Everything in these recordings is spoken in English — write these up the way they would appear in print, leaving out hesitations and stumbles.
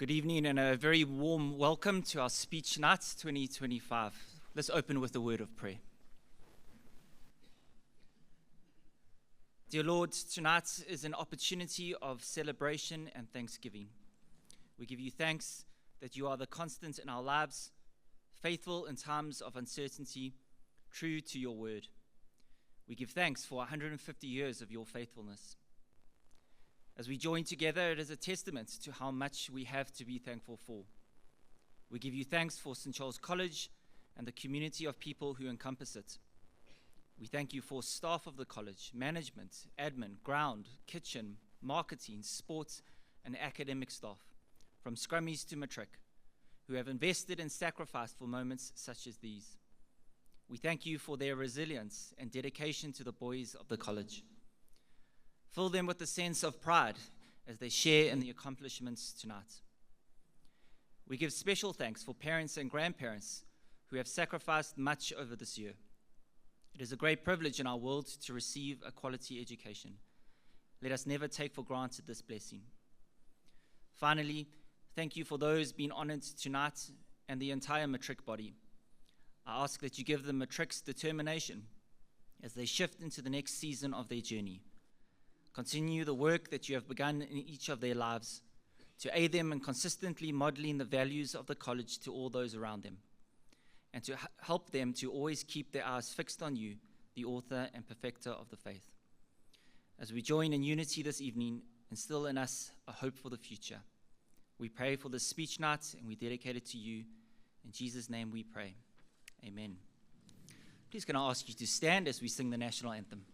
Good evening and a very warm welcome to our Speech Night 2025. Let's open with a word of prayer. Dear Lord, tonight is an opportunity of celebration and thanksgiving. We give you thanks that you are the constant in our lives, faithful in times of uncertainty, true to your word. We give thanks for 150 years of your faithfulness. As we join together, it is a testament to how much we have to be thankful for. We give you thanks for St. Charles College and the community of people who encompass it. We thank you for staff of the college, management, admin, ground, kitchen, marketing, sports, and academic staff, from scrummies to matric, who have invested and sacrificed for moments such as these. We thank you for their resilience and dedication to the boys of the college. Fill them with a sense of pride as they share in the accomplishments tonight. We give special thanks for parents and grandparents who have sacrificed much over this year. It is a great privilege in our world to receive a quality education. Let us never take for granted this blessing. Finally, thank you for those being honored tonight and the entire matric body. I ask that you give the matrics determination as they shift into the next season of their journey. Continue the work that you have begun in each of their lives to aid them in consistently modeling the values of the college to all those around them, and to help them to always keep their eyes fixed on you, the author and perfecter of the faith. As we join in unity this evening, instill in us a hope for the future. We pray for this speech night and we dedicate it to you. In Jesus' name we pray. Amen. Please can I ask you to stand as we sing the national anthem.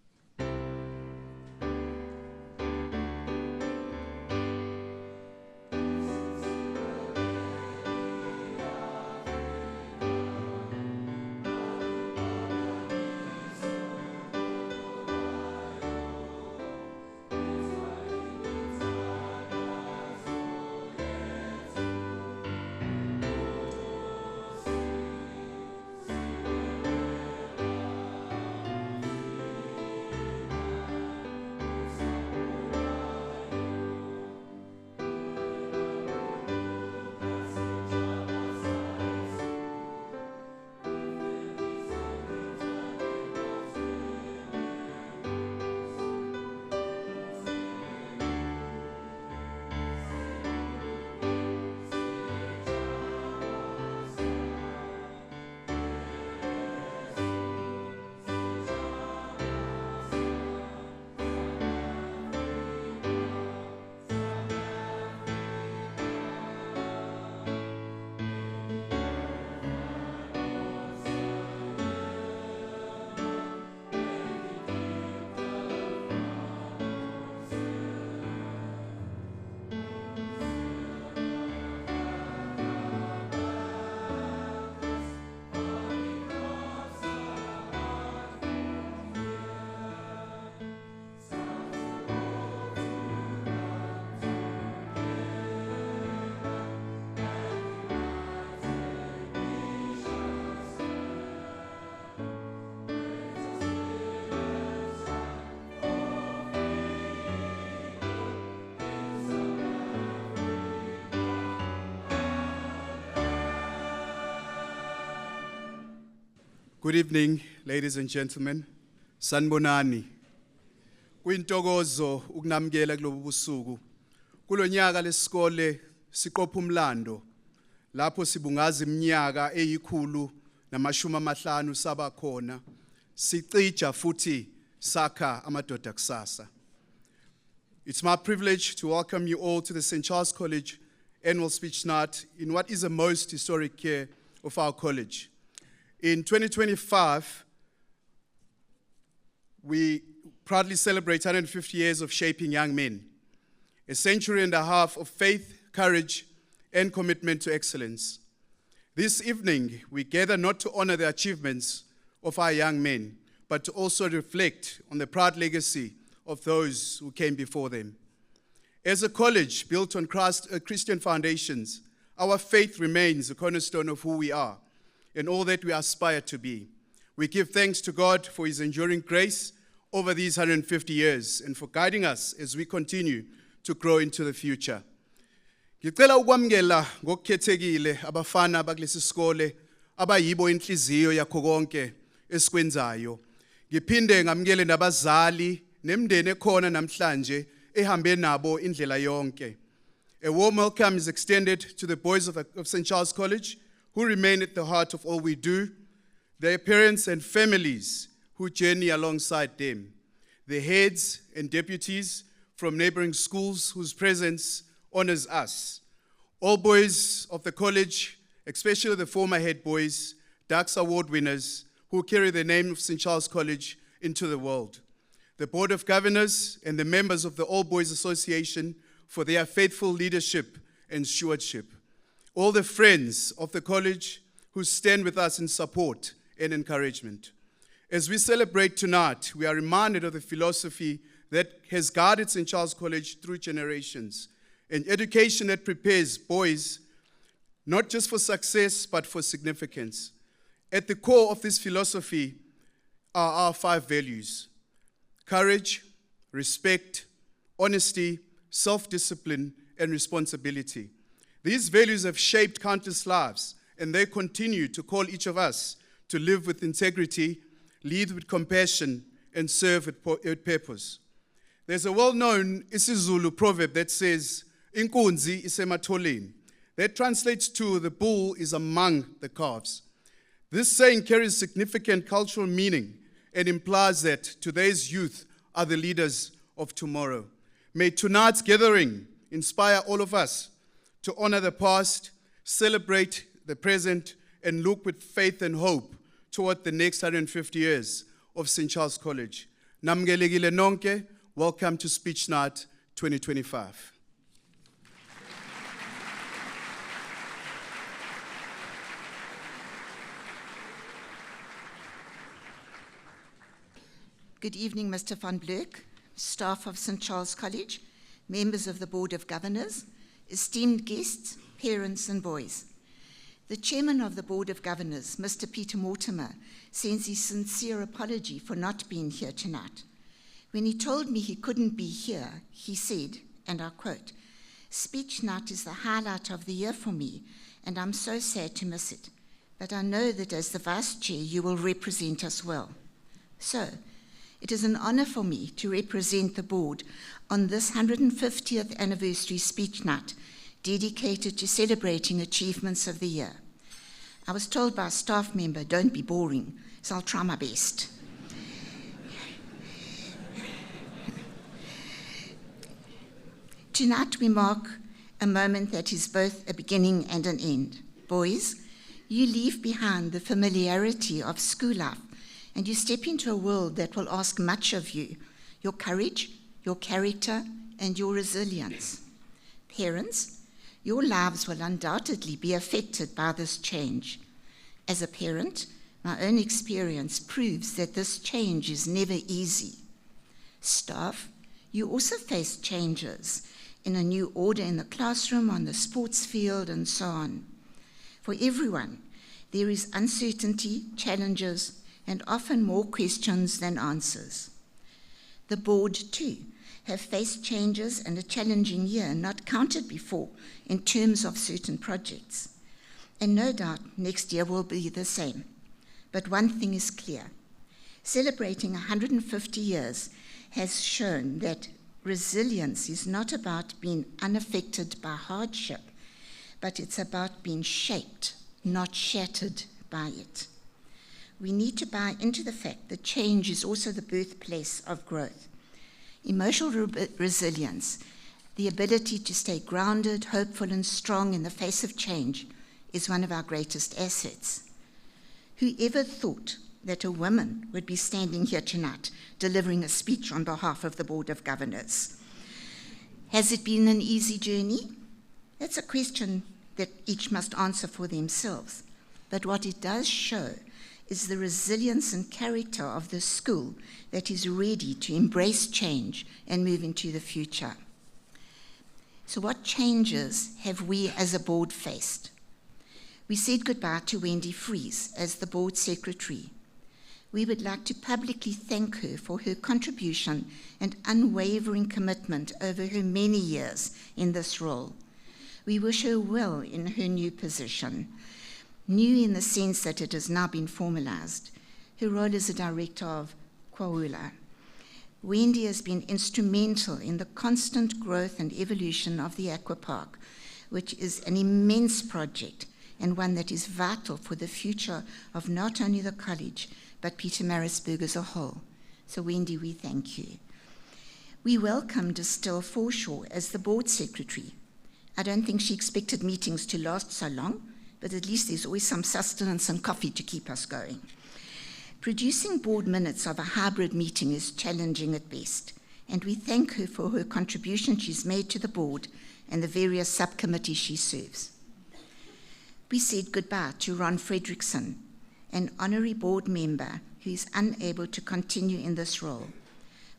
Good evening, ladies and gentlemen. Sanibonani. Kuyintokozo ukunamkela kulobu busuku. Kulonyaka lesikole siqopha umlando lapho sibungaza iminyaka eyikhulu nama50 saba khona. Sicija futhi sakha amadoda kusasa. It's my privilege to welcome you all to the St. Charles College annual speech night in what is the most historic year of our college. In 2025, we proudly celebrate 150 years of shaping young men, a century and a half of faith, courage, and commitment to excellence. This evening, we gather not to honor the achievements of our young men, but to also reflect on the proud legacy of those who came before them. As a college built on Christian foundations, our faith remains the cornerstone of who we are and all that we aspire to be. We give thanks to God for his enduring grace over these 150 years and for guiding us as we continue to grow into the future. Ngicela ukwamukela ngokukhethekile abafana bakulesi sikole abayibo inhliziyo yakho konke esikwenzayo. Ngiphinde ngamukele nabazali nemndeni ekhona namhlanje ehambe nabo indlela yonke. A warm welcome is extended to the boys of St. Charles College who remain at the heart of all we do, their parents and families who journey alongside them, the heads and deputies from neighboring schools whose presence honors us. All boys of the college, especially the former head boys, Dux Award winners, who carry the name of St. Charles College into the world. The Board of Governors and the members of the All Boys Association for their faithful leadership and stewardship. All the friends of the college who stand with us in support and encouragement. As we celebrate tonight, we are reminded of the philosophy that has guided St. Charles College through generations, an education that prepares boys not just for success, but for significance. At the core of this philosophy are our 5 values: courage, respect, honesty, self-discipline, and responsibility. These values have shaped countless lives, and they continue to call each of us to live with integrity, lead with compassion, and serve with purpose. There's a well-known isiZulu proverb that says, "Inkunzi isematholeni." That translates to, "The bull is among the calves." This saying carries significant cultural meaning and implies that today's youth are the leaders of tomorrow. May tonight's gathering inspire all of us to honor the past, celebrate the present, and look with faith and hope toward the next 150 years of St. Charles College. Namgelekile nonke, welcome to Speech Night 2025. Good evening, Mr. van Blerk, staff of St. Charles College, members of the Board of Governors, esteemed guests, parents and boys. The chairman of the Board of Governors, Mr. Peter Mortimer, sends his sincere apology for not being here tonight. When he told me he couldn't be here, he said, and I quote, "Speech night is the highlight of the year for me, and I'm so sad to miss it. But I know that as the vice chair, you will represent us well." So, it is an honor for me to represent the board on this 150th anniversary speech night dedicated to celebrating achievements of the year. I was told by a staff member, "Don't be boring," so I'll try my best. Tonight we mark a moment that is both a beginning and an end. Boys, you leave behind the familiarity of school life and you step into a world that will ask much of you, your courage, your character, and your resilience. Parents, your lives will undoubtedly be affected by this change. As a parent, my own experience proves that this change is never easy. Staff, you also face changes in a new order in the classroom, on the sports field, and so on. For everyone, there is uncertainty, challenges, and often more questions than answers. The board, too, have faced changes and a challenging year not counted before in terms of certain projects. And no doubt next year will be the same. But one thing is clear. Celebrating 150 years has shown that resilience is not about being unaffected by hardship, but it's about being shaped, not shattered by it. We need to buy into the fact that change is also the birthplace of growth. Emotional resilience, the ability to stay grounded, hopeful, and strong in the face of change, is one of our greatest assets. Whoever thought that a woman would be standing here tonight delivering a speech on behalf of the Board of Governors? Has it been an easy journey? That's a question that each must answer for themselves. But what it does show is the resilience and character of the school that is ready to embrace change and move into the future. So what changes have we as a board faced? We said goodbye to Wendy Fries as the board secretary. We would like to publicly thank her for her contribution and unwavering commitment over her many years in this role. We wish her well in her new position, new in the sense that it has now been formalized. Her role as a director of Kwaula. Wendy has been instrumental in the constant growth and evolution of the Aqua Park, which is an immense project and one that is vital for the future of not only the college, but Pietermaritzburg as a whole. So Wendy, we thank you. We welcomed Estelle Forshaw as the board secretary. I don't think she expected meetings to last so long, but at least there's always some sustenance and coffee to keep us going. Producing board minutes of a hybrid meeting is challenging at best, and we thank her for her contribution she's made to the board and the various subcommittees she serves. We said goodbye to Ron Fredrickson, an honorary board member who is unable to continue in this role.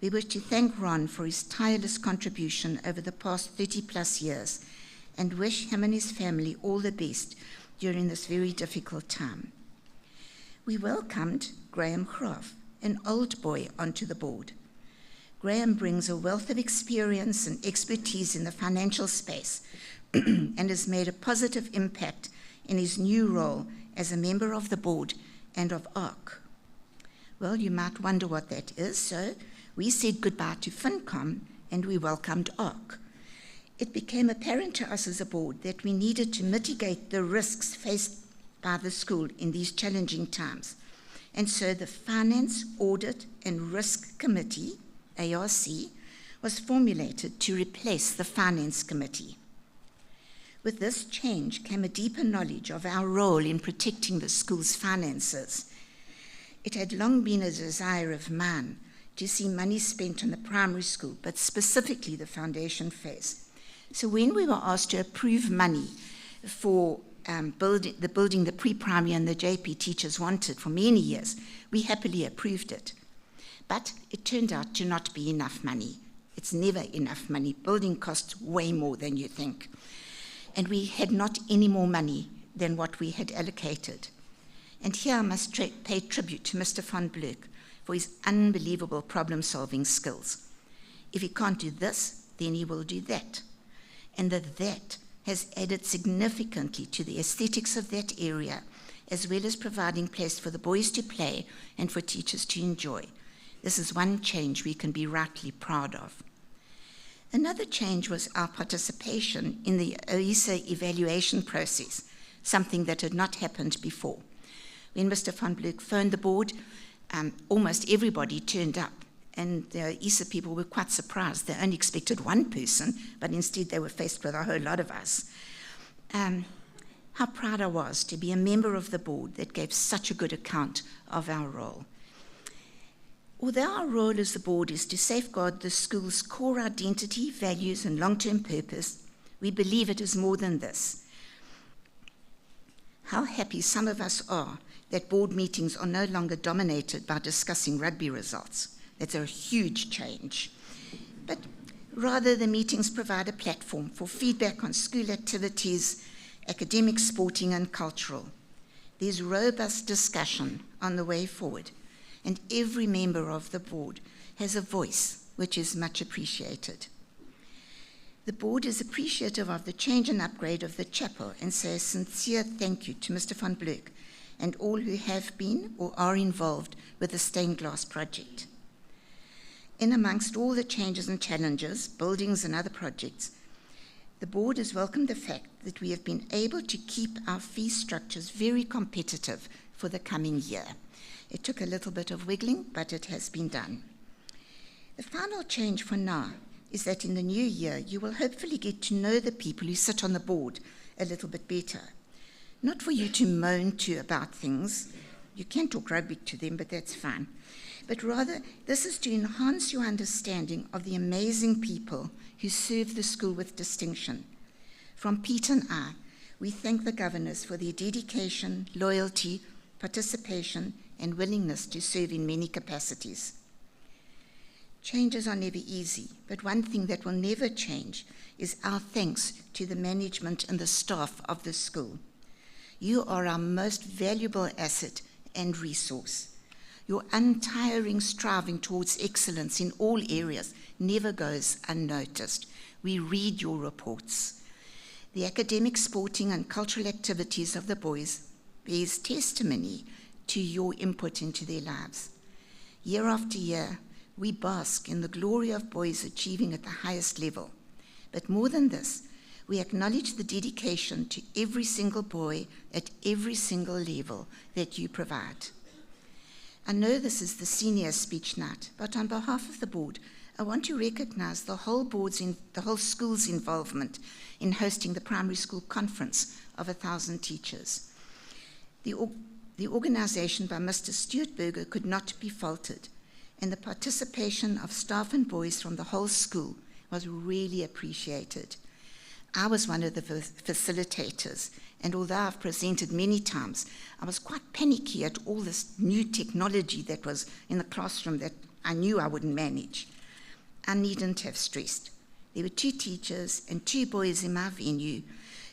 We wish to thank Ron for his tireless contribution over the past 30 plus years and wish him and his family all the best during this very difficult time. We welcomed Graham Graaf, an old boy, onto the board. Graham brings a wealth of experience and expertise in the financial space and has made a positive impact in his new role as a member of the board and of ARC. Well, you might wonder what that is, so we said goodbye to FinCom and we welcomed ARC. It became apparent to us as a board that we needed to mitigate the risks faced by the school in these challenging times. And so the Finance, Audit and Risk Committee, ARC, was formulated to replace the Finance Committee. With this change came a deeper knowledge of our role in protecting the school's finances. It had long been a desire of mine to see money spent on the primary school, but specifically the foundation phase. So when we were asked to approve money for building the pre-primary and the JP teachers wanted for many years, we happily approved it. But it turned out to not be enough money. It's never enough money. Building costs way more than you think. And we had not any more money than what we had allocated. And here I must pay tribute to Mr. van Bleek for his unbelievable problem-solving skills. If he can't do this, then he will do that. And that has added significantly to the aesthetics of that area, as well as providing place for the boys to play and for teachers to enjoy. This is one change we can be rightly proud of. Another change was our participation in the OISA evaluation process, something that had not happened before. When Mr. van Bleek phoned the board, almost everybody turned up. And the OISA people were quite surprised. They only expected one person, but instead they were faced with a whole lot of us. How proud I was to be a member of the board that gave such a good account of our role. Although our role as the board is to safeguard the school's core identity, values, and long-term purpose, we believe it is more than this. How happy some of us are that board meetings are no longer dominated by discussing rugby results. That's a huge change. But rather, the meetings provide a platform for feedback on school activities, academic, sporting, and cultural. There's robust discussion on the way forward, and every member of the board has a voice, which is much appreciated. The board is appreciative of the change and upgrade of the chapel and says a sincere thank you to Mr. van Bleek and all who have been or are involved with the stained glass project. In amongst all the changes and challenges, buildings and other projects, the board has welcomed the fact that we have been able to keep our fee structures very competitive for the coming year. It took a little bit of wiggling, but it has been done. The final change for now is that in the new year, you will hopefully get to know the people who sit on the board a little bit better. Not for you to moan to about things. You can talk rugby to them, but that's fine. But rather, this is to enhance your understanding of the amazing people who serve the school with distinction. From Pete and I, we thank the governors for their dedication, loyalty, participation, and willingness to serve in many capacities. Changes are never easy, but one thing that will never change is our thanks to the management and the staff of the school. You are our most valuable asset and resource. Your untiring striving towards excellence in all areas never goes unnoticed. We read your reports. The academic, sporting, and cultural activities of the boys bears testimony to your input into their lives. Year after year, we bask in the glory of boys achieving at the highest level. But more than this, we acknowledge the dedication to every single boy at every single level that you provide. I know this is the senior speech night, but on behalf of the board, I want to recognize the whole school's involvement in hosting the primary school conference of 1,000 teachers. The organization by Mr. Stuart Berger could not be faulted, and the participation of staff and boys from the whole school was really appreciated. I was one of the facilitators, and although I've presented many times, I was quite panicky at all this new technology that was in the classroom that I knew I wouldn't manage. I needn't have stressed. There were 2 teachers and 2 boys in my venue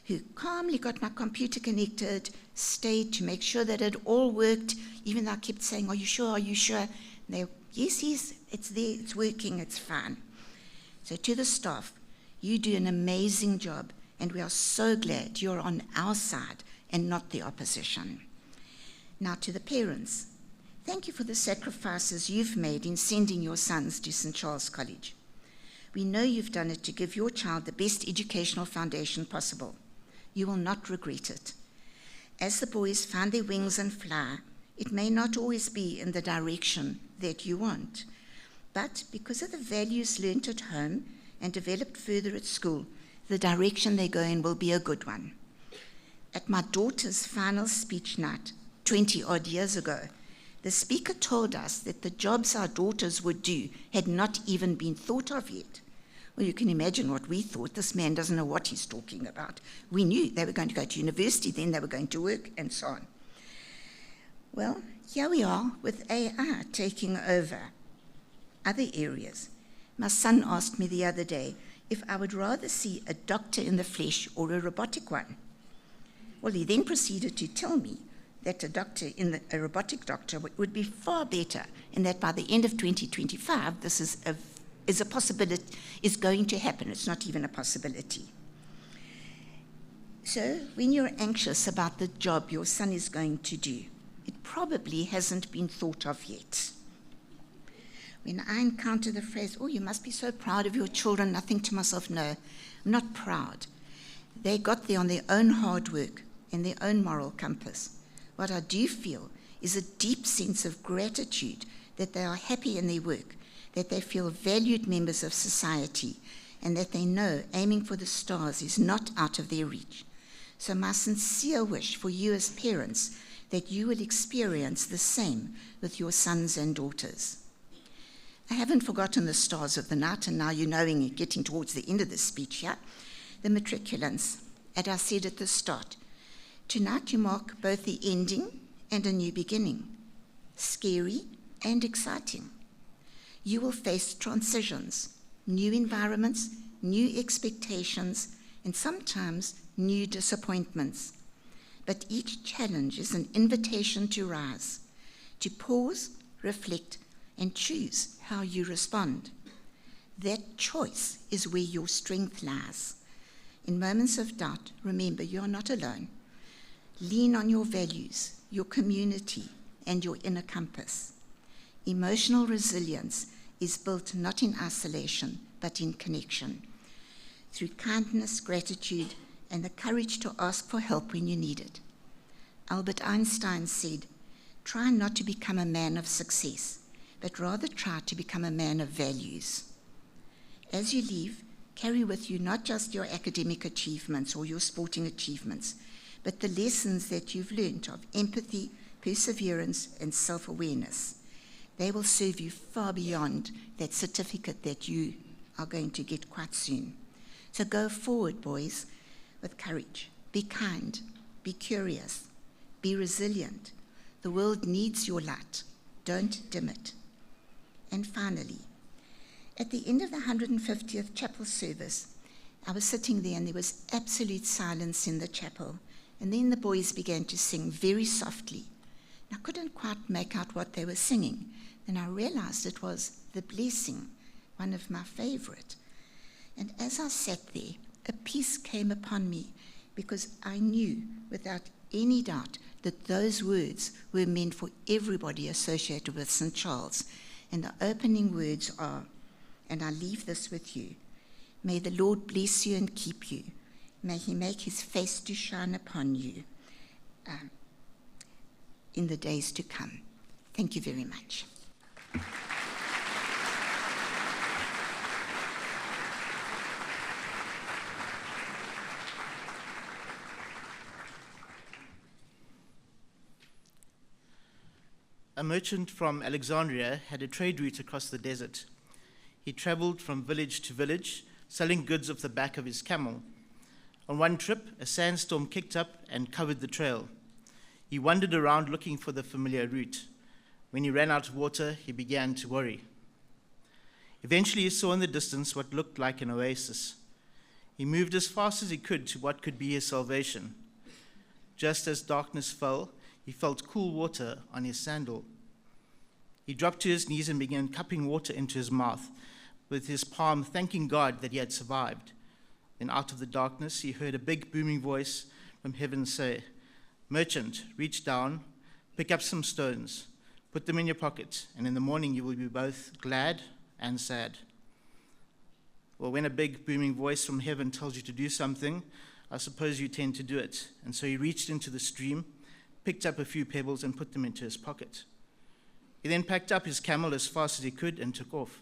who calmly got my computer connected, stayed to make sure that it all worked, even though I kept saying, "Are you sure, are you sure?" And they, yes, it's there, it's working, it's fine. So to the staff, you do an amazing job, and we are so glad you're on our side and not the opposition. Now to the parents, thank you for the sacrifices you've made in sending your sons to St. Charles College. We know you've done it to give your child the best educational foundation possible. You will not regret it. As the boys find their wings and fly, it may not always be in the direction that you want, but because of the values learnt at home and developed further at school, the direction they go in will be a good one. At my daughter's final speech night, 20-odd years ago, the speaker told us that the jobs our daughters would do had not even been thought of yet. Well, you can imagine what we thought. This man doesn't know what he's talking about. We knew they were going to go to university, then they were going to work, and so on. Well, here we are with AI taking over other areas. My son asked me the other day if I would rather see a doctor in the flesh or a robotic one. Well, he then proceeded to tell me that a robotic doctor would be far better, and that by the end of 2025, this is a possibility, is going to happen. It's not even a possibility. So when you're anxious about the job your son is going to do, it probably hasn't been thought of yet. When I encounter the phrase, "Oh, you must be so proud of your children," I think to myself, no, I'm not proud. They got there on their own hard work and their own moral compass. What I do feel is a deep sense of gratitude that they are happy in their work, that they feel valued members of society, and that they know aiming for the stars is not out of their reach. So my sincere wish for you as parents that you will experience the same with your sons and daughters. I haven't forgotten the stars of the night, and now you're knowing, getting towards the end of this speech here, the matriculants. As I said at the start, tonight you mark both the ending and a new beginning, scary and exciting. You will face transitions, new environments, new expectations, and sometimes new disappointments. But each challenge is an invitation to rise, to pause, reflect, and choose how you respond. That choice is where your strength lies. In moments of doubt, remember you are not alone. Lean on your values, your community, and your inner compass. Emotional resilience is built not in isolation, but in connection, through kindness, gratitude, and the courage to ask for help when you need it. Albert Einstein said, "Try not to become a man of success, but rather try to become a man of values." As you leave, carry with you not just your academic achievements or your sporting achievements, but the lessons that you've learned of empathy, perseverance, and self-awareness. They will serve you far beyond that certificate that you are going to get quite soon. So go forward, boys, with courage. Be kind, be curious, be resilient. The world needs your light. Don't dim it. And finally, at the end of the 150th chapel service, I was sitting there and there was absolute silence in the chapel. And then the boys began to sing very softly. I couldn't quite make out what they were singing. Then I realized it was The Blessing, one of my favorite. And as I sat there, a peace came upon me, because I knew without any doubt that those words were meant for everybody associated with St. Charles. And the opening words are, and I leave this with you: may the Lord bless you and keep you. May he make his face to shine upon you in the days to come. Thank you very much. A merchant from Alexandria had a trade route across the desert. He traveled from village to village, selling goods off the back of his camel. On one trip, a sandstorm kicked up and covered the trail. He wandered around looking for the familiar route. When he ran out of water, he began to worry. Eventually, he saw in the distance what looked like an oasis. He moved as fast as he could to what could be his salvation. Just as darkness fell, he felt cool water on his sandal. He dropped to his knees and began cupping water into his mouth, with his palm thanking God that he had survived. Then out of the darkness, he heard a big booming voice from heaven say, "Merchant, reach down, pick up some stones, put them in your pocket, and in the morning you will be both glad and sad." Well, when a big booming voice from heaven tells you to do something, I suppose you tend to do it. And so he reached into the stream, picked up a few pebbles and put them into his pocket. He then packed up his camel as fast as he could and took off.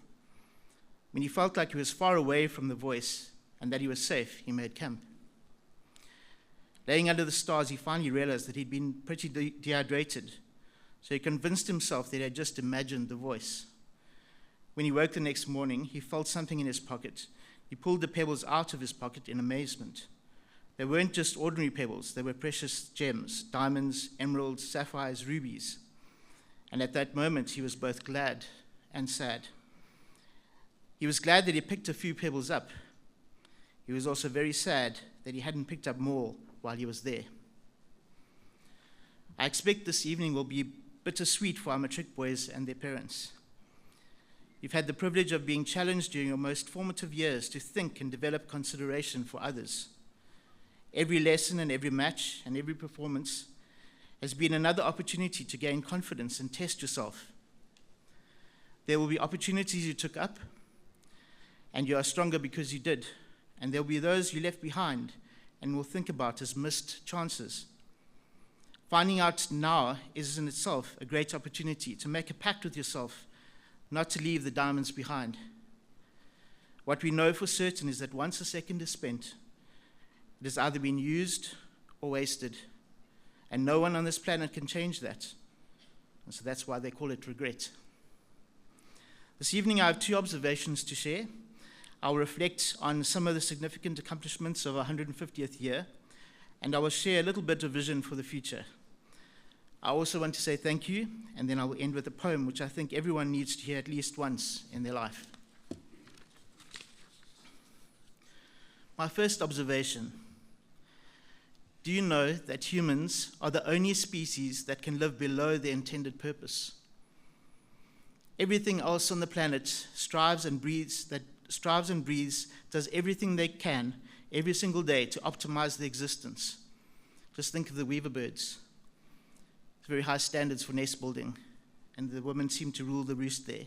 When he felt like he was far away from the voice and that he was safe, he made camp. Laying under the stars, he finally realized that he'd been pretty dehydrated, so he convinced himself that he had just imagined the voice. When he woke the next morning, he felt something in his pocket. He pulled the pebbles out of his pocket in amazement. They weren't just ordinary pebbles, they were precious gems, diamonds, emeralds, sapphires, rubies. And at that moment, he was both glad and sad. He was glad that he picked a few pebbles up. He was also very sad that he hadn't picked up more while he was there. I expect this evening will be bittersweet for our matric boys and their parents. You've had the privilege of being challenged during your most formative years to think and develop consideration for others. Every lesson and every match and every performance has been another opportunity to gain confidence and test yourself. There will be opportunities you took up, and you are stronger because you did. And there will be those you left behind and will think about as missed chances. Finding out now is in itself a great opportunity to make a pact with yourself not to leave the diamonds behind. What we know for certain is that once a second is spent, it has either been used or wasted, and no one on this planet can change that. And so that's why they call it regret. This evening I have two observations to share. I'll reflect on some of the significant accomplishments of our 150th year, and I will share a little bit of vision for the future. I also want to say thank you, and then I will end with a poem which I think everyone needs to hear at least once in their life. My first observation: do you know that humans are the only species that can live below their intended purpose? Everything else on the planet strives and breathes, does everything they can every single day to optimize their existence. Just think of the weaver birds. Very high standards for nest building, and the women seem to rule the roost there.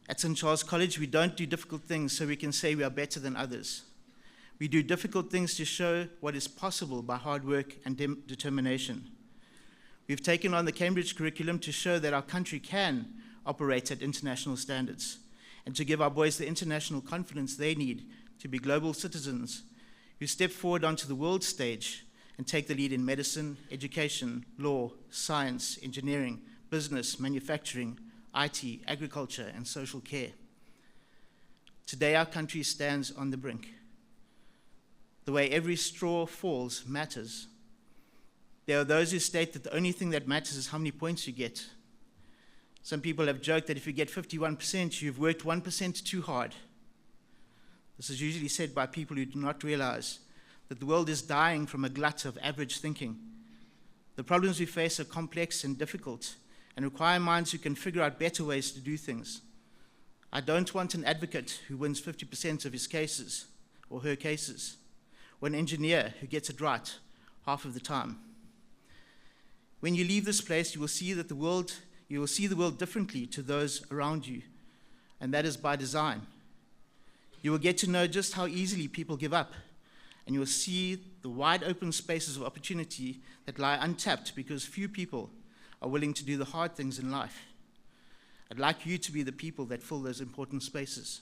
At St. Charles College, we don't do difficult things so we can say we are better than others. We do difficult things to show what is possible by hard work and determination. We've taken on the Cambridge curriculum to show that our country can operate at international standards, and to give our boys the international confidence they need to be global citizens who step forward onto the world stage and take the lead in medicine, education, law, science, engineering, business, manufacturing, IT, agriculture, and social care. Today, our country stands on the brink. The way every straw falls matters. There are those who state that the only thing that matters is how many points you get. Some people have joked that if you get 51%, you've worked 1% too hard. This is usually said by people who do not realize that the world is dying from a glut of average thinking. The problems we face are complex and difficult and require minds who can figure out better ways to do things. I don't want an advocate who wins 50% of his cases or her cases, or an engineer who gets it right half of the time. When you leave this place, you will see the world differently to those around you, and that is by design. You will get to know just how easily people give up, and you will see the wide open spaces of opportunity that lie untapped because few people are willing to do the hard things in life. I'd like you to be the people that fill those important spaces.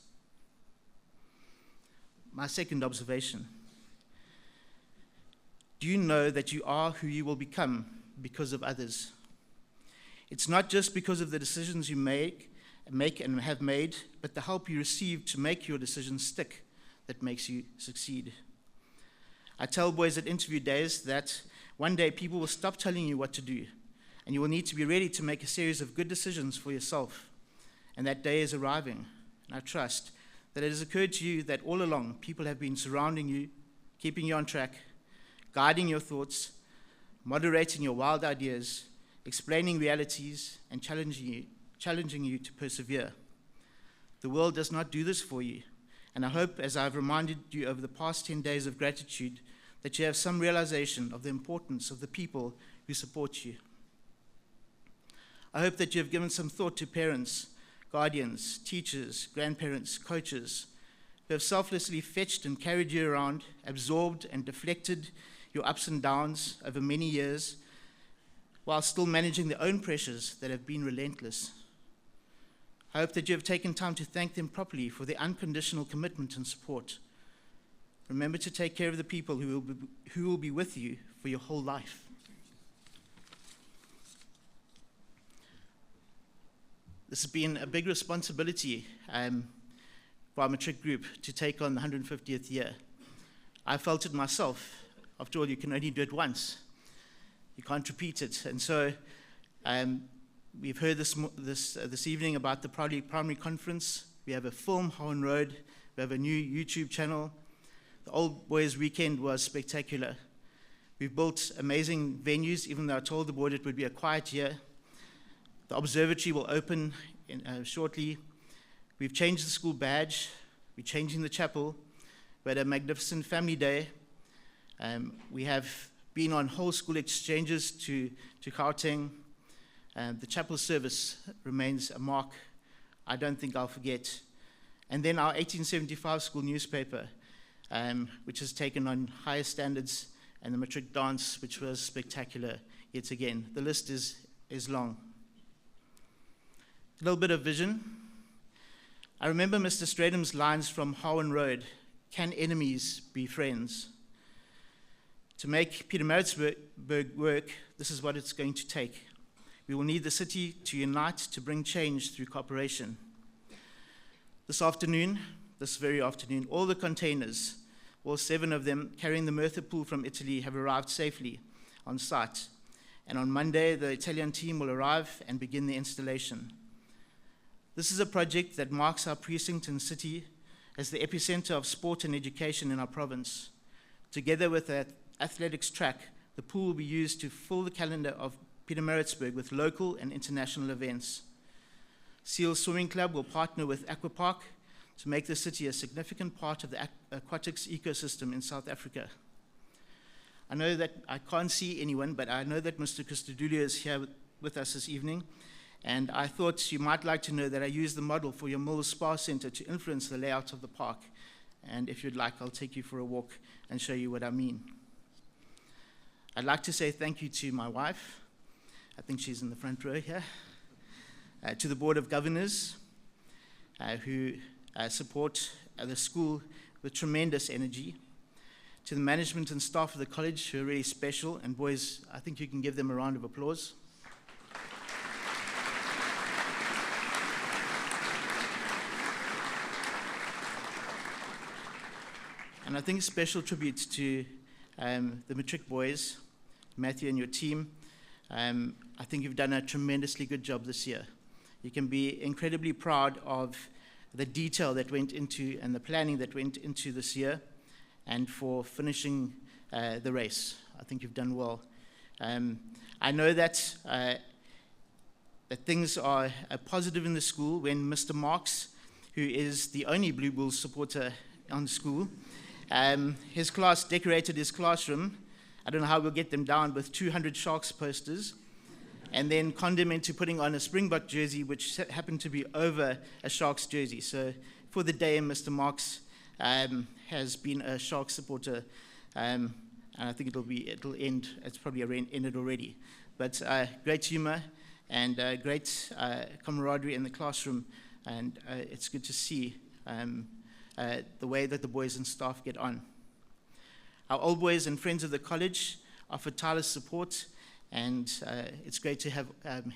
My second observation. Do you know that you are who you will become because of others? It's not just because of the decisions you make and have made, but the help you receive to make your decisions stick that makes you succeed. I tell boys at interview days that one day people will stop telling you what to do, and you will need to be ready to make a series of good decisions for yourself. And that day is arriving. And I trust that it has occurred to you that all along people have been surrounding you, keeping you on track, guiding your thoughts, moderating your wild ideas, explaining realities, and challenging you to persevere. The world does not do this for you, and I hope, as I've reminded you over the past 10 days of gratitude, that you have some realization of the importance of the people who support you. I hope that you have given some thought to parents, guardians, teachers, grandparents, coaches, who have selflessly fetched and carried you around, absorbed and deflected your ups and downs over many years, while still managing their own pressures that have been relentless. I hope that you have taken time to thank them properly for their unconditional commitment and support. Remember to take care of the people who will be with you for your whole life. This has been a big responsibility for our matric group to take on the 150th year. I felt it myself. After all, you can only do it once. You can't repeat it. And so we've heard this evening about the Primary Conference. We have a film, Howen Road. We have a new YouTube channel. The Old Boys Weekend was spectacular. We've built amazing venues, even though I told the board it would be a quiet year. The observatory will open shortly. We've changed the school badge. We're changing the chapel. We had a magnificent family day. We have been on whole school exchanges to Gauteng. The chapel service remains a mark I don't think I'll forget. And then our 1875 school newspaper, which has taken on higher standards, and the matric dance, which was spectacular yet again. The list is long. A little bit of vision. I remember Mr. Stradham's lines from Howen Road, "Can enemies be friends?" To make Pietermaritzburg work, this is what it's going to take. We will need the city to unite to bring change through cooperation. This very afternoon, all the containers, all 7 of them carrying the Merthyr pool from Italy, have arrived safely on site. And on Monday, the Italian team will arrive and begin the installation. This is a project that marks our precinct and city as the epicenter of sport and education in our province. Together with the athletics track, the pool will be used to fill the calendar of Pietermaritzburg with local and international events. Seal Swimming Club will partner with Aquapark to make the city a significant part of the aquatics ecosystem in South Africa. I know that I can't see anyone, but I know that Mr. Christodoulou is here with us this evening, and I thought you might like to know that I used the model for your Mills Spa Centre to influence the layout of the park. And if you'd like, I'll take you for a walk and show you what I mean. I'd like to say thank you to my wife. I think she's in the front row here. To the Board of Governors, who support the school with tremendous energy. To the management and staff of the college, who are really special. And boys, I think you can give them a round of applause. And I think a special tribute to the matric boys, Matthew and your team. I think you've done a tremendously good job this year. You can be incredibly proud of the detail that went into and the planning that went into this year, and for finishing the race. I think you've done well. I know that things are positive in the school when Mr. Marks, who is the only Blue Bulls supporter on school, His class decorated his classroom. I don't know how we'll get them down with 200 Sharks posters, and then conned him into putting on a Springbok jersey, which happened to be over a Sharks jersey. So for the day, Mr. Marks has been a Sharks supporter, and I think it'll end. It's probably ended already. But great humor and great camaraderie in the classroom, and it's good to see the way that the boys and staff get on. Our old boys and friends of the college offer tireless support, and it's great to have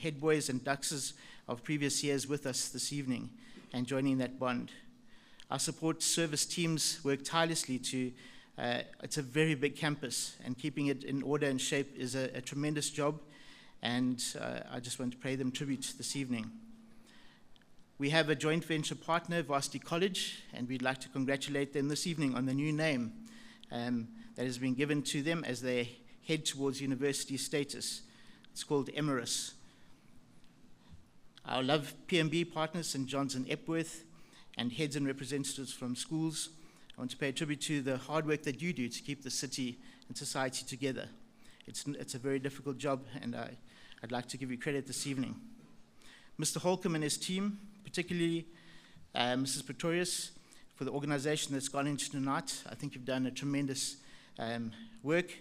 head boys and duxes of previous years with us this evening and joining that bond. Our support service teams work tirelessly to, it's a very big campus, and keeping it in order and shape is a tremendous job, and I just want to pay them tribute this evening. We have a joint venture partner, Varsity College, and we'd like to congratulate them this evening on the new name that has been given to them as they head towards university status. It's called Emirates. Our Love PMB partners, St. John's and Epworth, and heads and representatives from schools, I want to pay tribute to the hard work that you do to keep the city and society together. It's a very difficult job, and I'd like to give you credit this evening. Mr. Holcomb and his team, particularly Mrs. Pretorius, for the organization that's gone into tonight. I think you've done a tremendous work.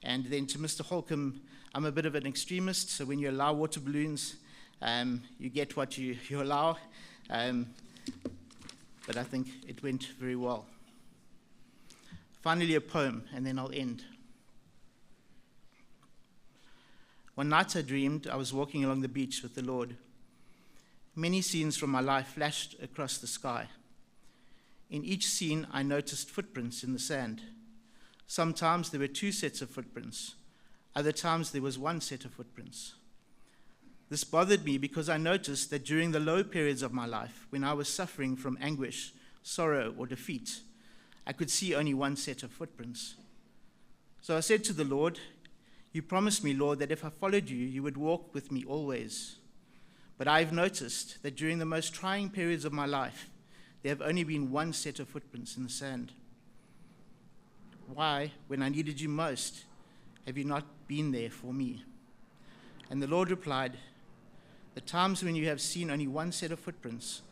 And then to Mr. Holcomb, I'm a bit of an extremist, so when you allow water balloons, you get what you allow. But I think it went very well. Finally, a poem, and then I'll end. One night I dreamed I was walking along the beach with the Lord. Many scenes from my life flashed across the sky. In each scene, I noticed footprints in the sand. Sometimes there were 2 sets of footprints. Other times there was 1 set of footprints. This bothered me because I noticed that during the low periods of my life, when I was suffering from anguish, sorrow, or defeat, I could see only 1 set of footprints. So I said to the Lord, "You promised me, Lord, that if I followed you, you would walk with me always. But I've noticed that during the most trying periods of my life, there have only been 1 set of footprints in the sand. Why, when I needed you most, have you not been there for me?" And the Lord replied, "The times when you have seen only 1 set of footprints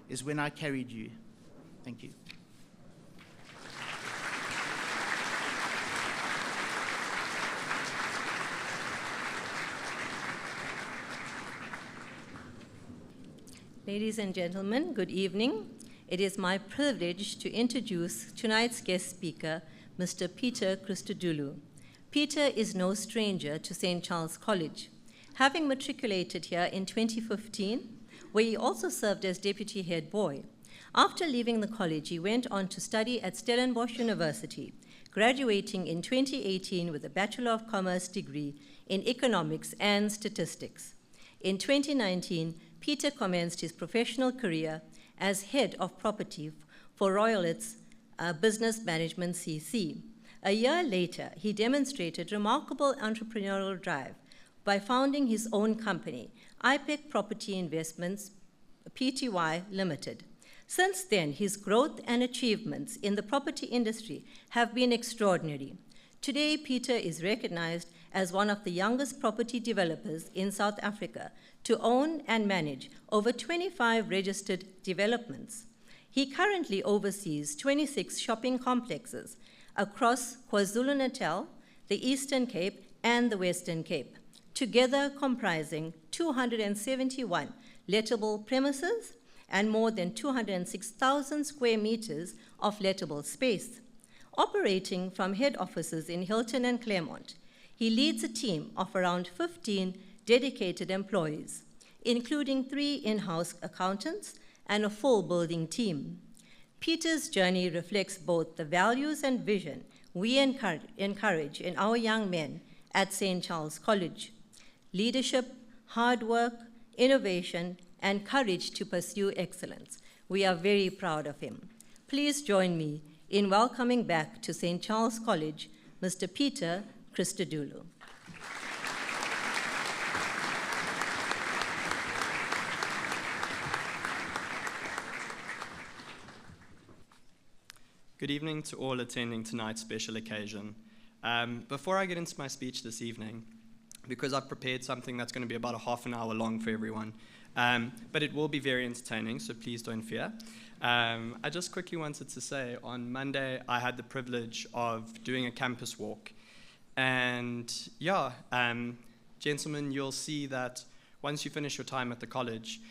is when I carried you." Thank you. Ladies and gentlemen, good evening. It is my privilege to introduce tonight's guest speaker, Mr. Peter Christodoulou. Peter is no stranger to St. Charles College, having matriculated here in 2015, where he also served as deputy head boy. After leaving the college, he went on to study at Stellenbosch University, graduating in 2018 with a Bachelor of Commerce degree in Economics and Statistics. In 2019, Peter commenced his professional career as head of property for Royalit's Business Management CC. A year later, he demonstrated remarkable entrepreneurial drive by founding his own company, IPEC Property Investments Pty Limited. Since then, his growth and achievements in the property industry have been extraordinary. Today, Peter is recognized as one of the youngest property developers in South Africa to own and manage over 25 registered developments. He currently oversees 26 shopping complexes across KwaZulu-Natal, the Eastern Cape, and the Western Cape, together comprising 271 lettable premises and more than 206,000 square meters of lettable space. Operating from head offices in Hilton and Claremont, he leads a team of around 15 dedicated employees, including 3 in-house accountants and a full building team. Peter's journey reflects both the values and vision we encourage in our young men at St. Charles College: leadership, hard work, innovation, and courage to pursue excellence. We are very proud of him. Please join me in welcoming back to St. Charles College, Mr. Peter Christodoulou. Good evening to all attending tonight's special occasion. Before I get into my speech this evening, because I've prepared something that's going to be about a half an hour long for everyone, but it will be very entertaining, so please don't fear. I just quickly wanted to say, on Monday I had the privilege of doing a campus walk. And yeah, gentlemen, you'll see that once you finish your time at the college,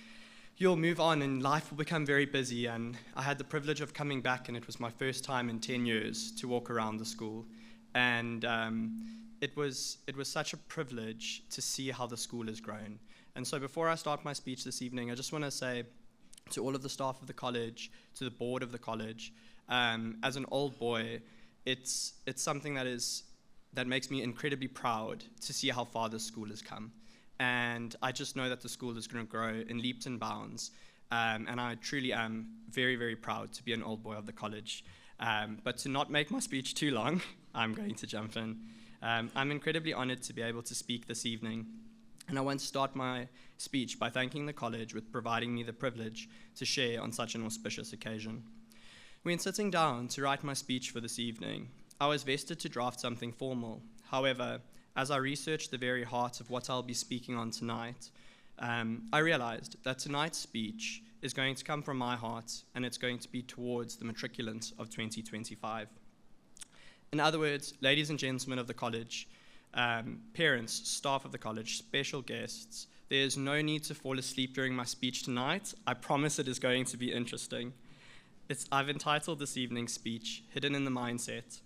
you'll move on and life will become very busy. And I had the privilege of coming back, and it was my first time in 10 years to walk around the school. And it was such a privilege to see how the school has grown. And so before I start my speech this evening, I just want to say to all of the staff of the college, to the board of the college, as an old boy, it's something that makes me incredibly proud to see how far this school has come. And I just know that the school is going to grow in leaps and bounds. And I truly am very, very proud to be an old boy of the college. But to not make my speech too long, I'm going to jump in. I'm incredibly honored to be able to speak this evening. And I want to start my speech by thanking the college with providing me the privilege to share on such an auspicious occasion. When sitting down to write my speech for this evening, I was vested to draft something formal. However, as I researched the very heart of what I'll be speaking on tonight, I realized that tonight's speech is going to come from my heart, and it's going to be towards the matriculants of 2025. In other words, ladies and gentlemen of the college, parents, staff of the college, special guests, there is no need to fall asleep during my speech tonight. I promise it is going to be interesting. I've entitled this evening's speech, Hidden in the Mindset,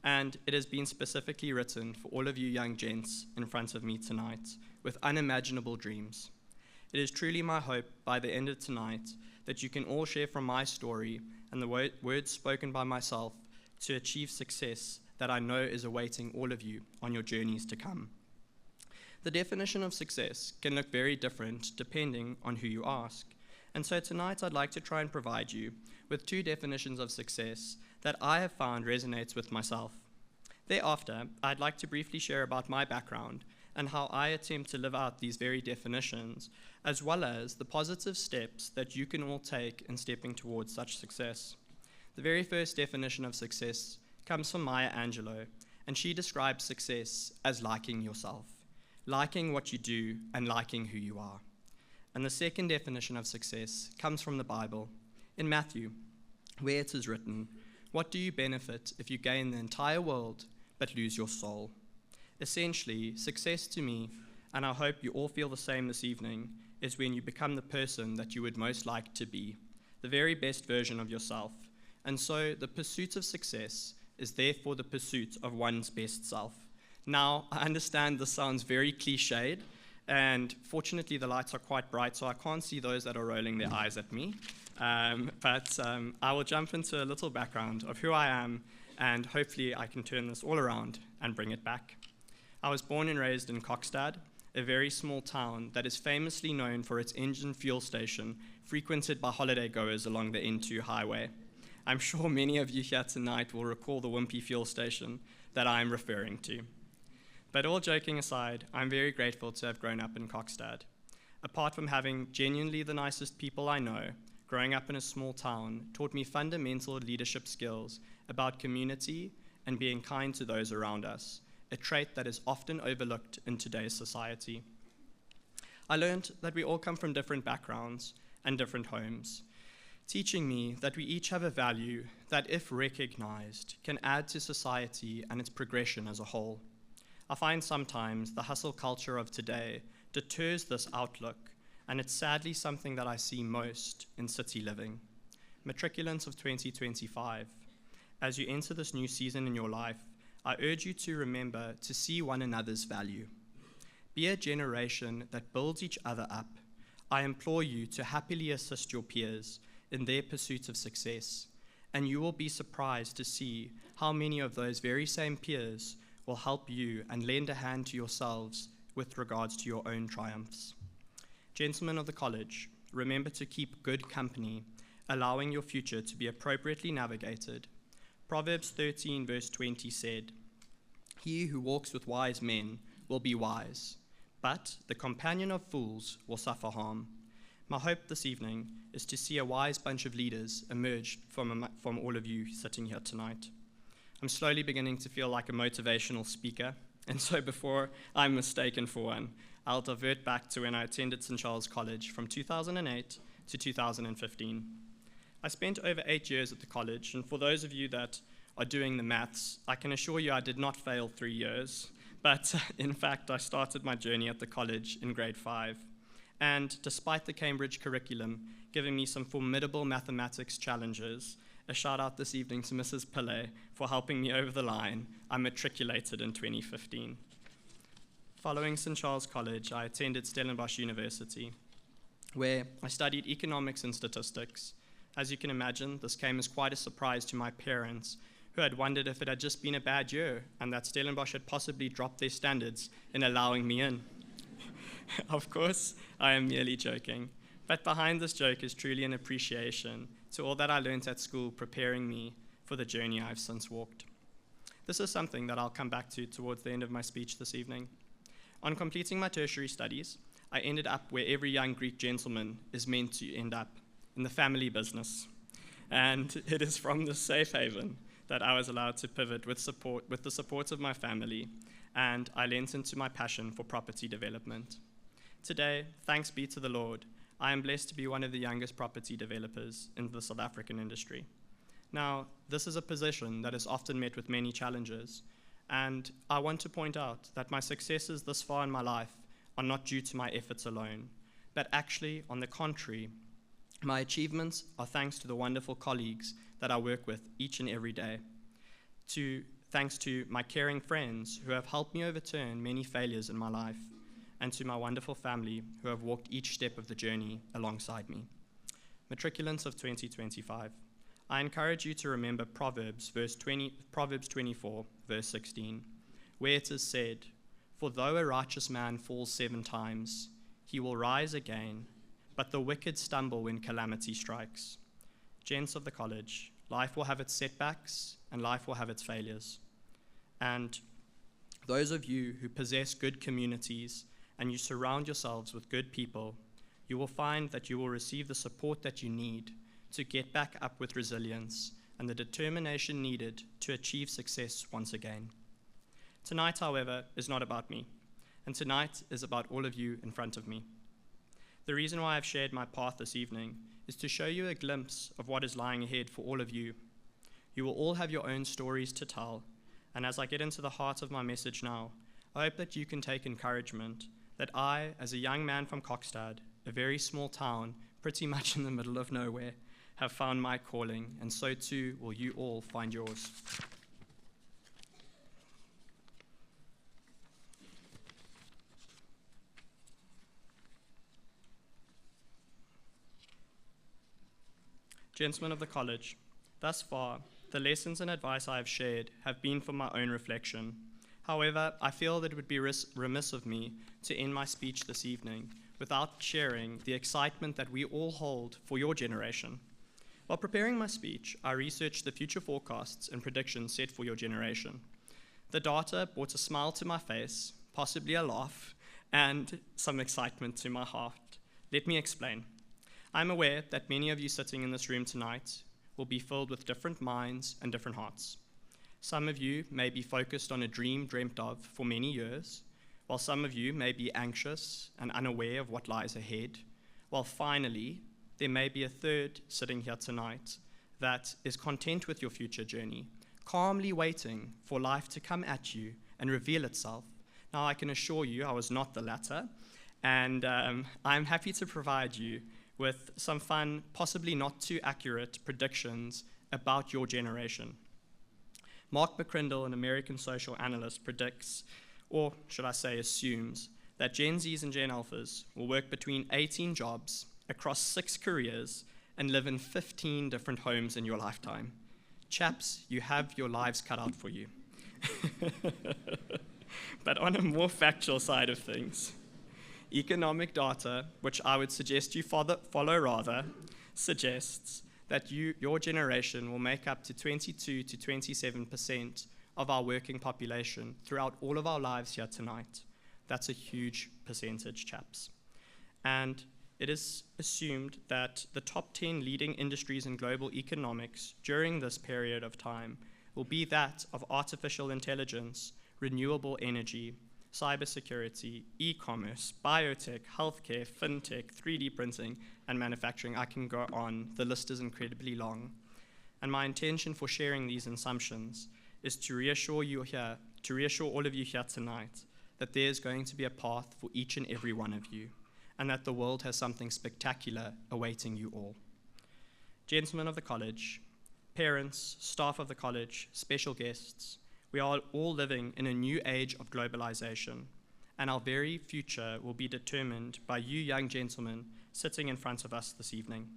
and it has been specifically written for all of you young gents in front of me tonight with unimaginable dreams. It is truly my hope by the end of tonight that you can all share from my story and the words spoken by myself to achieve success that I know is awaiting all of you on your journeys to come. The definition of success can look very different depending on who you ask. And so tonight I'd like to try and provide you with two definitions of success that I have found resonates with myself. Thereafter, I'd like to briefly share about my background and how I attempt to live out these very definitions, as well as the positive steps that you can all take in stepping towards such success. The very first definition of success comes from Maya Angelou, and she describes success as liking yourself, liking what you do and liking who you are. And the second definition of success comes from the Bible, in Matthew, where it is written, "What do you benefit if you gain the entire world but lose your soul?" Essentially, success to me, and I hope you all feel the same this evening, is when you become the person that you would most like to be, the very best version of yourself. And so the pursuit of success is therefore the pursuit of one's best self. Now, I understand this sounds very cliched, and fortunately the lights are quite bright, so I can't see those that are rolling their eyes at me. But I will jump into a little background of who I am, and hopefully I can turn this all around and bring it back. I was born and raised in Kokstad, a very small town that is famously known for its engine fuel station, frequented by holiday goers along the N2 highway. I'm sure many of you here tonight will recall the Wimpy fuel station that I'm referring to. But all joking aside, I'm very grateful to have grown up in Kokstad. Apart from having genuinely the nicest people I know, growing up in a small town taught me fundamental leadership skills about community and being kind to those around us, a trait that is often overlooked in today's society. I learned that we all come from different backgrounds and different homes, teaching me that we each have a value that, if recognized, can add to society and its progression as a whole. I find sometimes the hustle culture of today deters this outlook, and it's sadly something that I see most in city living. Matriculants of 2025, as you enter this new season in your life, I urge you to remember to see one another's value. Be a generation that builds each other up. I implore you to happily assist your peers in their pursuit of success, and you will be surprised to see how many of those very same peers will help you and lend a hand to yourselves with regards to your own triumphs. Gentlemen of the college, remember to keep good company, allowing your future to be appropriately navigated. Proverbs 13 verse 20 said, "He who walks with wise men will be wise, but the companion of fools will suffer harm." My hope this evening is to see a wise bunch of leaders emerge from all of you sitting here tonight. I'm slowly beginning to feel like a motivational speaker, and so before I'm mistaken for one, I'll divert back to when I attended St. Charles College from 2008 to 2015. I spent over 8 years at the college, and for those of you that are doing the maths, I can assure you I did not fail 3 years, but in fact I started my journey at the college in grade 5. And despite the Cambridge curriculum giving me some formidable mathematics challenges, a shout out this evening to Mrs. Pillay for helping me over the line, I matriculated in 2015. Following St. Charles College, I attended Stellenbosch University, where I studied economics and statistics. As you can imagine, this came as quite a surprise to my parents, who had wondered if it had just been a bad year and that Stellenbosch had possibly dropped their standards in allowing me in. Of course, I am merely joking, but behind this joke is truly an appreciation to all that I learned at school, preparing me for the journey I've since walked. This is something that I'll come back to towards the end of my speech this evening. On completing my tertiary studies, I ended up where every young Greek gentleman is meant to end up, in the family business. And it is from this safe haven that I was allowed to pivot with the support of my family, and I lent into my passion for property development. Today, thanks be to the Lord, I am blessed to be one of the youngest property developers in the South African industry. Now, this is a position that is often met with many challenges, and I want to point out that my successes this far in my life are not due to my efforts alone, but actually, on the contrary, my achievements are thanks to the wonderful colleagues that I work with each and every day, thanks to my caring friends who have helped me overturn many failures in my life, and to my wonderful family who have walked each step of the journey alongside me. Matriculants of 2025, I encourage you to remember Proverbs 24, verse 16, where it is said, "For though a righteous man falls 7 times, he will rise again, but the wicked stumble when calamity strikes." Gents of the college, life will have its setbacks and life will have its failures. And those of you who possess good communities and you surround yourselves with good people, you will find that you will receive the support that you need to get back up with resilience and the determination needed to achieve success once again. Tonight, however, is not about me, and tonight is about all of you in front of me. The reason why I've shared my path this evening is to show you a glimpse of what is lying ahead for all of you. You will all have your own stories to tell, and as I get into the heart of my message now, I hope that you can take encouragement that I, as a young man from Kokstad, a very small town, pretty much in the middle of nowhere, have found my calling, and so too will you all find yours. Gentlemen of the college, thus far, the lessons and advice I have shared have been for my own reflection. However, I feel that it would be remiss of me to end my speech this evening without sharing the excitement that we all hold for your generation. While preparing my speech, I researched the future forecasts and predictions set for your generation. The data brought a smile to my face, possibly a laugh, and some excitement to my heart. Let me explain. I'm aware that many of you sitting in this room tonight will be filled with different minds and different hearts. Some of you may be focused on a dream dreamt of for many years, while some of you may be anxious and unaware of what lies ahead, while finally, there may be a third sitting here tonight that is content with your future journey, calmly waiting for life to come at you and reveal itself. Now, I can assure you I was not the latter, and I'm happy to provide you with some fun, possibly not too accurate predictions about your generation. Mark McCrindle, an American social analyst, predicts, or should I say assumes, that Gen Zs and Gen Alphas will work between 18 jobs across 6 careers and live in 15 different homes in your lifetime. Chaps, you have your lives cut out for you. But on a more factual side of things, economic data, which I would suggest you follow rather, suggests that your generation will make up to 22 to 27% of our working population throughout all of our lives here tonight. That's a huge percentage, chaps. And it is assumed that the top 10 leading industries in global economics during this period of time will be that of artificial intelligence, renewable energy, cybersecurity, e-commerce, biotech, healthcare, fintech, 3D printing, and manufacturing. I can go on. The list is incredibly long. And my intention for sharing these assumptions is to reassure all of you here tonight that there is going to be a path for each and every one of you, and that the world has something spectacular awaiting you all. Gentlemen of the college, parents, staff of the college, special guests, we are all living in a new age of globalization, and our very future will be determined by you young gentlemen sitting in front of us this evening.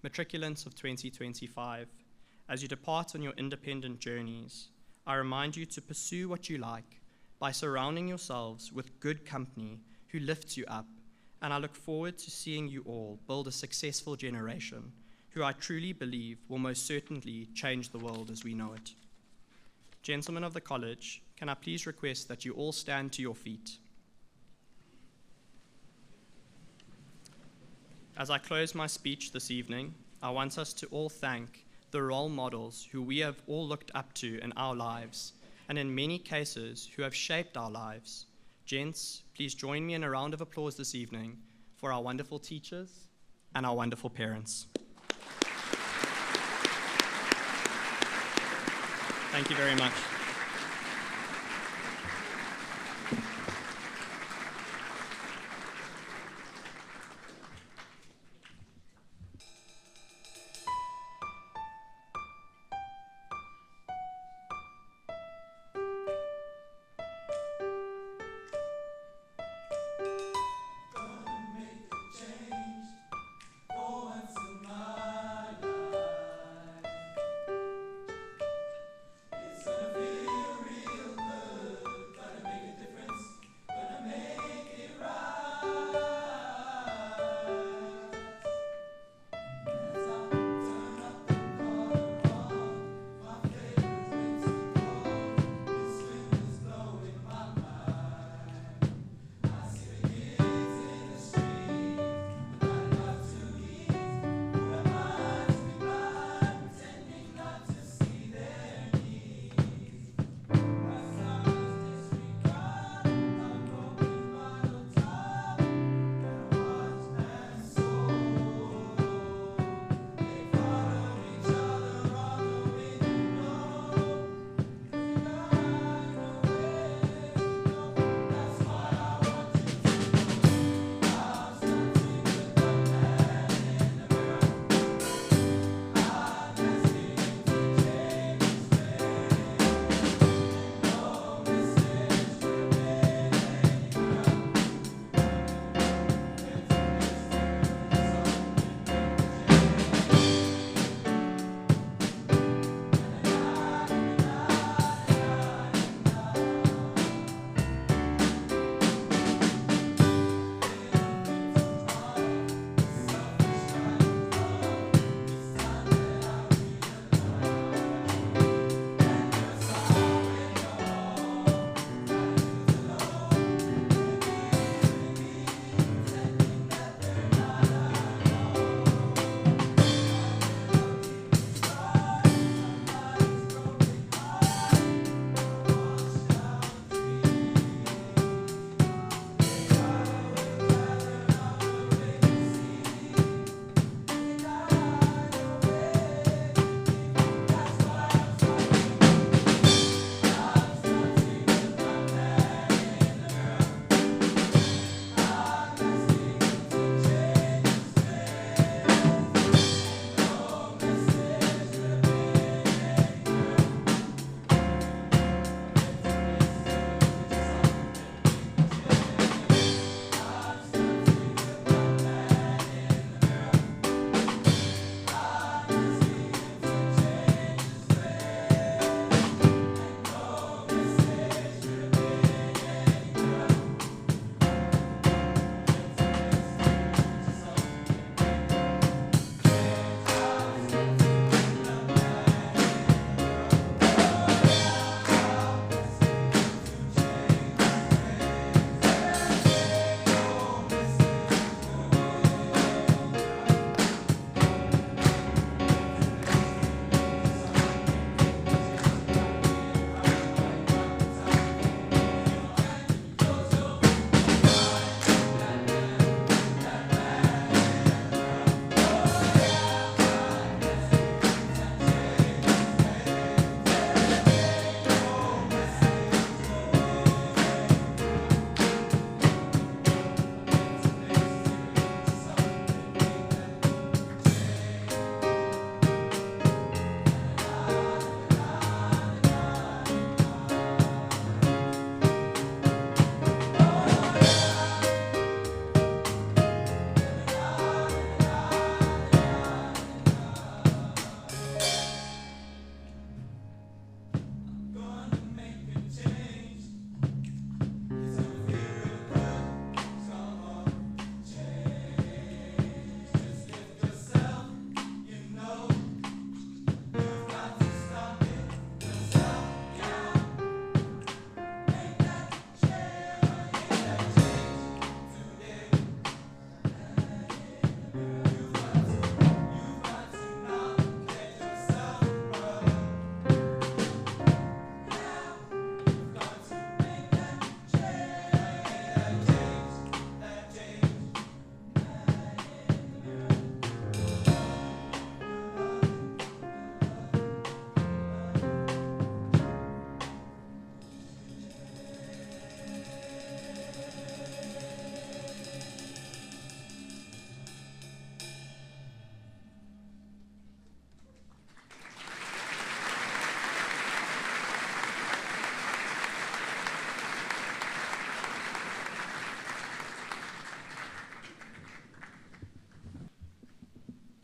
Matriculants of 2025, as you depart on your independent journeys, I remind you to pursue what you like by surrounding yourselves with good company who lifts you up, and I look forward to seeing you all build a successful generation who I truly believe will most certainly change the world as we know it. Gentlemen of the college, can I please request that you all stand to your feet? As I close my speech this evening, I want us to all thank the role models who we have all looked up to in our lives, and in many cases who have shaped our lives. Gents, please join me in a round of applause this evening for our wonderful teachers and our wonderful parents. Thank you very much. It's gonna feel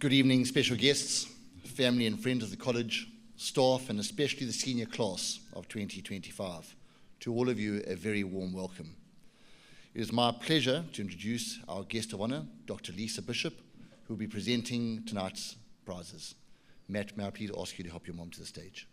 Good evening, special guests, family and friends of the college, staff, and especially the senior class of 2025. To all of you, a very warm welcome. It is my pleasure to introduce our guest of honour, Dr. Lisa Bishop, who will be presenting tonight's prizes. Matt, may I please ask you to help your mom to the stage?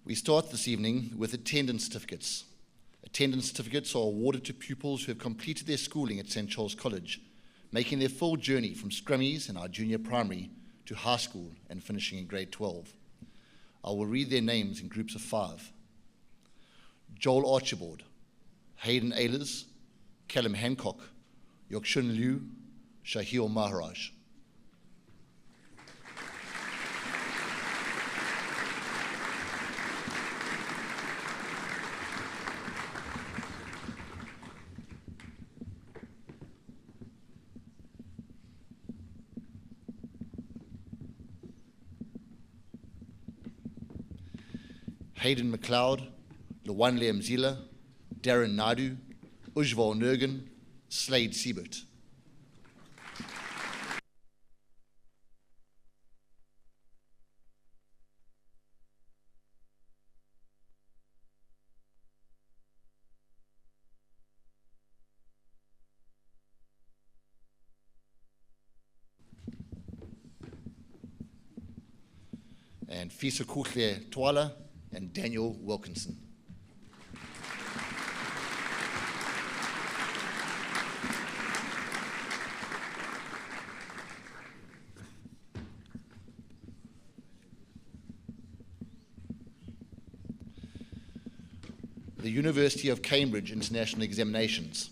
We start this evening with attendance certificates. Attendance certificates are awarded to pupils who have completed their schooling at St. Charles College, making their full journey from scrummies in our junior primary to high school and finishing in grade 12. I will read their names in groups of 5. Joel Archibald, Hayden Ehlers, Callum Hancock, Yokshun Liu, Shahil Maharaj. Hayden McLeod, Lwanle Mzila, Darren Naidu, Ujval Nurgan, Slade Siebert. And Fisakukle Twala and Daniel Wilkinson. The University of Cambridge International Examinations.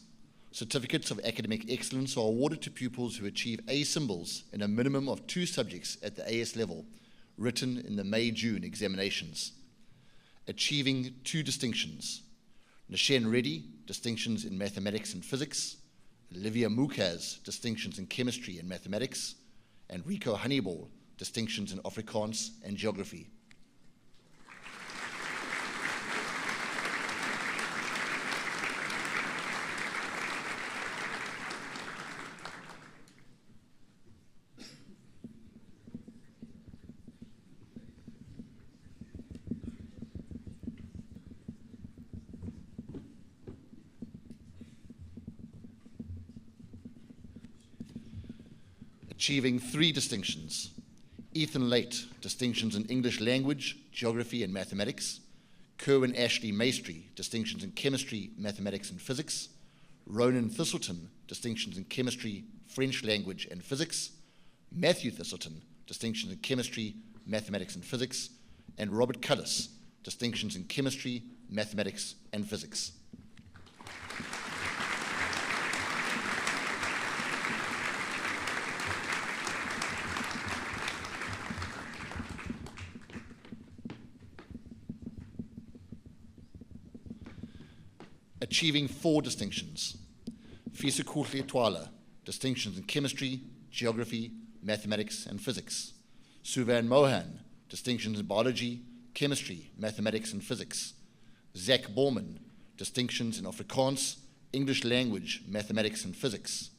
Certificates of academic excellence are awarded to pupils who achieve A symbols in a minimum of 2 subjects at the AS level, written in the May-June examinations. Achieving 2 distinctions. Nishen Reddy, distinctions in mathematics and physics. Olivia Mukaz, distinctions in chemistry and mathematics. And Rico Honeyball, distinctions in Afrikaans and geography. Achieving 3 distinctions. Ethan Late, distinctions in English language, geography and mathematics. Kerwin Ashley Maestri, distinctions in chemistry, mathematics and physics. Ronan Thistleton, distinctions in chemistry, French language and physics. Matthew Thistleton, distinctions in chemistry, mathematics and physics. And Robert Cullis, distinctions in chemistry, mathematics and physics. Achieving 4 distinctions. Fisakukle Twala, distinctions in chemistry, geography, mathematics and physics. Suvan Mohan, distinctions in biology, chemistry, mathematics and physics. Zach Borman, distinctions in Afrikaans, English language, mathematics and physics.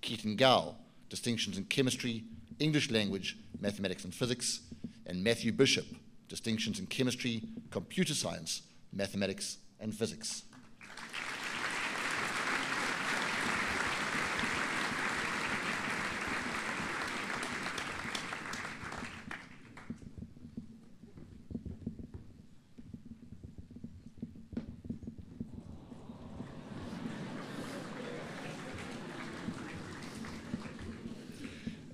Keaton Gao, distinctions in chemistry, English language, mathematics and physics. And Matthew Bishop, distinctions in chemistry, computer science, mathematics and physics.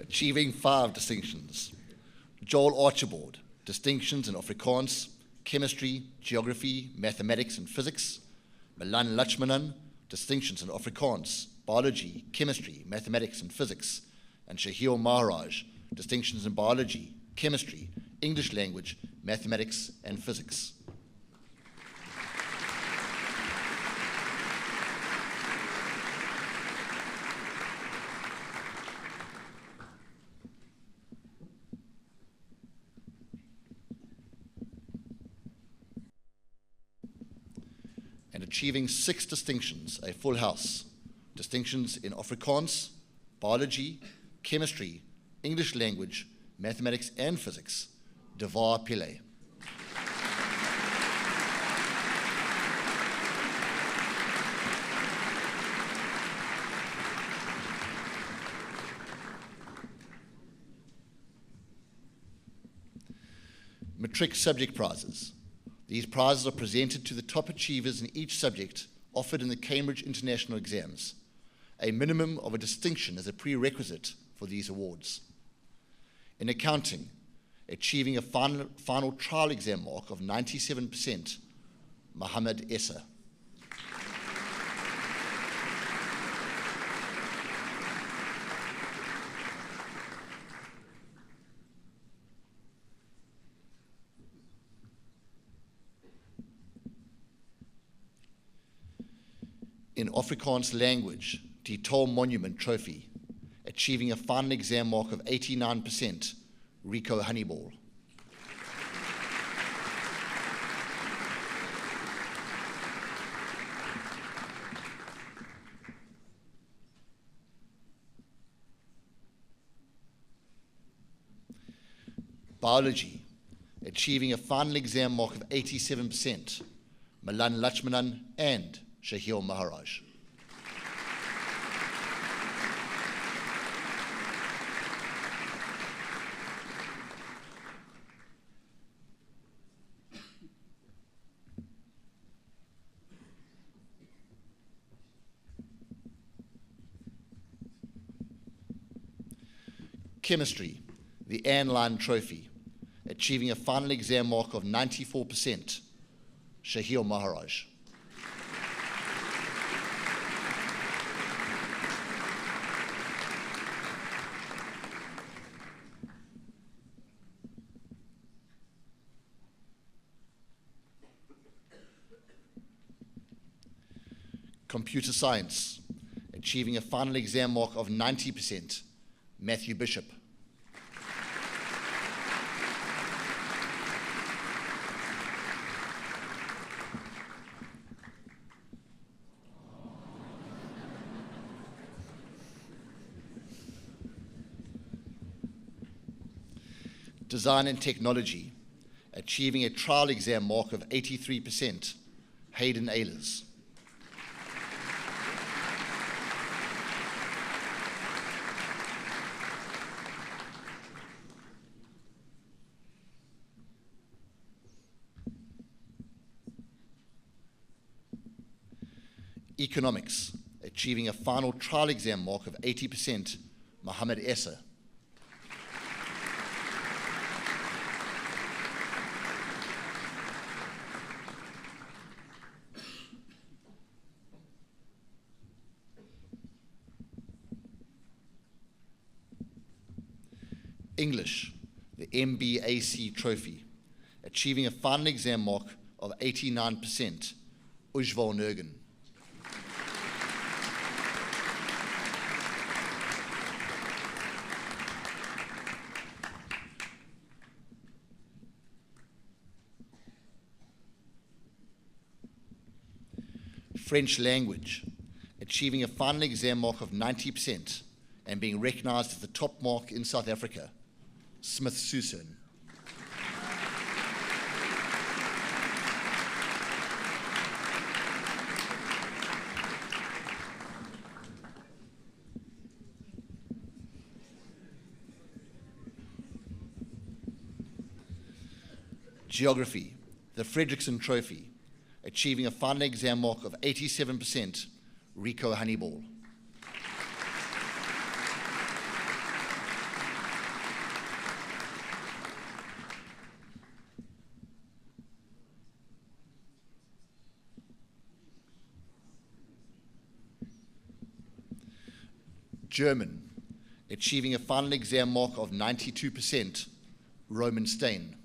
Achieving 5 distinctions. Joel Archibald, distinctions in Afrikaans, chemistry, geography, mathematics and physics. Milan Lachmanan, distinctions in Afrikaans, biology, chemistry, mathematics and physics. And Shahil Maharaj, distinctions in biology, chemistry, English language, mathematics and physics. achieving 6 distinctions, a full house. Distinctions in Afrikaans, biology, chemistry, English language, mathematics and physics. Devar Pillay. Matric subject prizes. These prizes are presented to the top achievers in each subject offered in the Cambridge International Exams. A minimum of a distinction is a prerequisite for these awards. In accounting, achieving a final trial exam mark of 97%, Mohammed Essa. In Afrikaans language, Die Tol Monument Trophy, achieving a final exam mark of 89%, Rico Honeyball. Biology, achieving a final exam mark of 87%, Milan Lachmanan and Shahil Maharaj. Chemistry, the Anne Line Trophy, achieving a final exam mark of 94%, Shahil Maharaj. Computer science, achieving a final exam mark of 90%, Matthew Bishop. Design and technology, achieving a trial exam mark of 83%, Hayden Ehlers. Economics, achieving a final trial exam mark of 80%, Mohammed Essa. English, the MBAC Trophy, achieving a final exam mark of 89%, Ujval Nurgan. French language, achieving a final exam mark of 90% and being recognized as the top mark in South Africa, Smith Susan. Geography, the Fredrickson Trophy, achieving a final exam mark of 87%, Rico Honeyball. German, achieving a final exam mark of 92%, Roman Stein.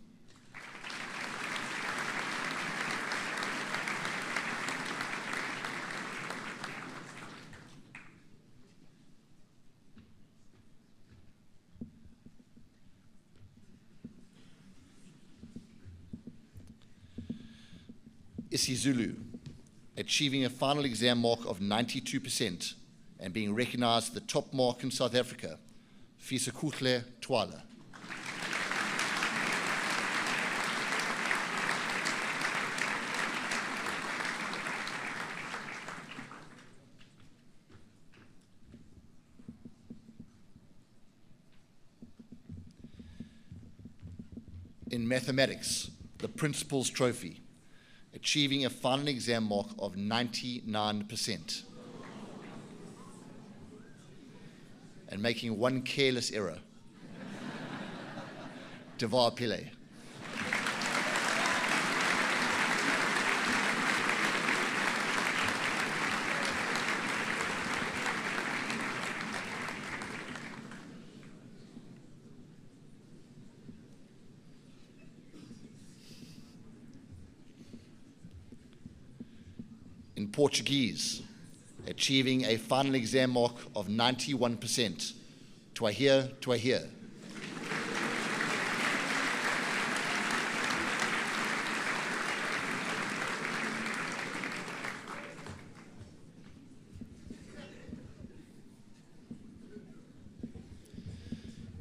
isiZulu, achieving a final exam mark of 92% and being recognized the top mark in South Africa, Fisakuhle Twala. In mathematics, the Principal's Trophy, achieving a final exam mark of 99% and making one careless error, Devar Pillay. In Portuguese, achieving a final exam mark of 91%. Twahir, Twahir.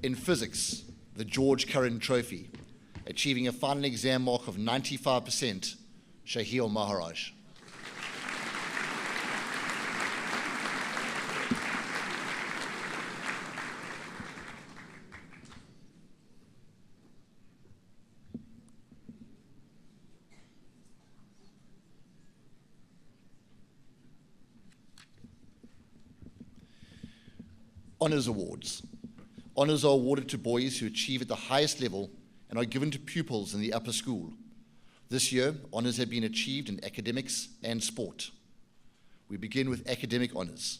In physics, the George Curran Trophy, achieving a final exam mark of 95%. Shahil Maharaj. Honours Awards. Honours are awarded to boys who achieve at the highest level and are given to pupils in the upper school. This year, honours have been achieved in academics and sport. We begin with academic honours.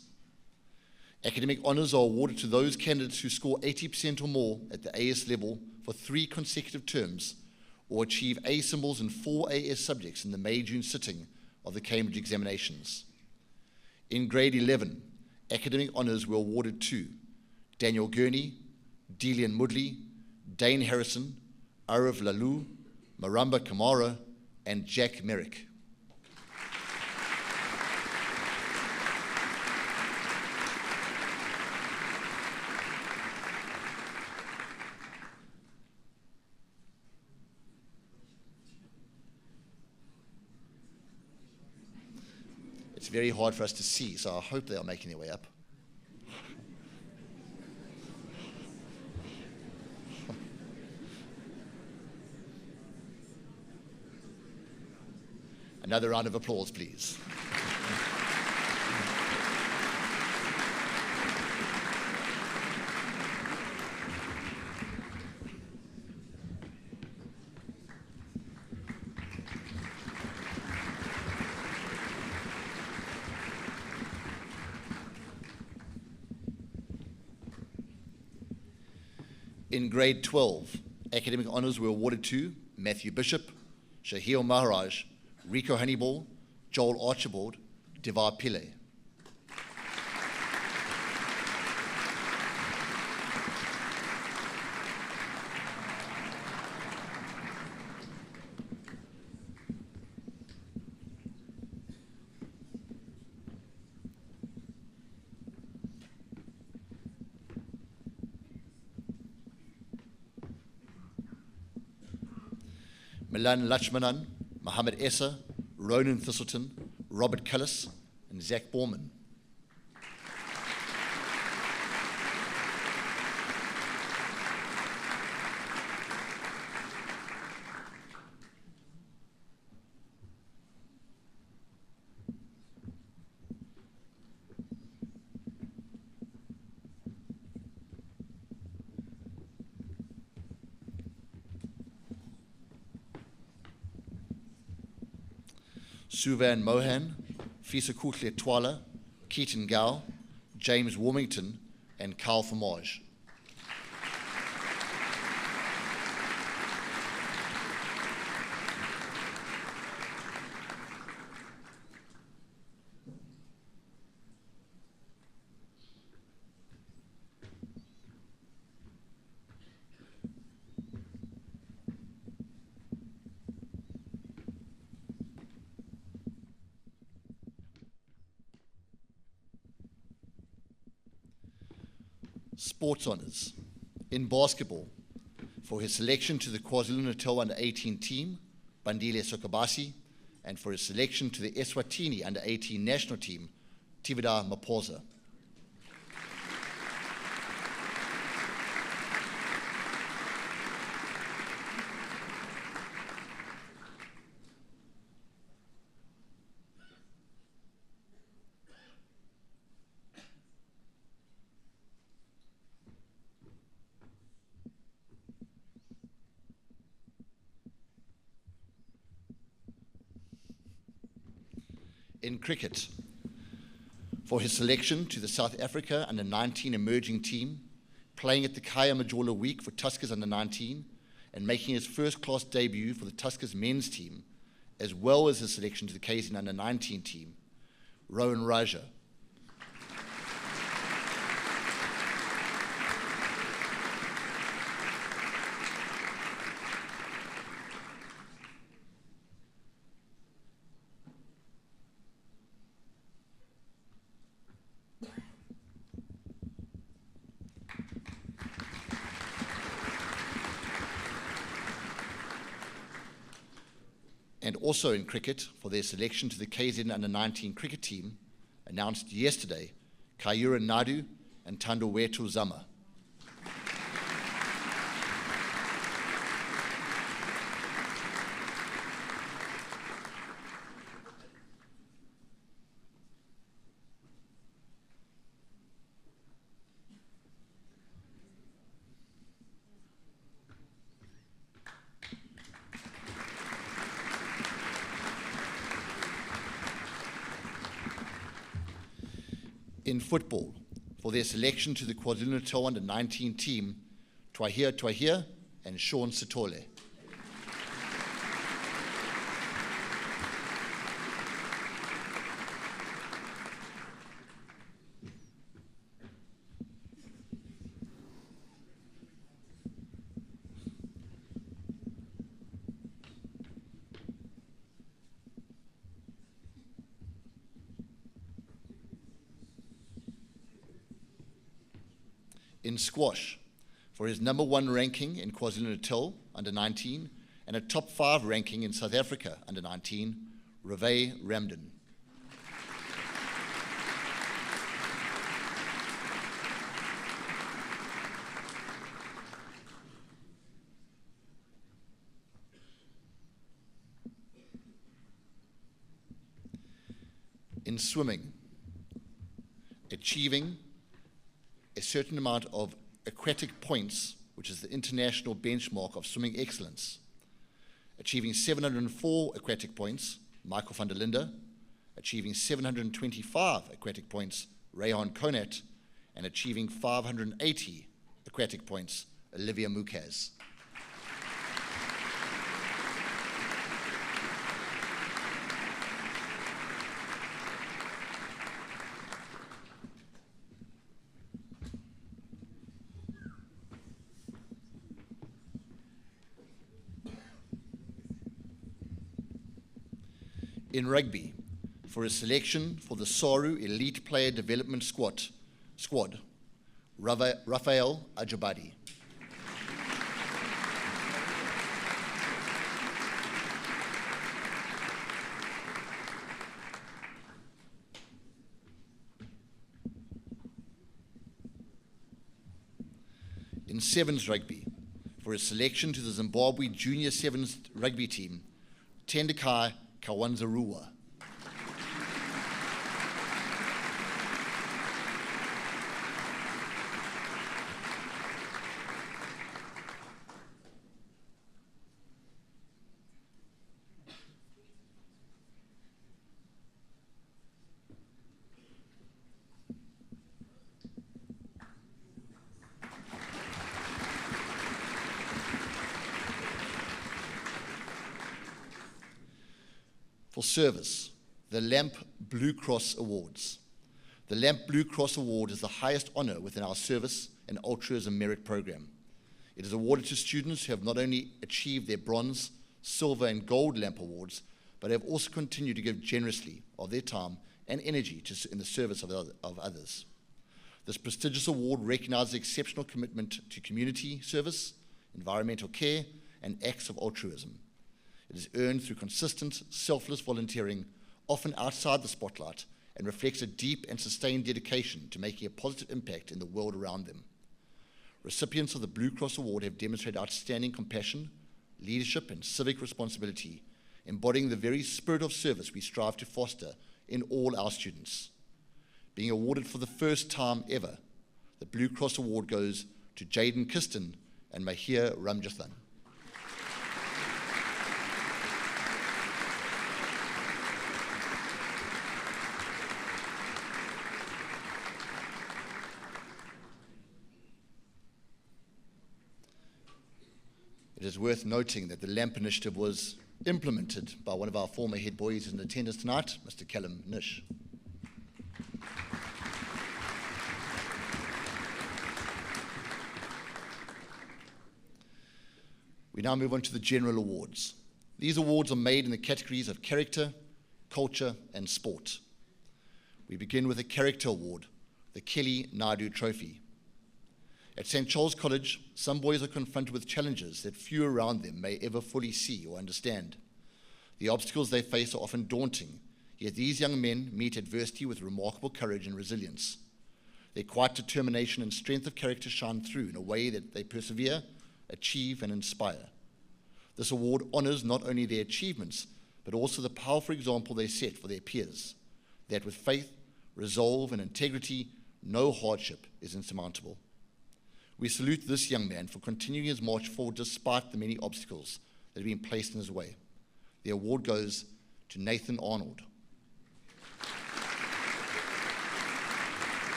Academic honours are awarded to those candidates who score 80% or more at the AS level for 3 consecutive terms or achieve A symbols in 4 AS subjects in the May-June sitting of the Cambridge examinations. In grade 11, academic honours were awarded to Daniel Gurney, Delian Mudley, Dane Harrison, Arav Lalu, Maramba Kamara, and Jack Merrick. It's very hard for us to see, so I hope they are making their way up. Another round of applause, please. In grade 12, academic honours were awarded to Matthew Bishop, Shahil Maharaj, Rico Honeyball, Joel Archibald, Devar Pillay. Milan Lachmanan, Mohammed Essa, Ronan Thistleton, Robert Cullis, and Zach Borman. Suvan Mohan, Fisakuhle Twala, Keaton Gow, James Warmington, and Carl Famage. Sports honours. In basketball, for his selection to the KwaZulu-Natal under-18 team, Bandile Sokabasi, and for his selection to the Eswatini under-18 national team, Tivida Maposa. In cricket, for his selection to the South Africa under-19 emerging team, playing at the Kaya Majola Week for Tuskers under-19, and making his first-class debut for the Tuskers men's team, as well as his selection to the KZN under-19 team, Rowan Raja. And also in cricket, for their selection to the KZN under-19 cricket team, announced yesterday, Kayura Nadu and Thandokuhle Zama. In football, for their selection to the KwaZulu-Natal under-19 team, Twahir and Sean Sitole. In squash, for his #1 ranking in KwaZulu-Natal under-19 and a top 5 ranking in South Africa under-19, Rave Ramden. In swimming, achieving a certain amount of aquatic points, which is the international benchmark of swimming excellence. Achieving 704 aquatic points, Michael van der Linde. Achieving 725 aquatic points, Rayhan Khonat. And achieving 580 aquatic points, Olivia Mukaz. In rugby, for his selection for the SARU Elite Player Development Squad, Raphael Ajabadi. In sevens rugby, for his selection to the Zimbabwe Junior Sevens rugby team, Tendekai Kawanzarua. For service, the LAMP Blue Cross Awards. The LAMP Blue Cross Award is the highest honor within our service and altruism merit program. It is awarded to students who have not only achieved their bronze, silver, and gold LAMP awards, but have also continued to give generously of their time and energy in the service of others. This prestigious award recognizes exceptional commitment to community service, environmental care, and acts of altruism. It is earned through consistent, selfless volunteering, often outside the spotlight, and reflects a deep and sustained dedication to making a positive impact in the world around them. Recipients of the Blue Cross Award have demonstrated outstanding compassion, leadership, and civic responsibility, embodying the very spirit of service we strive to foster in all our students. Being awarded for the first time ever, the Blue Cross Award goes to Jaden Kiston and Mahir Ramjathan. It is worth noting that the LAMP initiative was implemented by one of our former head boys in attendance tonight, Mr. Callum Nish. We now move on to the general awards. These awards are made in the categories of character, culture, and sport. We begin with the Character Award, the Kelly Naidu Trophy. At St. Charles College, some boys are confronted with challenges that few around them may ever fully see or understand. The obstacles they face are often daunting, yet these young men meet adversity with remarkable courage and resilience. Their quiet determination and strength of character shine through in a way that they persevere, achieve, and inspire. This award honors not only their achievements, but also the powerful example they set for their peers, that with faith, resolve, and integrity, no hardship is insurmountable. We salute this young man for continuing his march forward despite the many obstacles that have been placed in his way. The award goes to Nathan Arnold.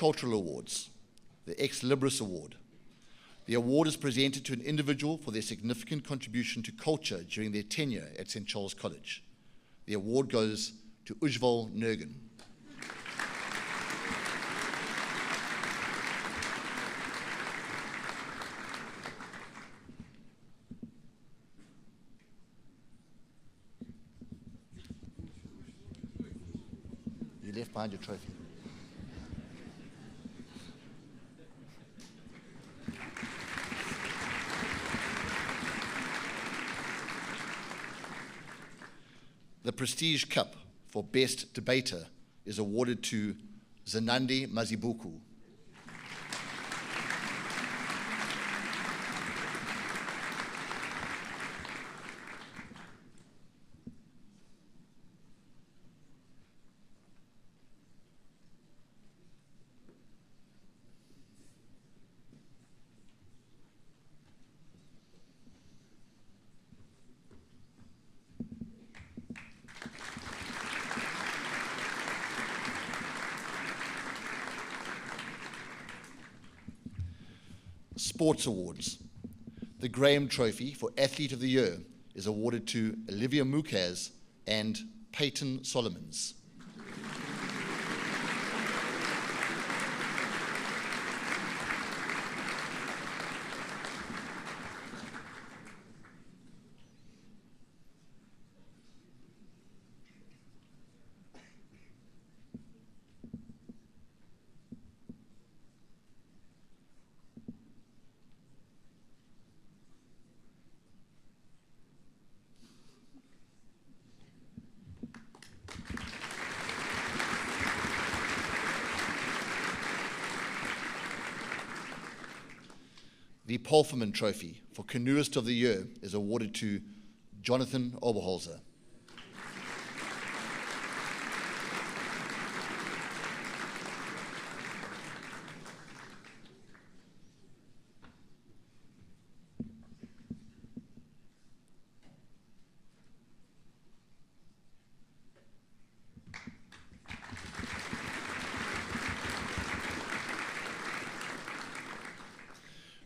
Cultural Awards, the Ex Libris Award. The award is presented to an individual for their significant contribution to culture during their tenure at St. Charles College. The award goes to Ujval Nergan. You left behind your trophy. The Prestige Cup for Best Debater is awarded to Zenandi Mazibuku. Sports Awards. The Graham Trophy for Athlete of the Year is awarded to Olivia Mukaz and Peyton Solomons. The Polferman Trophy for Canoeist of the Year is awarded to Jonathan Oberholzer.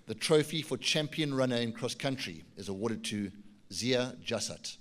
The trophy for champion runner in cross country is awarded to Zia Jassat.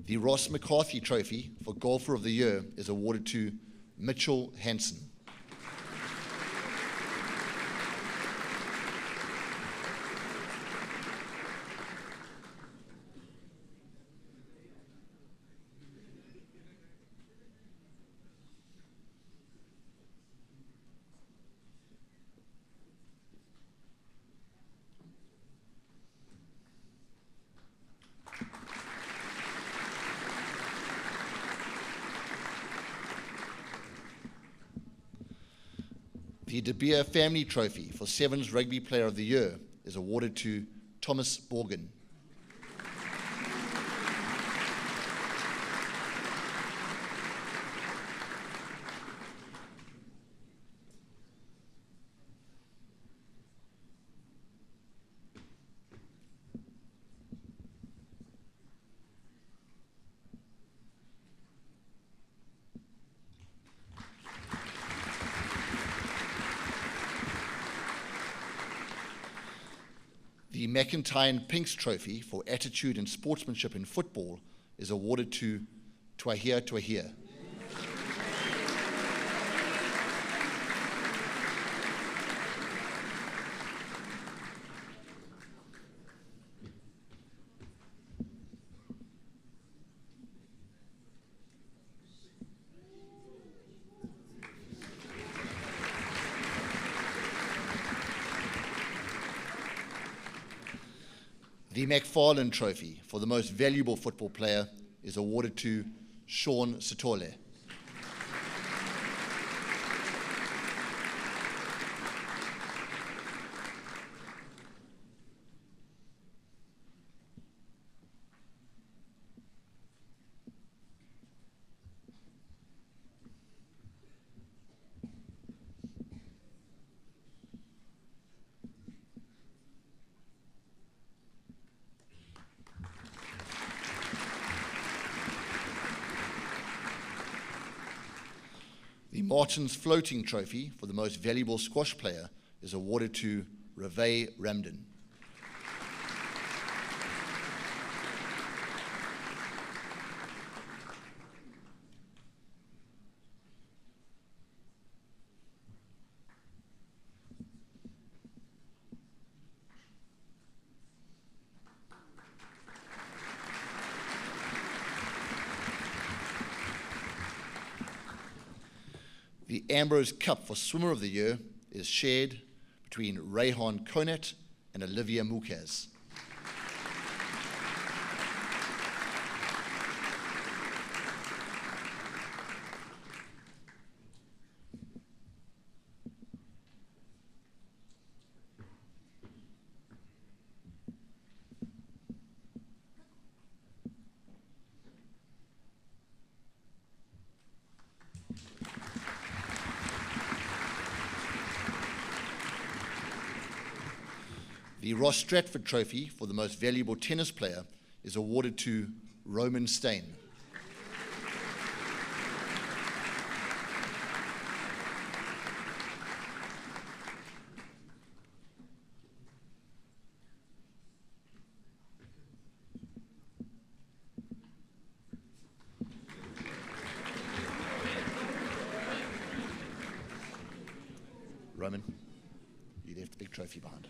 The Ross McCarthy Trophy for Golfer of the Year is awarded to Mitchell Hansen. The De Beer Family Trophy for Sevens Rugby Player of the Year is awarded to Thomas Borgen. The McIntyre and Pinks Trophy for Attitude and Sportsmanship in Football is awarded to Twahir Twahir. The McFarlane Trophy for the Most Valuable Football Player is awarded to Sean Sitole. The Martins Floating Trophy for the Most Valuable Squash Player is awarded to Ravay Ramdan. The Ambrose Cup for Swimmer of the Year is shared between Rayhan Khonat and Olivia Mukaz. The Ross Stratford Trophy for the Most Valuable Tennis Player is awarded to Roman Stein. Roman, you left the big trophy behind.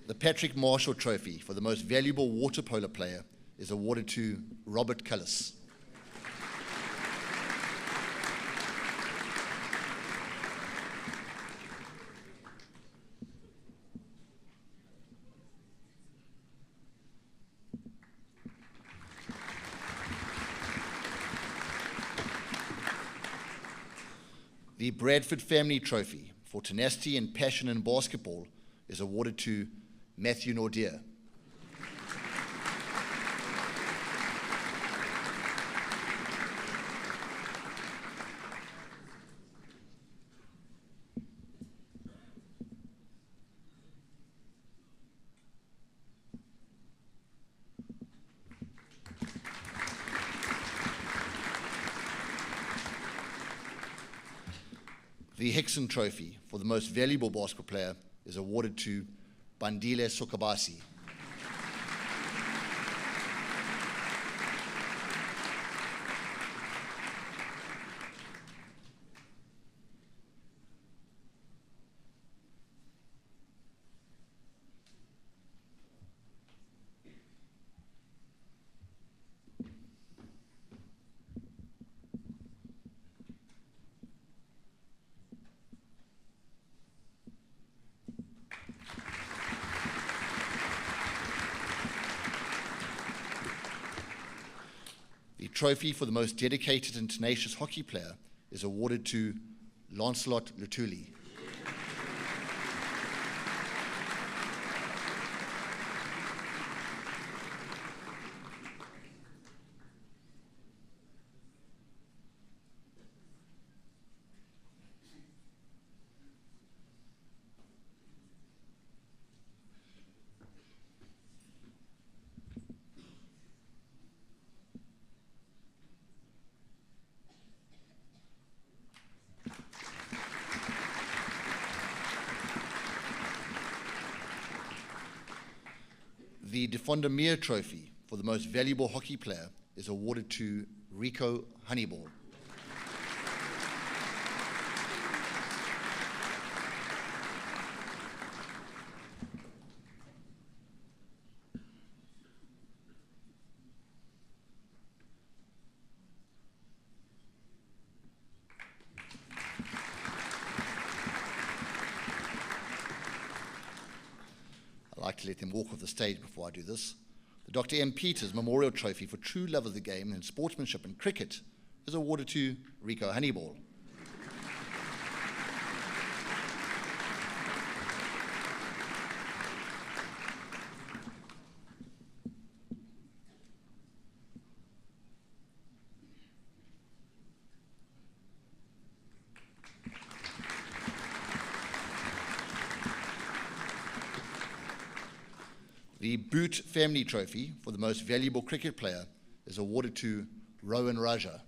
The Patrick Marshall Trophy for the Most Valuable Water Polo Player is awarded to Robert Cullis. The Bradford Family Trophy for tenacity and passion in basketball is awarded to Matthew Nordeer. The Hickson Trophy for the most valuable basketball player is awarded to Bandile Sokabasi. The trophy for the most dedicated and tenacious hockey player is awarded to Lancelot Lutuli. The Defonda Meer Trophy for the most valuable hockey player is awarded to Rico Honeyball. I like to let them walk off the stage before I do this. The Dr. M. Peters Memorial Trophy for true love of the game and sportsmanship in cricket is awarded to Rico Honeyball. The Boot Family Trophy for the most valuable cricket player is awarded to Rowan Raja.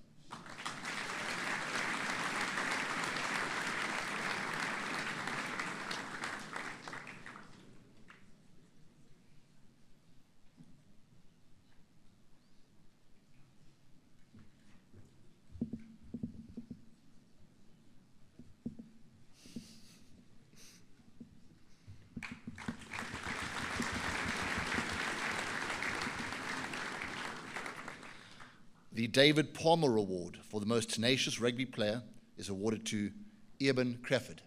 The David Palmer Award for the most tenacious rugby player is awarded to Eben Crawford.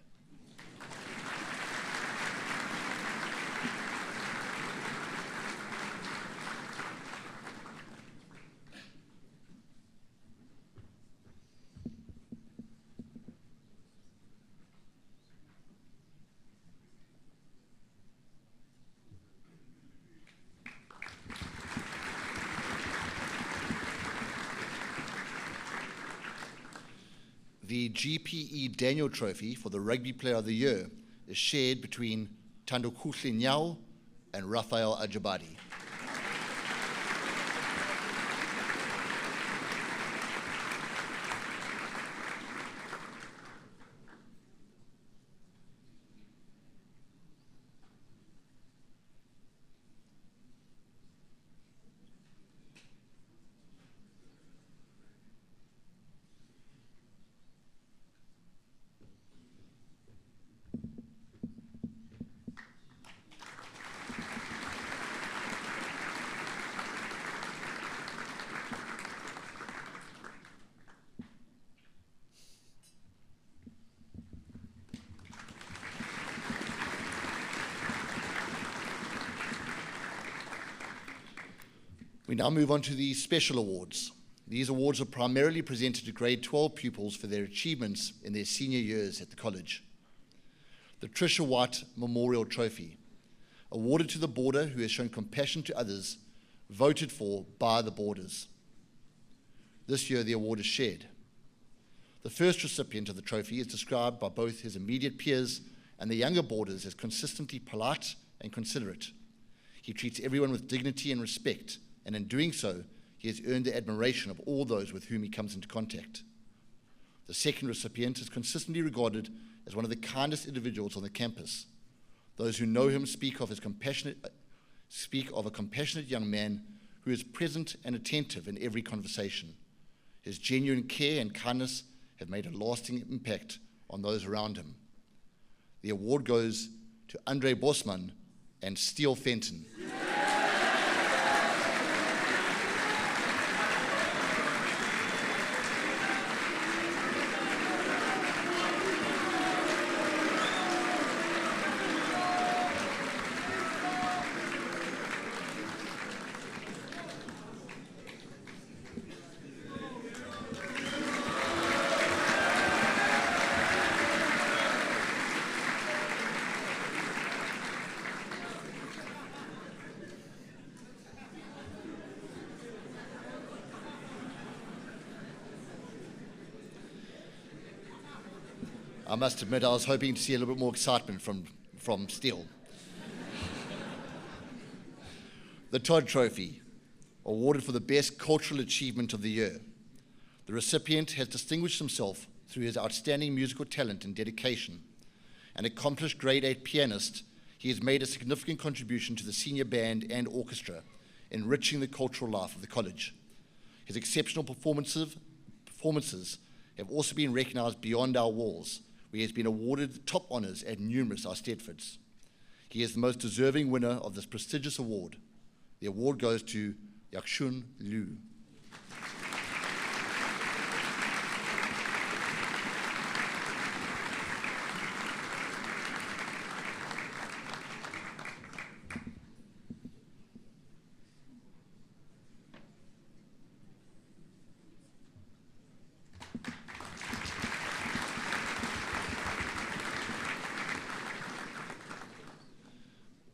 The GPE Daniel Trophy for the Rugby Player of the Year is shared between Thandokuhle Nyawo and Raphael Ajabadi. We now move on to the special awards. These awards are primarily presented to grade 12 pupils for their achievements in their senior years at the college. The Tricia White Memorial Trophy, awarded to the boarder who has shown compassion to others, voted for by the boarders. This year the award is shared. The first recipient of the trophy is described by both his immediate peers and the younger boarders as consistently polite and considerate. He treats everyone with dignity and respect, and in doing so, he has earned the admiration of all those with whom he comes into contact. The second recipient is consistently regarded as one of the kindest individuals on the campus. Those who know him speak of a compassionate young man who is present and attentive in every conversation. His genuine care and kindness have made a lasting impact on those around him. The award goes to Andre Bosman and Steele Fenton. I must admit, I was hoping to see a little bit more excitement from Steele. The Todd Trophy, awarded for the best cultural achievement of the year. The recipient has distinguished himself through his outstanding musical talent and dedication. An accomplished grade 8 pianist, he has made a significant contribution to the senior band and orchestra, enriching the cultural life of the college. His exceptional performances have also been recognized beyond our walls, where he has been awarded top honors at numerous Eisteddfods. He is the most deserving winner of this prestigious award. The award goes to Yakshun Liu.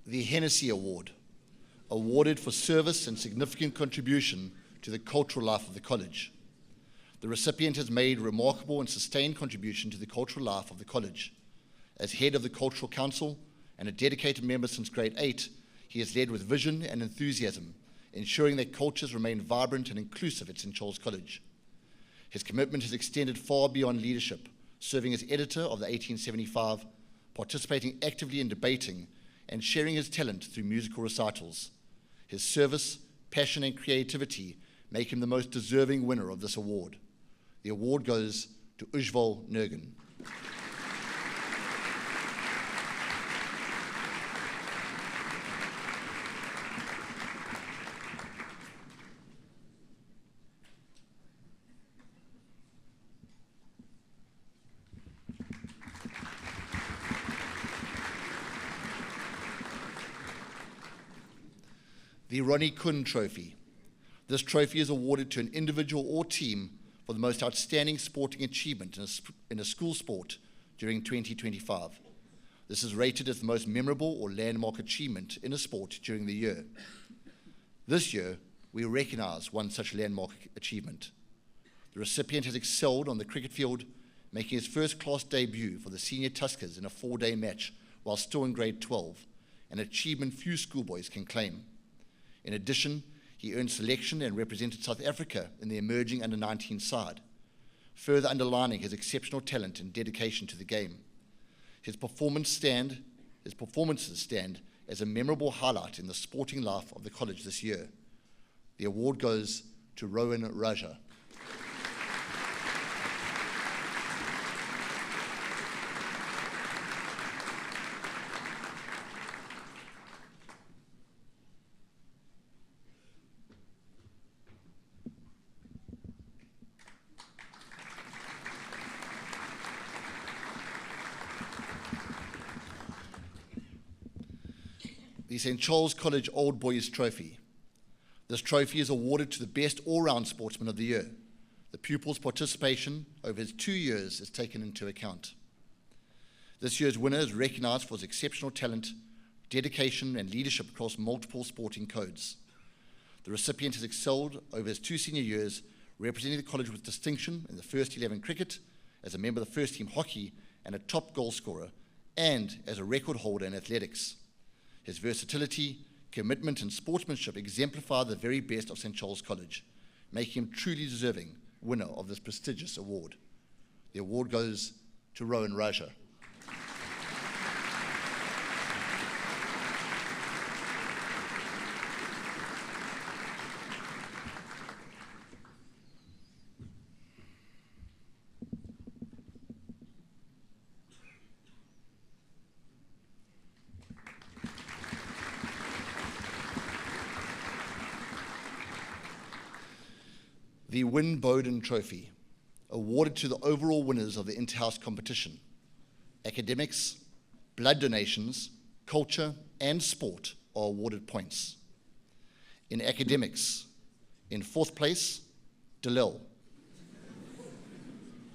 The Hennessy Award, awarded for service and significant contribution to the cultural life of the college. The recipient has made remarkable and sustained contribution to the cultural life of the college. As head of the Cultural Council and a dedicated member since grade 8, he has led with vision and enthusiasm, ensuring that cultures remain vibrant and inclusive at St. Charles College. His commitment has extended far beyond leadership, serving as editor of the 1875, participating actively in debating and sharing his talent through musical recitals. His service, passion, and creativity make him the most deserving winner of this award. The award goes to Ujval Nurgan. The Ronnie Kun Trophy. This trophy is awarded to an individual or team for the most outstanding sporting achievement in a school sport during 2025. This is rated as the most memorable or landmark achievement in a sport during the year. This year, we recognize one such landmark achievement. The recipient has excelled on the cricket field, making his first-class debut for the senior Tuskers in a 4-day match while still in grade 12, an achievement few schoolboys can claim. In addition, he earned selection and represented South Africa in the emerging under-19 side, further underlining his exceptional talent and dedication to the game. His performances stand as a memorable highlight in the sporting life of the college this year. The award goes to Rowan Raja. The St. Charles College Old Boys Trophy. This trophy is awarded to the best all-round sportsman of the year. The pupil's participation over his 2 years is taken into account. This year's winner is recognized for his exceptional talent, dedication, and leadership across multiple sporting codes. The recipient has excelled over his 2 senior years, representing the college with distinction in the first 11 cricket, as a member of the first team hockey, and a top goal scorer, and as a record holder in athletics. His versatility, commitment, and sportsmanship exemplify the very best of St. Charles College, making him truly deserving winner of this prestigious award. The award goes to Rowan Raja. The Win Bowden Trophy, awarded to the overall winners of the inter-house competition. Academics, blood donations, culture, and sport are awarded points. In academics, in 4th place, DeLille.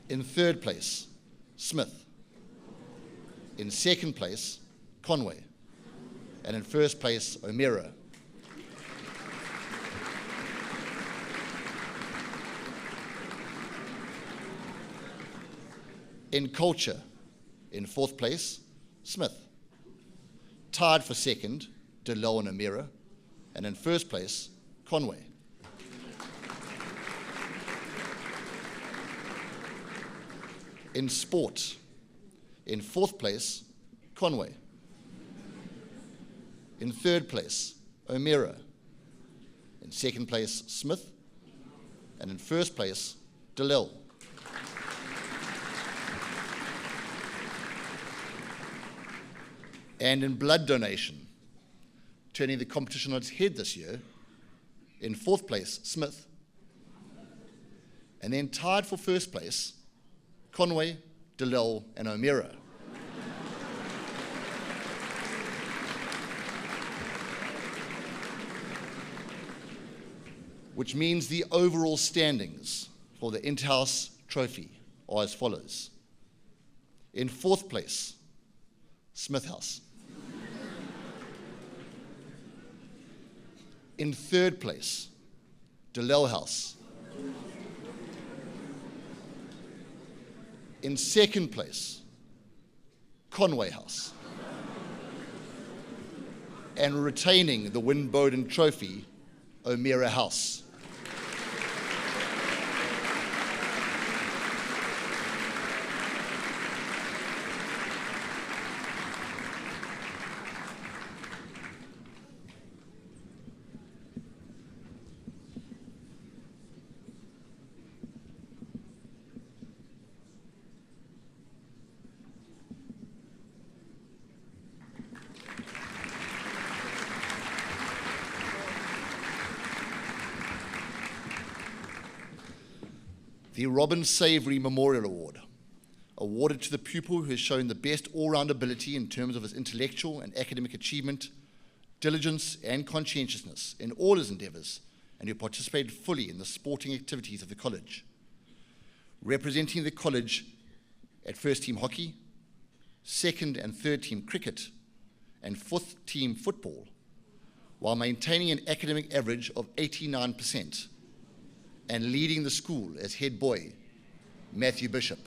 In 3rd place, Smith. In 2nd place, Conway. And in 1st place, O'Meara. In culture, in 4th place, Smith. Tied for 2nd, DeLille and O'Meara, and in 1st place, Conway. In sport, in 4th place, Conway. In 3rd place, O'Meara. In 2nd place, Smith, and in 1st place, DeLille. And in blood donation, turning the competition on its head this year, in 4th place, Smith, and then tied for 1st place, Conway, DeLille, and O'Meara. Which means the overall standings for the inter-house trophy are as follows. In 4th place, Smith House. In 3rd place, DeLille House. In 2nd place, Conway House. And retaining the Win Bowden Trophy, O'Meara House. The Robin Savory Memorial Award, awarded to the pupil who has shown the best all-round ability in terms of his intellectual and academic achievement, diligence and conscientiousness in all his endeavours, and who participated fully in the sporting activities of the college. Representing the college at first team hockey, 2nd and 3rd team cricket, and 4th team football, while maintaining an academic average of 89%. And leading the school as head boy, Matthew Bishop.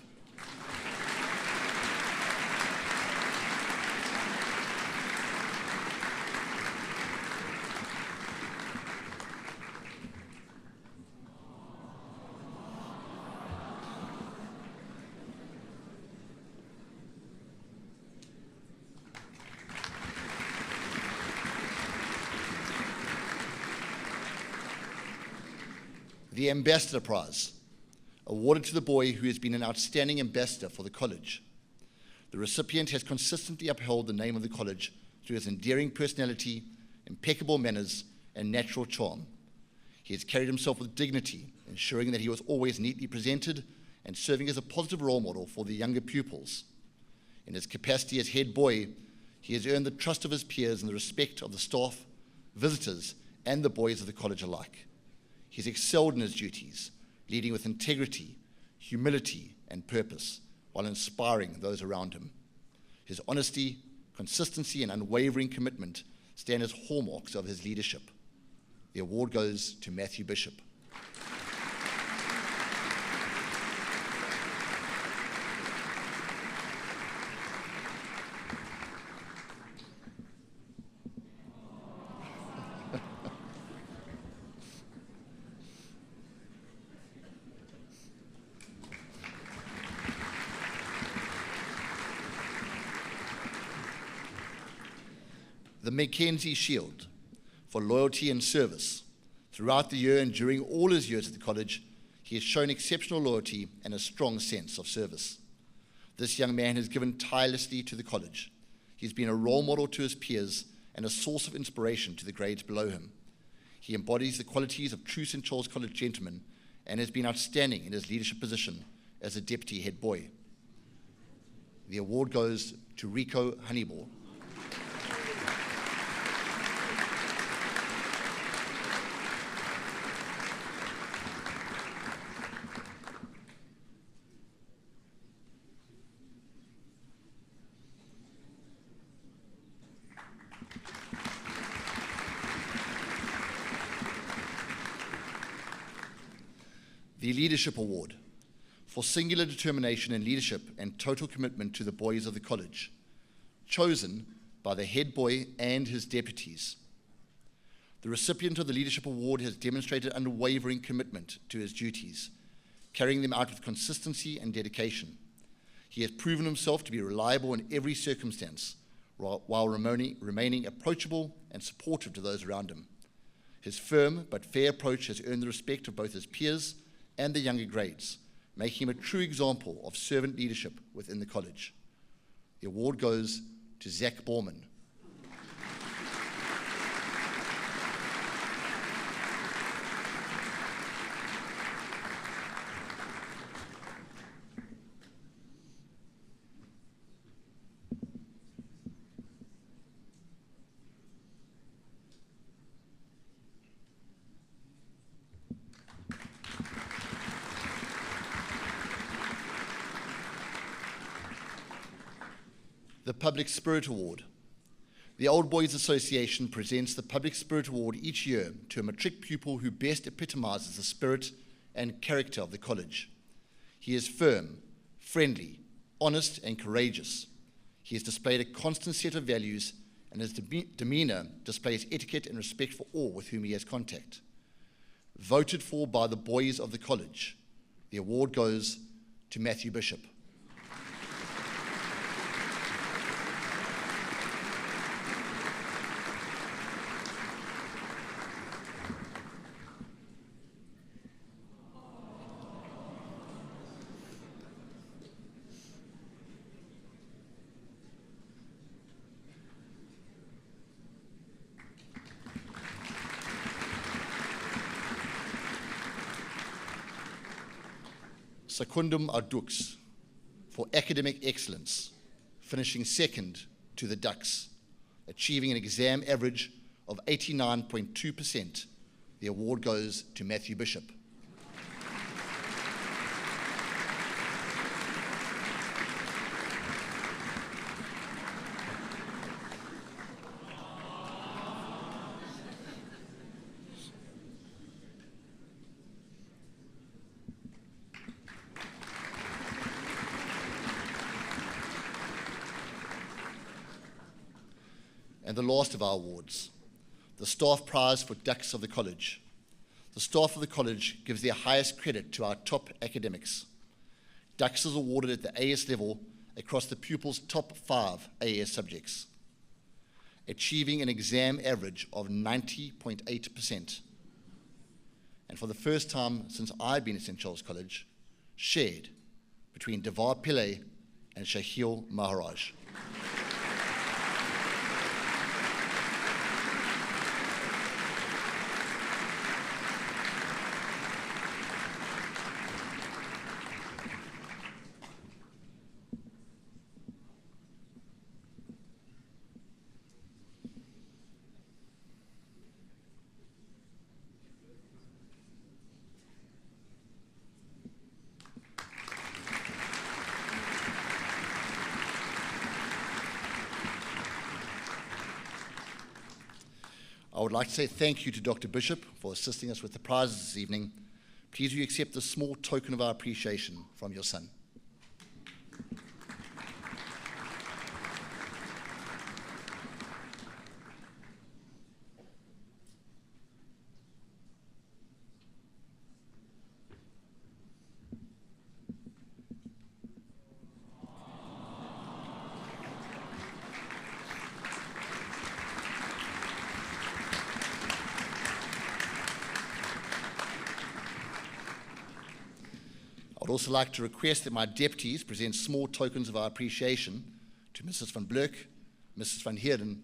The Ambassador Prize, awarded to the boy who has been an outstanding ambassador for the college. The recipient has consistently upheld the name of the college through his endearing personality, impeccable manners, and natural charm. He has carried himself with dignity, ensuring that he was always neatly presented and serving as a positive role model for the younger pupils. In his capacity as head boy, he has earned the trust of his peers and the respect of the staff, visitors, and the boys of the college alike. He's excelled in his duties, leading with integrity, humility, and purpose, while inspiring those around him. His honesty, consistency, and unwavering commitment stand as hallmarks of his leadership. The award goes to Matthew Bishop. The Mackenzie Shield for loyalty and service. Throughout the year and during all his years at the college, he has shown exceptional loyalty and a strong sense of service. This young man has given tirelessly to the college. He's been a role model to his peers and a source of inspiration to the grades below him. He embodies the qualities of true St. Charles College gentlemen and has been outstanding in his leadership position as a deputy head boy. The award goes to Rico Honeyball. The Leadership Award for singular determination in leadership and total commitment to the boys of the college, chosen by the head boy and his deputies. The recipient of the Leadership Award has demonstrated unwavering commitment to his duties, carrying them out with consistency and dedication. He has proven himself to be reliable in every circumstance, while remaining approachable and supportive to those around him. His firm but fair approach has earned the respect of both his peers and the younger grades, making him a true example of servant leadership within the college. The award goes to Zach Borman. The Public Spirit Award. The Old Boys Association presents the Public Spirit Award each year to a matric pupil who best epitomizes the spirit and character of the college. He is firm, friendly, honest, and courageous. He has displayed a constant set of values, and his demeanor displays etiquette and respect for all with whom he has contact. Voted for by the boys of the college, the award goes to Matthew Bishop. Secundum Ardux for academic excellence, finishing second to the Ducks, achieving an exam average of 89.2%. The award goes to Matthew Bishop. And the last of our awards, the Staff Prize for Ducks of the College. The staff of the college gives their highest credit to our top academics. Ducks is awarded at the AS level across the pupils' top 5 AS subjects, achieving an exam average of 90.8%. And for the first time since I've been at St. Charles College, shared between Devar Pillay and Shahil Maharaj. I would like to say thank you to Dr. Bishop for assisting us with the prizes this evening. Please will you accept this small token of our appreciation from your son. I'd also like to request that my deputies present small tokens of our appreciation to Mrs. van Blerk, Mrs. van Heerden,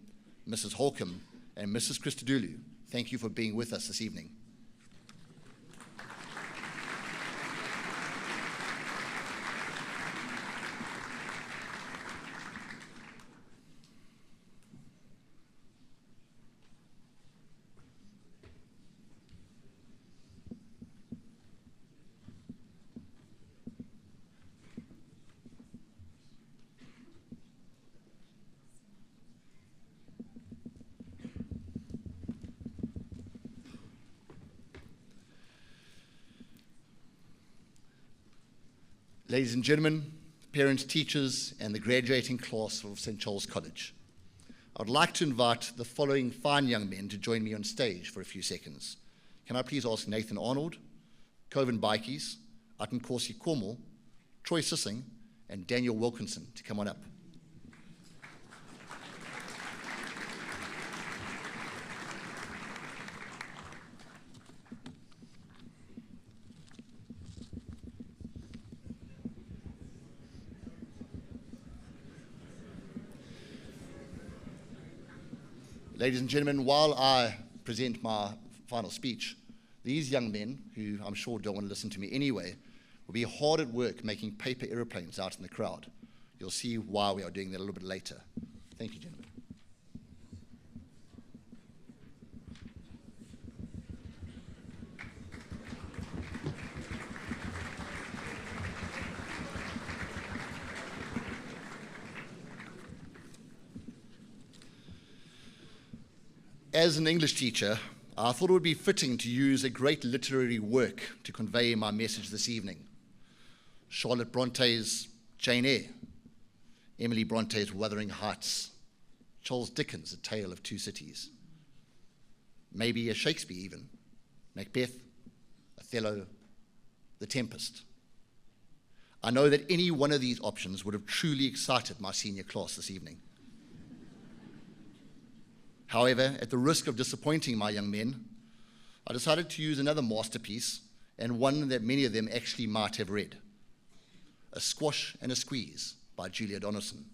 Mrs. Holcomb, and Mrs. Christodoulou. Thank you for being with us this evening. Ladies and gentlemen, parents, teachers, and the graduating class of St. Charles College, I'd like to invite the following fine young men to join me on stage for a few seconds. Can I please ask Nathan Arnold, Coven Bikies, Atunkosi Komo, Troy Sissing, and Daniel Wilkinson to come on up. Ladies and gentlemen, while I present my final speech, these young men, who I'm sure don't want to listen to me anyway, will be hard at work making paper aeroplanes out in the crowd. You'll see why we are doing that a little bit later. Thank you, gentlemen. As an English teacher, I thought it would be fitting to use a great literary work to convey my message this evening. Charlotte Bronte's Jane Eyre, Emily Bronte's Wuthering Heights, Charles Dickens' A Tale of Two Cities, maybe a Shakespeare even, Macbeth, Othello, The Tempest. I know that any one of these options would have truly excited my senior class this evening. However, at the risk of disappointing my young men, I decided to use another masterpiece, and one that many of them actually might have read, A Squash and a Squeeze by Julia Donaldson.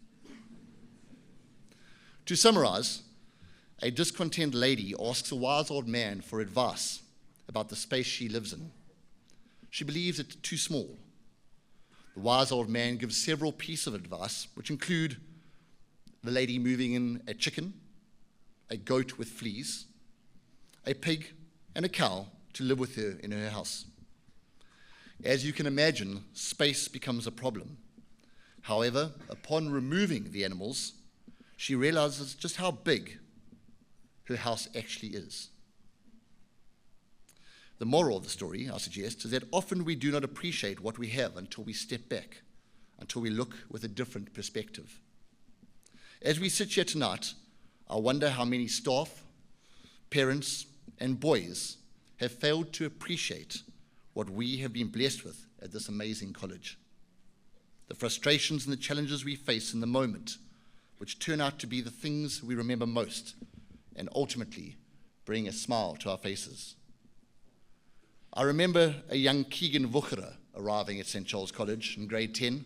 To summarize, a discontent lady asks a wise old man for advice about the space she lives in. She believes it's too small. The wise old man gives several pieces of advice, which include the lady moving in a chicken, a goat with fleas, a pig, and a cow to live with her in her house. As you can imagine, space becomes a problem. However, upon removing the animals, she realizes just how big her house actually is. The moral of the story, I suggest, is that often we do not appreciate what we have until we step back, until we look with a different perspective. As we sit here tonight, I wonder how many staff, parents, and boys have failed to appreciate what we have been blessed with at this amazing college. The frustrations and the challenges we face in the moment, which turn out to be the things we remember most and ultimately bring a smile to our faces. I remember a young Keegan Vuchera arriving at St. Charles College in grade 10,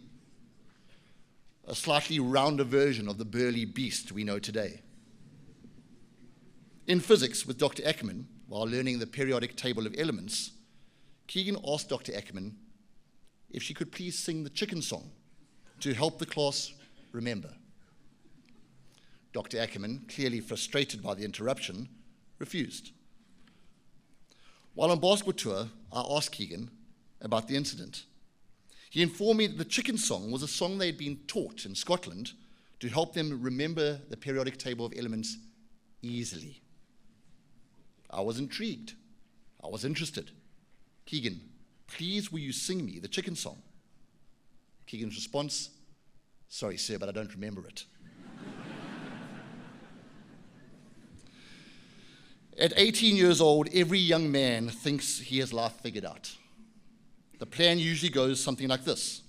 a slightly rounder version of the burly beast we know today. In physics with Dr. Ackerman, while learning the periodic table of elements, Keegan asked Dr. Ackerman if she could please sing the chicken song to help the class remember. Dr. Ackerman, clearly frustrated by the interruption, refused. While on basketball tour, I asked Keegan about the incident. He informed me that the chicken song was a song they had been taught in Scotland to help them remember the periodic table of elements easily. I was intrigued. I was interested. Keegan, please will you sing me the chicken song? Keegan's response, sorry, sir, but I don't remember it. At 18 years old, every young man thinks he has life figured out. The plan usually goes something like this.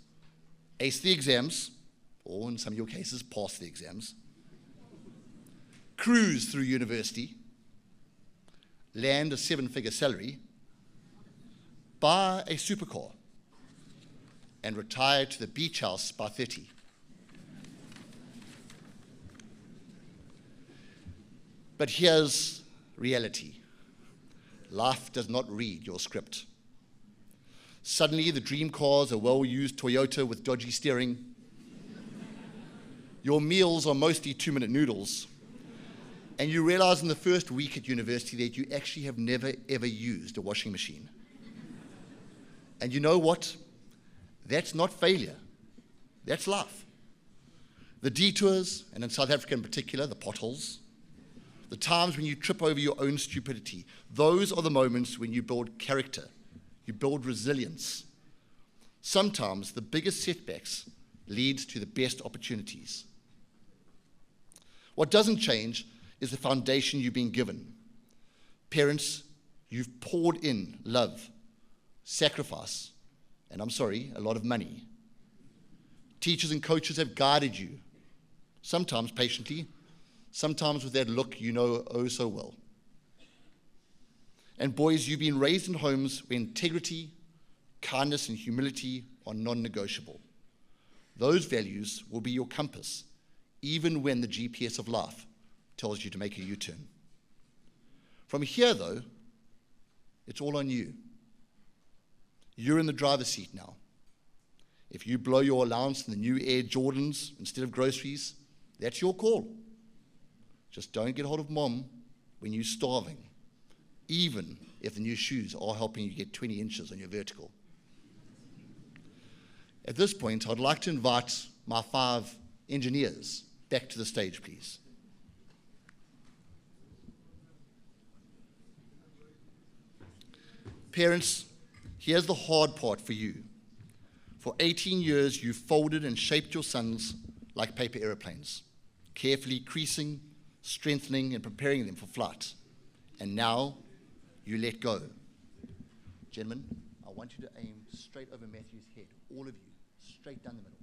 Ace the exams, or in some of your cases, pass the exams. Cruise through university. Land a 7-figure salary. Buy a supercar. And retire to the beach house by 30. But here's reality. Life does not read your script. Suddenly, the dream car is a well-used Toyota with dodgy steering. Your meals are mostly 2-minute noodles. And you realize in the first week at university that you actually have never, ever used a washing machine. And you know what? That's not failure. That's life. The detours, and in South Africa in particular, the potholes, the times when you trip over your own stupidity, those are the moments when you build character, you build resilience. Sometimes the biggest setbacks lead to the best opportunities. What doesn't change is the foundation you've been given. Parents, you've poured in love, sacrifice, and I'm sorry, a lot of money. Teachers and coaches have guided you, sometimes patiently, sometimes with that look you know oh so well. And boys, you've been raised in homes where integrity, kindness, and humility are non-negotiable. Those values will be your compass, even when the GPS of life tells you to make a U-turn. From here, though, it's all on you. You're in the driver's seat now. If you blow your allowance in the new Air Jordans instead of groceries, that's your call. Just don't get hold of mom when you're starving, even if the new shoes are helping you get 20 inches on your vertical. At this point, I'd like to invite my 5 engineers back to the stage, please. Parents, here's the hard part for you. For 18 years, you've folded and shaped your sons like paper airplanes, carefully creasing, strengthening, and preparing them for flight. And now, you let go. Gentlemen, I want you to aim straight over Matthew's head, all of you, straight down the middle.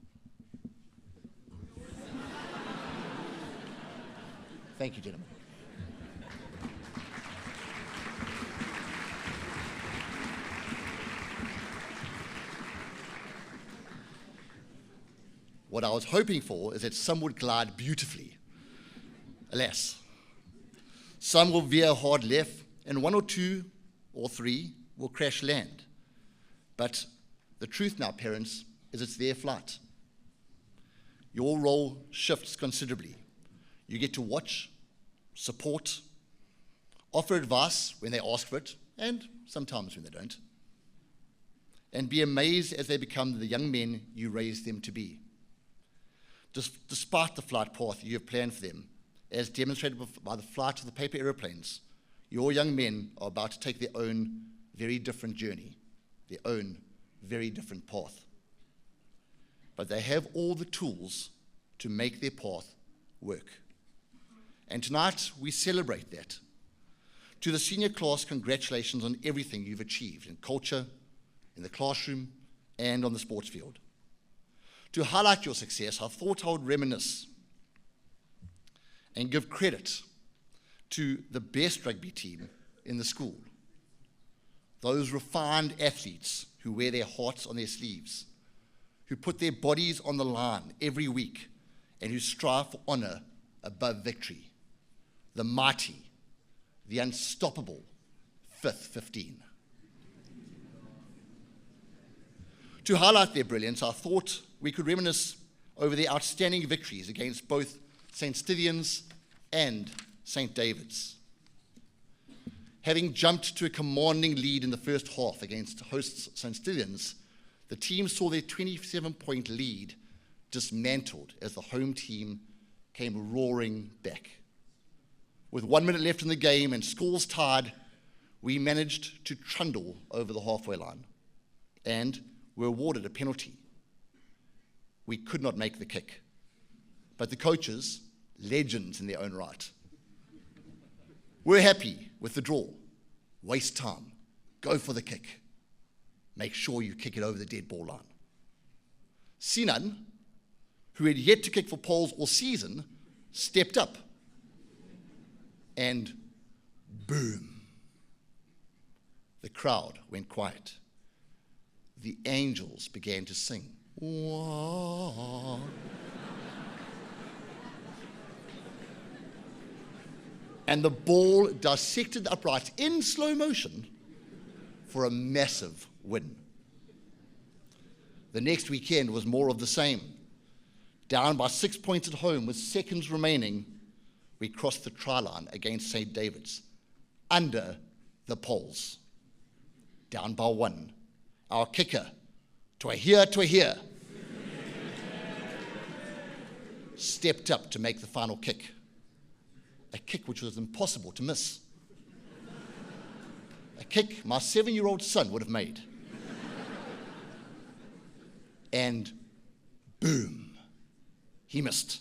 Thank you, gentlemen. What I was hoping for is that some would glide beautifully. Alas, some will veer hard left, and 1 or 2 or 3 will crash land. But the truth now, parents, is it's their flight. Your role shifts considerably. You get to watch, support, offer advice when they ask for it, and sometimes when they don't, and be amazed as they become the young men you raised them to be. Despite the flight path you have planned for them, as demonstrated by the flight of the paper aeroplanes, your young men are about to take their own very different journey, their own very different path. But they have all the tools to make their path work. And tonight, we celebrate that. To the senior class, congratulations on everything you've achieved in culture, in the classroom, and on the sports field. To highlight your success, I thought I would reminisce and give credit to the best rugby team in the school. Those refined athletes who wear their hearts on their sleeves, who put their bodies on the line every week, and who strive for honor above victory. The mighty, the unstoppable 5th 15. To highlight their brilliance, I thought we could reminisce over their outstanding victories against both St. Stithians and St. David's. Having jumped to a commanding lead in the first half against hosts St. Stithians, the team saw their 27-point lead dismantled as the home team came roaring back. With 1 minute left in the game and scores tied, we managed to trundle over the halfway line and were awarded a penalty. We could not make the kick, but the coaches, legends in their own right, were happy with the draw. Waste time, go for the kick. Make sure you kick it over the dead ball line. Sinan, who had yet to kick for poles all season, stepped up and boom, the crowd went quiet. The angels began to sing. Wah. And the ball dissected the uprights in slow motion for a massive win. The next weekend was more of the same. Down by 6 points at home with seconds remaining, we crossed the try line against St. David's, under the poles. Down by 1. Our kicker, to a here, stepped up to make the final kick. A kick which was impossible to miss. A kick my 7-year-old son would have made. And boom, he missed.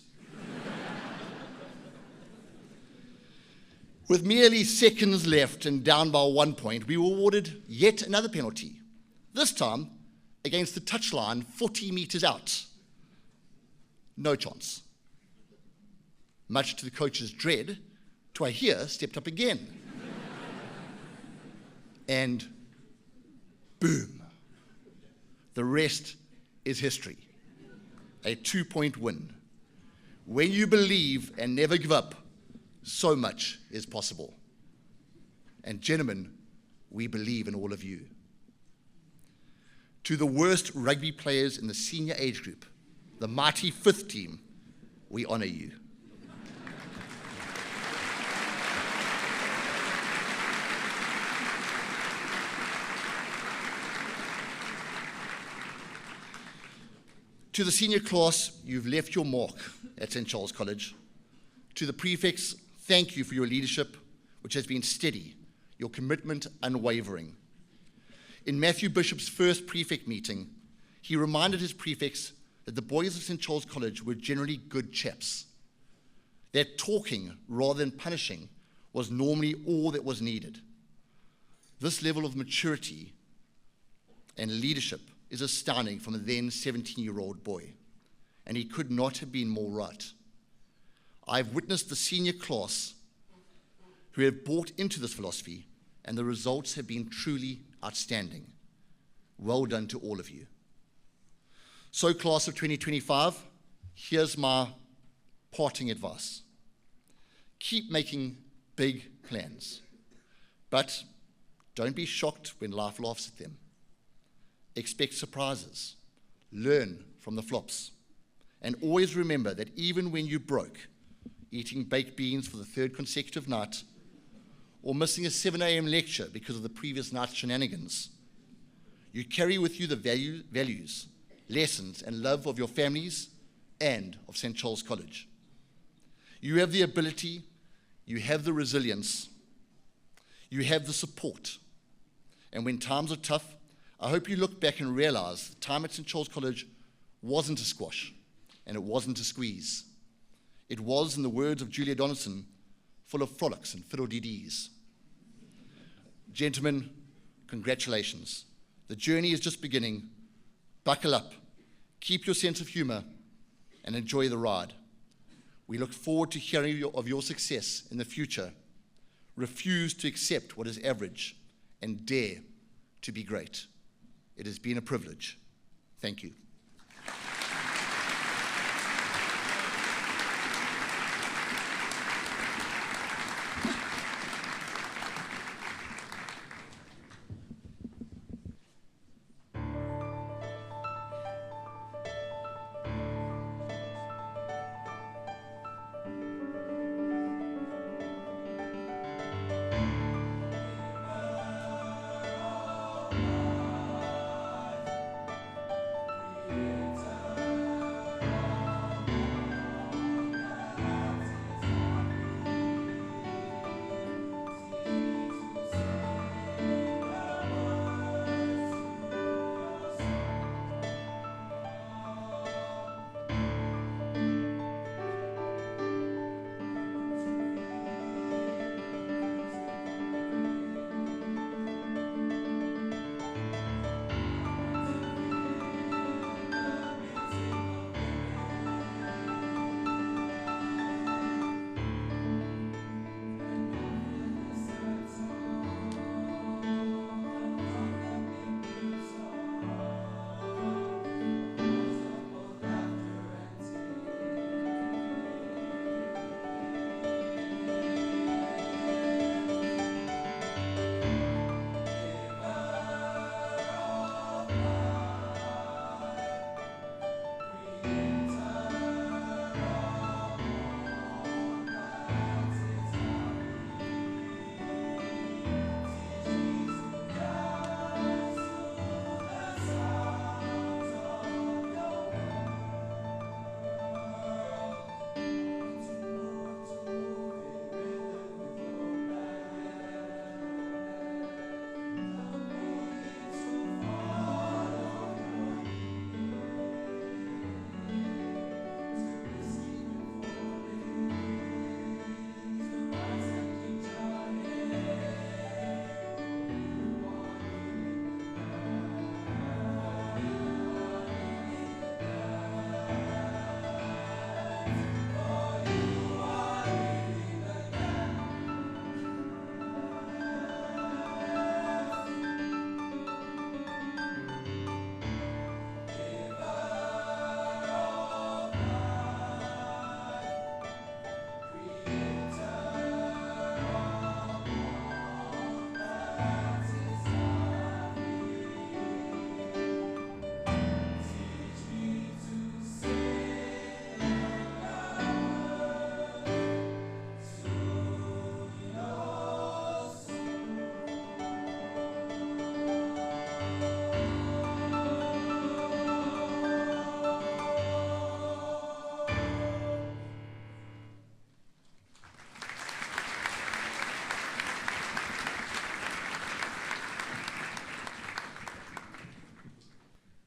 With merely seconds left and down by 1 point, we were awarded yet another penalty, this time against the touchline 40 meters out. No chance. Much to the coach's dread, Twahir stepped up again. And boom, the rest is history. A 2-point win. When you believe and never give up, so much is possible. And gentlemen, we believe in all of you. To the worst rugby players in the senior age group, the mighty 5th team, we honor you. To the senior class, you've left your mark at St. Charles College. To the prefects, thank you for your leadership, which has been steady, your commitment unwavering. In Matthew Bishop's first prefect meeting, he reminded his prefects that the boys of St. Charles College were generally good chaps, that talking rather than punishing was normally all that was needed. This level of maturity and leadership is astounding from a then 17-year-old boy, and he could not have been more right. I've witnessed the senior class who have bought into this philosophy, and the results have been truly outstanding. Well done to all of you. So, class of 2025, here's my parting advice. Keep making big plans, but don't be shocked when life laughs at them. Expect surprises. Learn from the flops. And always remember that even when you broke, eating baked beans for the 3rd consecutive night, or missing a 7 a.m. lecture because of the previous night's shenanigans, you carry with you the values, lessons, and love of your families and of St. Charles College. You have the ability, you have the resilience, you have the support. And when times are tough, I hope you look back and realize the time at St. Charles College wasn't a squash, and it wasn't a squeeze. It was, in the words of Julia Donaldson, full of frolics and fiddle-dee-dees. Gentlemen, congratulations. The journey is just beginning. Buckle up, keep your sense of humor, and enjoy the ride. We look forward to hearing of your success in the future. Refuse to accept what is average and dare to be great. It has been a privilege. Thank you.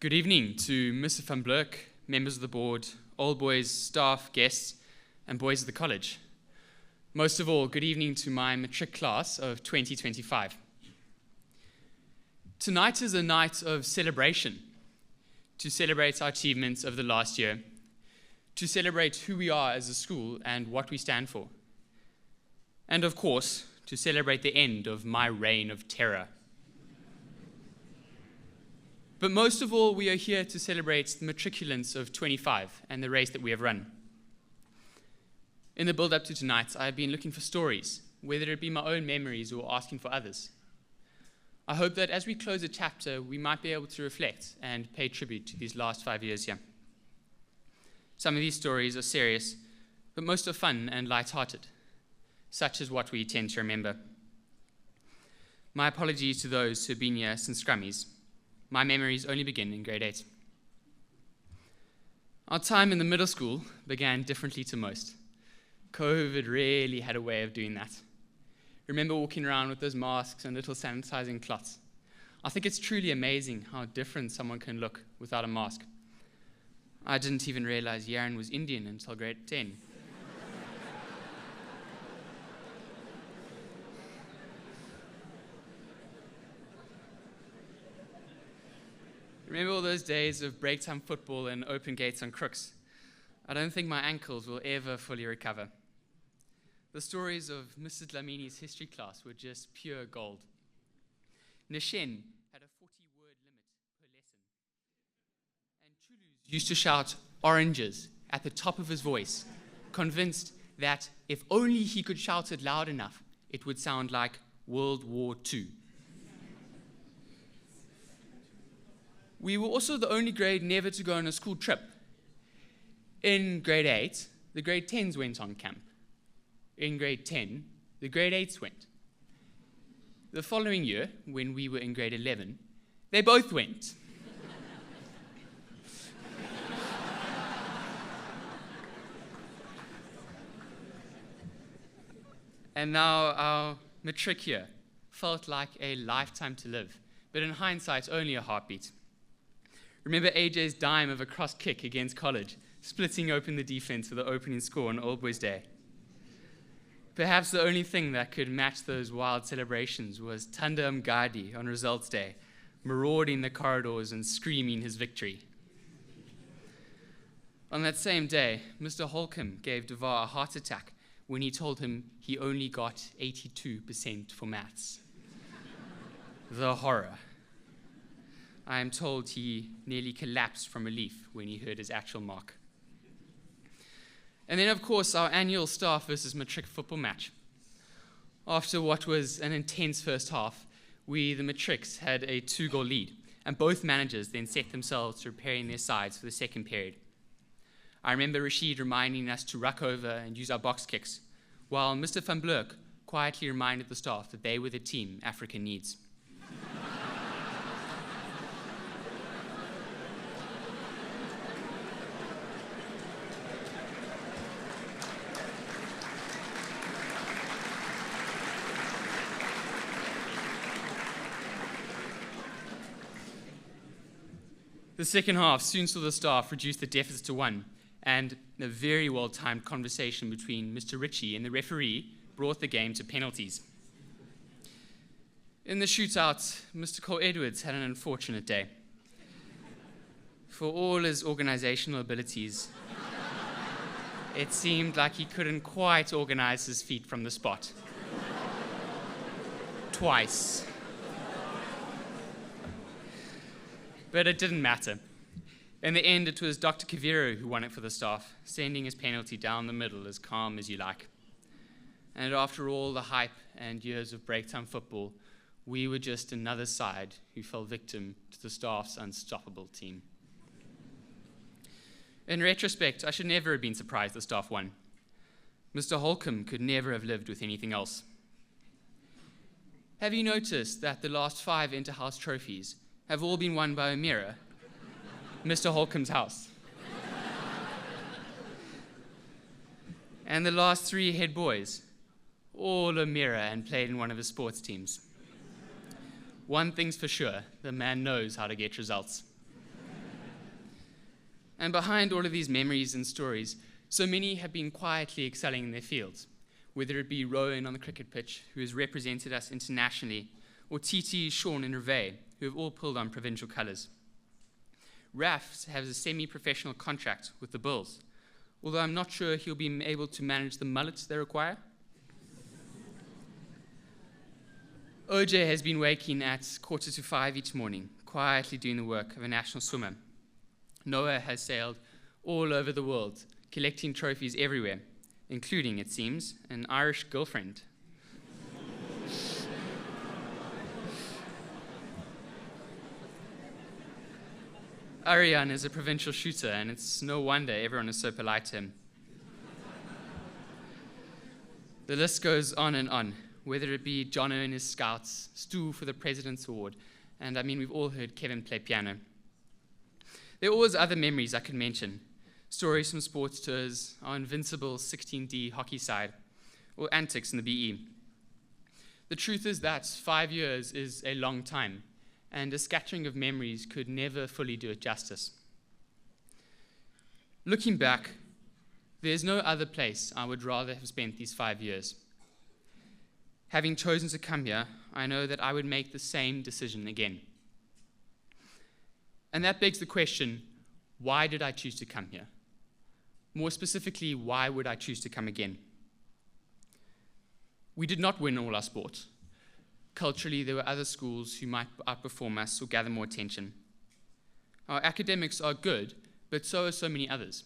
Good evening to Mr. Van Blerk, members of the board, old boys, staff, guests, and boys of the college. Most of all, good evening to my Matric Class of 2025. Tonight is a night of celebration, to celebrate our achievements of the last year, to celebrate who we are as a school and what we stand for, and of course, to celebrate the end of my reign of terror. But most of all, we are here to celebrate the matriculants of 25 and the race that we have run. In the build-up to tonight, I have been looking for stories, whether it be my own memories or asking for others. I hope that as we close a chapter, we might be able to reflect and pay tribute to these last 5 years here. Some of these stories are serious, but most are fun and light-hearted, such as what we tend to remember. My apologies to those who have been here since scrummies. My memories only begin in grade 8. Our time in the middle school began differently to most. COVID really had a way of doing that. Remember walking around with those masks and little sanitizing cloths. I think it's truly amazing how different someone can look without a mask. I didn't even realize Yaron was Indian until grade 10. Remember all those days of break time football and open gates on crooks? I don't think my ankles will ever fully recover. The stories of Mr. Dlamini's history class were just pure gold. Nishen had a 40-word limit per lesson. And Chulus used to shout oranges at the top of his voice, convinced that if only he could shout it loud enough, it would sound like World War II. We were also the only grade never to go on a school trip. In grade 8, the grade 10s went on camp. In grade 10, the grade 8s went. The following year, when we were in grade 11, they both went. And now our matric year felt like a lifetime to live, but in hindsight, only a heartbeat. Remember AJ's dime of a cross kick against college, splitting open the defense for the opening score on Old Boys Day. Perhaps the only thing that could match those wild celebrations was Tanda Mgadi on Results Day, marauding the corridors and screaming his victory. On that same day, Mr. Holcomb gave Devar a heart attack when he told him he only got 82% for maths. The horror. I am told he nearly collapsed from relief when he heard his actual mark. And then, of course, our annual staff versus matric football match. After what was an intense first half, we, the matrics, had a 2-goal lead, and both managers then set themselves to preparing their sides for the second period. I remember Rashid reminding us to ruck over and use our box kicks, while Mr. Van Blerk quietly reminded the staff that they were the team Africa needs. The second half soon saw the staff reduce the deficit to 1, and a very well-timed conversation between Mr. Ritchie and the referee brought the game to penalties. In the shootout, Mr. Cole Edwards had an unfortunate day. For all his organizational abilities, it seemed like he couldn't quite organize his feet from the spot. Twice. But it didn't matter. In the end, it was Dr. Kaviro who won it for the staff, sending his penalty down the middle as calm as you like. And after all the hype and years of break-time football, we were just another side who fell victim to the staff's unstoppable team. In retrospect, I should never have been surprised the staff won. Mr. Holcomb could never have lived with anything else. Have you noticed that the last 5 inter-house trophies have all been won by a mirror? Mr. Holcomb's house. And the last 3 head boys, all a mirror and played in one of his sports teams. One thing's for sure, the man knows how to get results. And behind all of these memories and stories, so many have been quietly excelling in their fields, whether it be Rowan on the cricket pitch, who has represented us internationally, or TT, Sean and Reve, who have all pulled on provincial colours. Raf has a semi-professional contract with the Bulls, although I'm not sure he'll be able to manage the mullets they require. OJ has been waking at 4:45 each morning, quietly doing the work of a national swimmer. Noah has sailed all over the world, collecting trophies everywhere, including, it seems, an Irish girlfriend. Ariane is a provincial shooter, and it's no wonder everyone is so polite to him. The list goes on and on, whether it be Jono and his scouts, Stu for the President's Award, and I mean, we've all heard Kevin play piano. There are always other memories I could mention. Stories from sports tours, our invincible 16D hockey side, or antics in the BE. The truth is that 5 years is a long time, and a scattering of memories could never fully do it justice. Looking back, there's no other place I would rather have spent these 5 years. Having chosen to come here, I know that I would make the same decision again. And that begs the question, why did I choose to come here? More specifically, why would I choose to come again? We did not win all our sports. Culturally, there were other schools who might outperform us or gather more attention. Our academics are good, but so are so many others.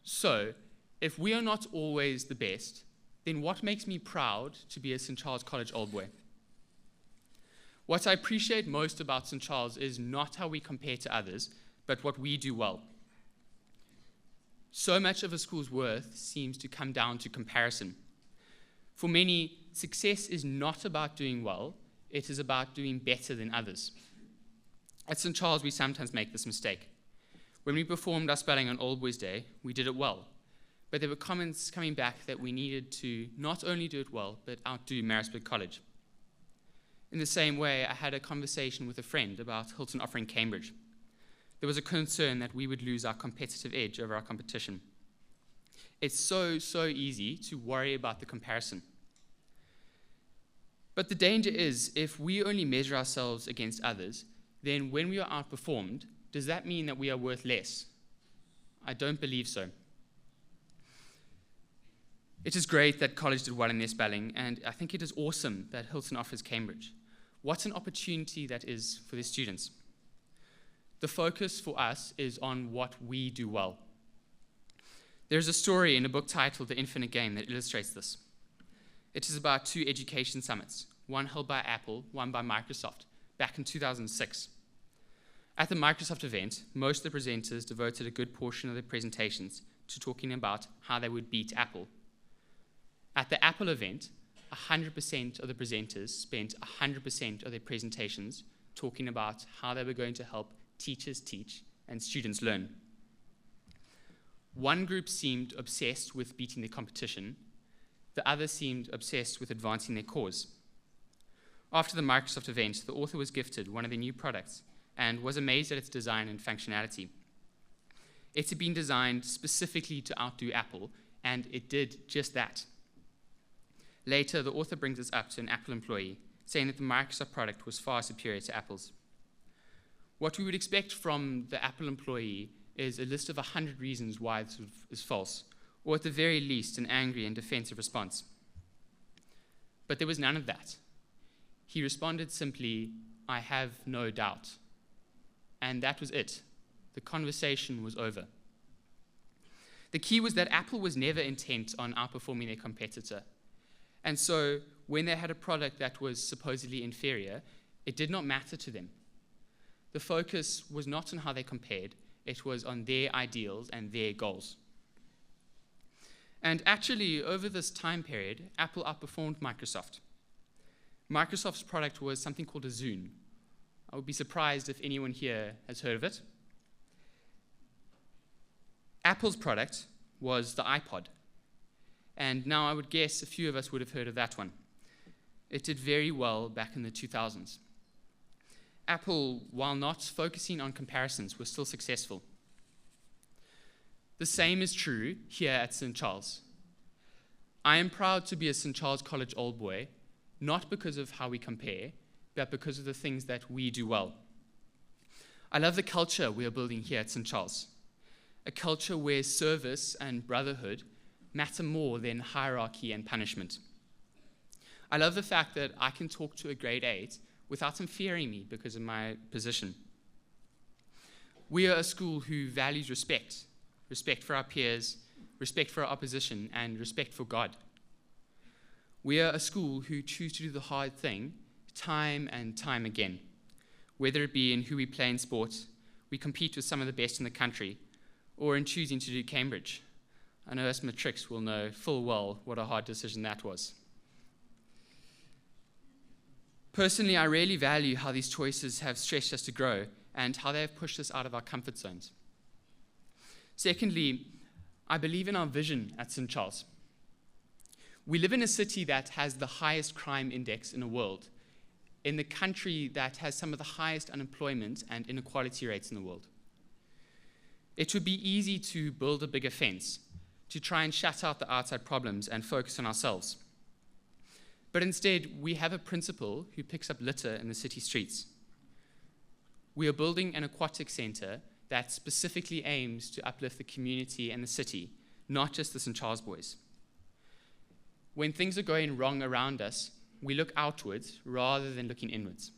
So, if we are not always the best, then what makes me proud to be a St. Charles College old boy? What I appreciate most about St. Charles is not how we compare to others, but what we do well. So much of a school's worth seems to come down to comparison. For many, success is not about doing well, it is about doing better than others. At St. Charles, we sometimes make this mistake. When we performed our spelling on Old Boys Day, we did it well. But there were comments coming back that we needed to not only do it well, but outdo Maritzburg College. In the same way, I had a conversation with a friend about Hilton offering Cambridge. There was a concern that we would lose our competitive edge over our competition. It's so easy to worry about the comparison. But the danger is, if we only measure ourselves against others, then when we are outperformed, does that mean that we are worth less? I don't believe so. It is great that college did well in their spelling, and I think it is awesome that Hilton offers Cambridge. What an opportunity that is for their students. The focus for us is on what we do well. There's a story in a book titled The Infinite Game that illustrates this. It is about 2 education summits, one held by Apple, one by Microsoft, back in 2006. At the Microsoft event, most of the presenters devoted a good portion of their presentations to talking about how they would beat Apple. At the Apple event, 100% of the presenters spent 100% of their presentations talking about how they were going to help teachers teach and students learn. One group seemed obsessed with beating the competition. The other seemed obsessed with advancing their cause. After the Microsoft event, the author was gifted one of their new products and was amazed at its design and functionality. It had been designed specifically to outdo Apple, and it did just that. Later, the author brings this up to an Apple employee, saying that the Microsoft product was far superior to Apple's. What we would expect from the Apple employee is a list of 100 reasons why this is false, or at the very least, an angry and defensive response. But there was none of that. He responded simply, "I have no doubt." And that was it. The conversation was over. The key was that Apple was never intent on outperforming their competitor. And so, when they had a product that was supposedly inferior, it did not matter to them. The focus was not on how they compared, it was on their ideals and their goals. And actually, over this time period, Apple outperformed Microsoft. Microsoft's product was something called a Zune. I would be surprised if anyone here has heard of it. Apple's product was the iPod. And now I would guess a few of us would have heard of that one. It did very well back in the 2000s. Apple, while not focusing on comparisons, was still successful. The same is true here at St. Charles. I am proud to be a St. Charles College Old Boy, not because of how we compare, but because of the things that we do well. I love the culture we are building here at St. Charles, a culture where service and brotherhood matter more than hierarchy and punishment. I love the fact that I can talk to a grade 8 without them fearing me because of my position. We are a school who values respect for our peers, respect for our opposition, and respect for God. We are a school who choose to do the hard thing time and time again. Whether it be in who we play in sports, we compete with some of the best in the country, or in choosing to do Cambridge. I know us matrics will know full well what a hard decision that was. Personally, I really value how these choices have stretched us to grow and how they have pushed us out of our comfort zones. Secondly, I believe in our vision at St. Charles. We live in a city that has the highest crime index in the world, in the country that has some of the highest unemployment and inequality rates in the world. It would be easy to build a bigger fence, to try and shut out the outside problems and focus on ourselves. But instead, we have a principal who picks up litter in the city streets. We are building an aquatic centre that specifically aims to uplift the community and the city, not just the St. Charles boys. When things are going wrong around us, we look outwards rather than looking inwards.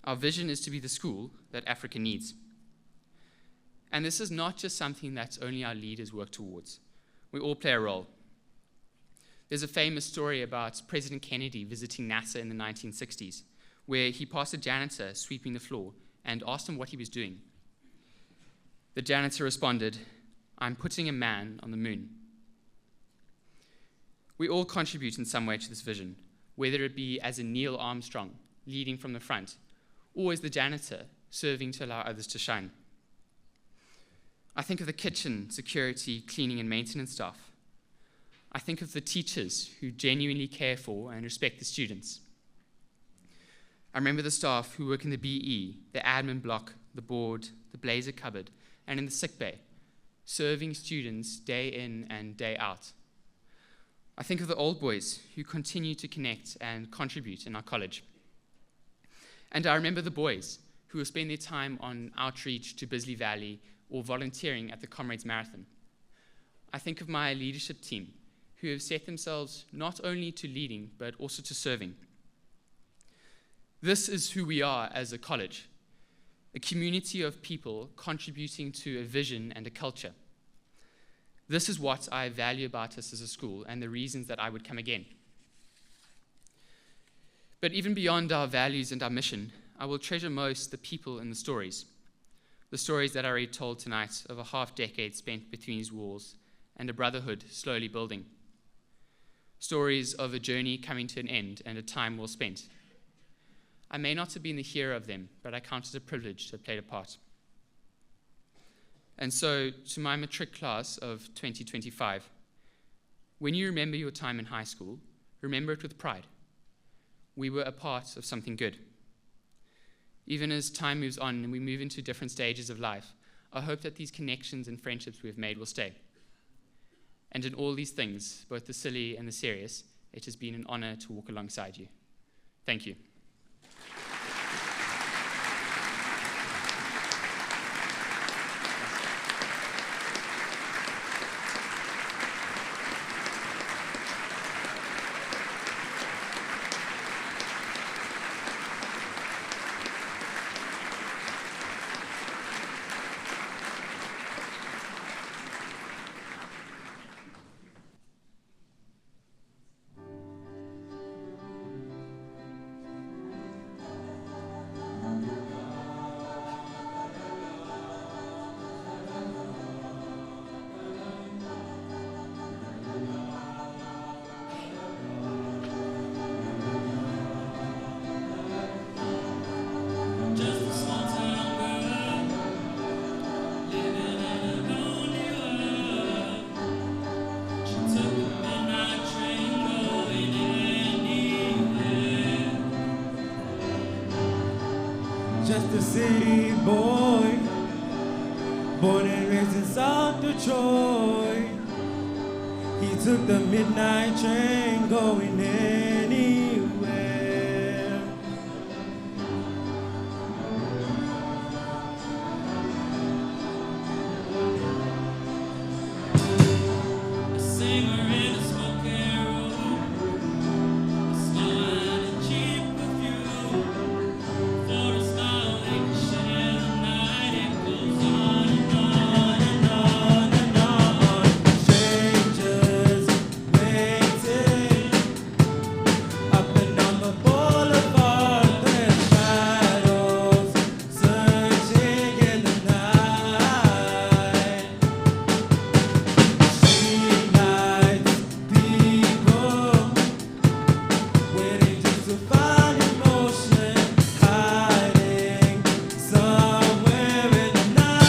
Our vision is to be the school that Africa needs. And this is not just something that only our leaders work towards. We all play a role. There's a famous story about President Kennedy visiting NASA in the 1960s, where he passed a janitor sweeping the floor and asked him what he was doing. The janitor responded, "I'm putting a man on the moon." We all contribute in some way to this vision, whether it be as a Neil Armstrong leading from the front, or as the janitor serving to allow others to shine. I think of the kitchen, security, cleaning, and maintenance staff. I think of the teachers who genuinely care for and respect the students. I remember the staff who work in the BE, the admin block, the board, the blazer cupboard, and in the sick bay, serving students day in and day out. I think of the old boys who continue to connect and contribute in our college. And I remember the boys who will spend their time on outreach to Bisley Valley or volunteering at the Comrades Marathon. I think of my leadership team who have set themselves not only to leading but also to serving. This is who we are as a college, a community of people contributing to a vision and a culture. This is what I value about us as a school and the reasons that I would come again. But even beyond our values and our mission, I will treasure most the people and the stories that I already told tonight of a half-decade spent between these walls and a brotherhood slowly building. Stories of a journey coming to an end and a time well spent. I may not have been the hero of them, but I count it a privilege to have played a part. And so, to my Matric Class of 2025, when you remember your time in high school, remember it with pride. We were a part of something good. Even as time moves on and we move into different stages of life, I hope that these connections and friendships we've made will stay. And in all these things, both the silly and the serious, it has been an honor to walk alongside you. Thank you. Just a city boy, born and raised rises up the joy. He took the midnight train going anywhere. A singer in a smoking room, a smile and a cheap perfume. For a smile they can share the night. It goes on and on and on and on. Strangers waiting up and down the boulevard. Their shadows searching in the night. Street lights, people waiting just to find emotion, hiding somewhere in the night.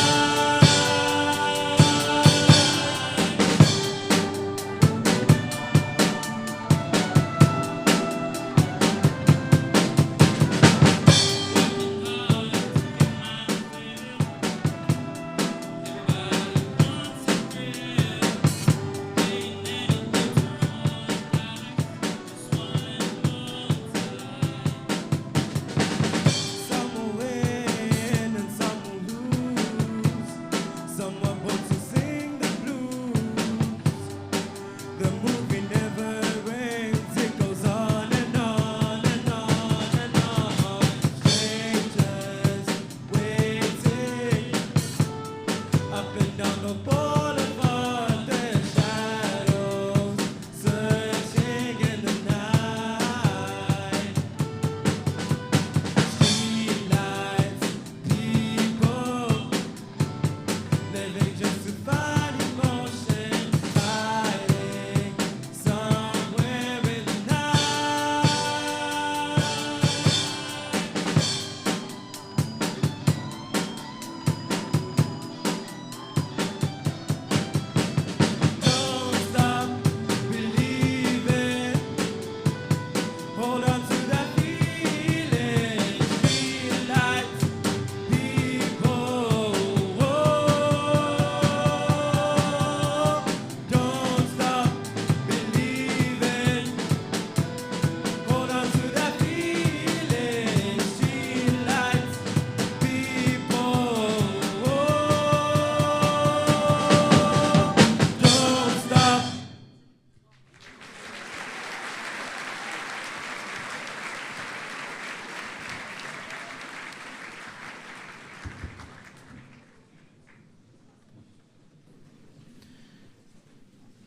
Some will win and some will lose. Some are born to sing the blues. The movie never ends. It goes on and on and on and on. Strangers waiting up and down the boulevard. Their shadows searching in the night. Street lights, people living just to find emotion, hiding somewhere in the night. Don't stop believing. Hold on to that feeling. Feel like people. Don't stop believing. Hold on to that feeling. Street lights, people. Don't stop.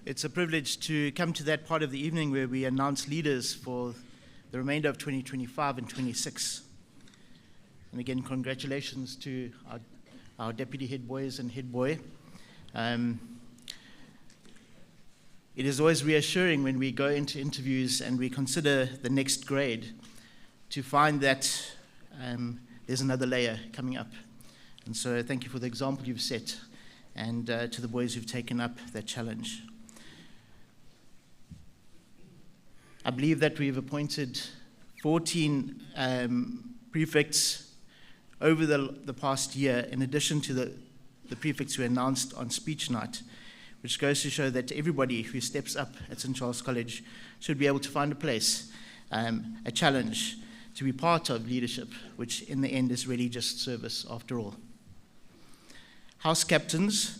It's a privilege to come to that part of the evening where we announce leaders for the remainder of 2025 and 26. And again, congratulations to our deputy head boys and head boy. It is always reassuring when we go into interviews and we consider the next grade to find that there's another layer coming up. And so thank you for the example you've set and to the boys who've taken up that challenge. I believe that we've appointed 14 prefects over the past year, in addition to the prefects who announced on speech night, which goes to show that everybody who steps up at St. Charles College should be able to find a place, a challenge, to be part of leadership, which in the end is really just service after all. House captains: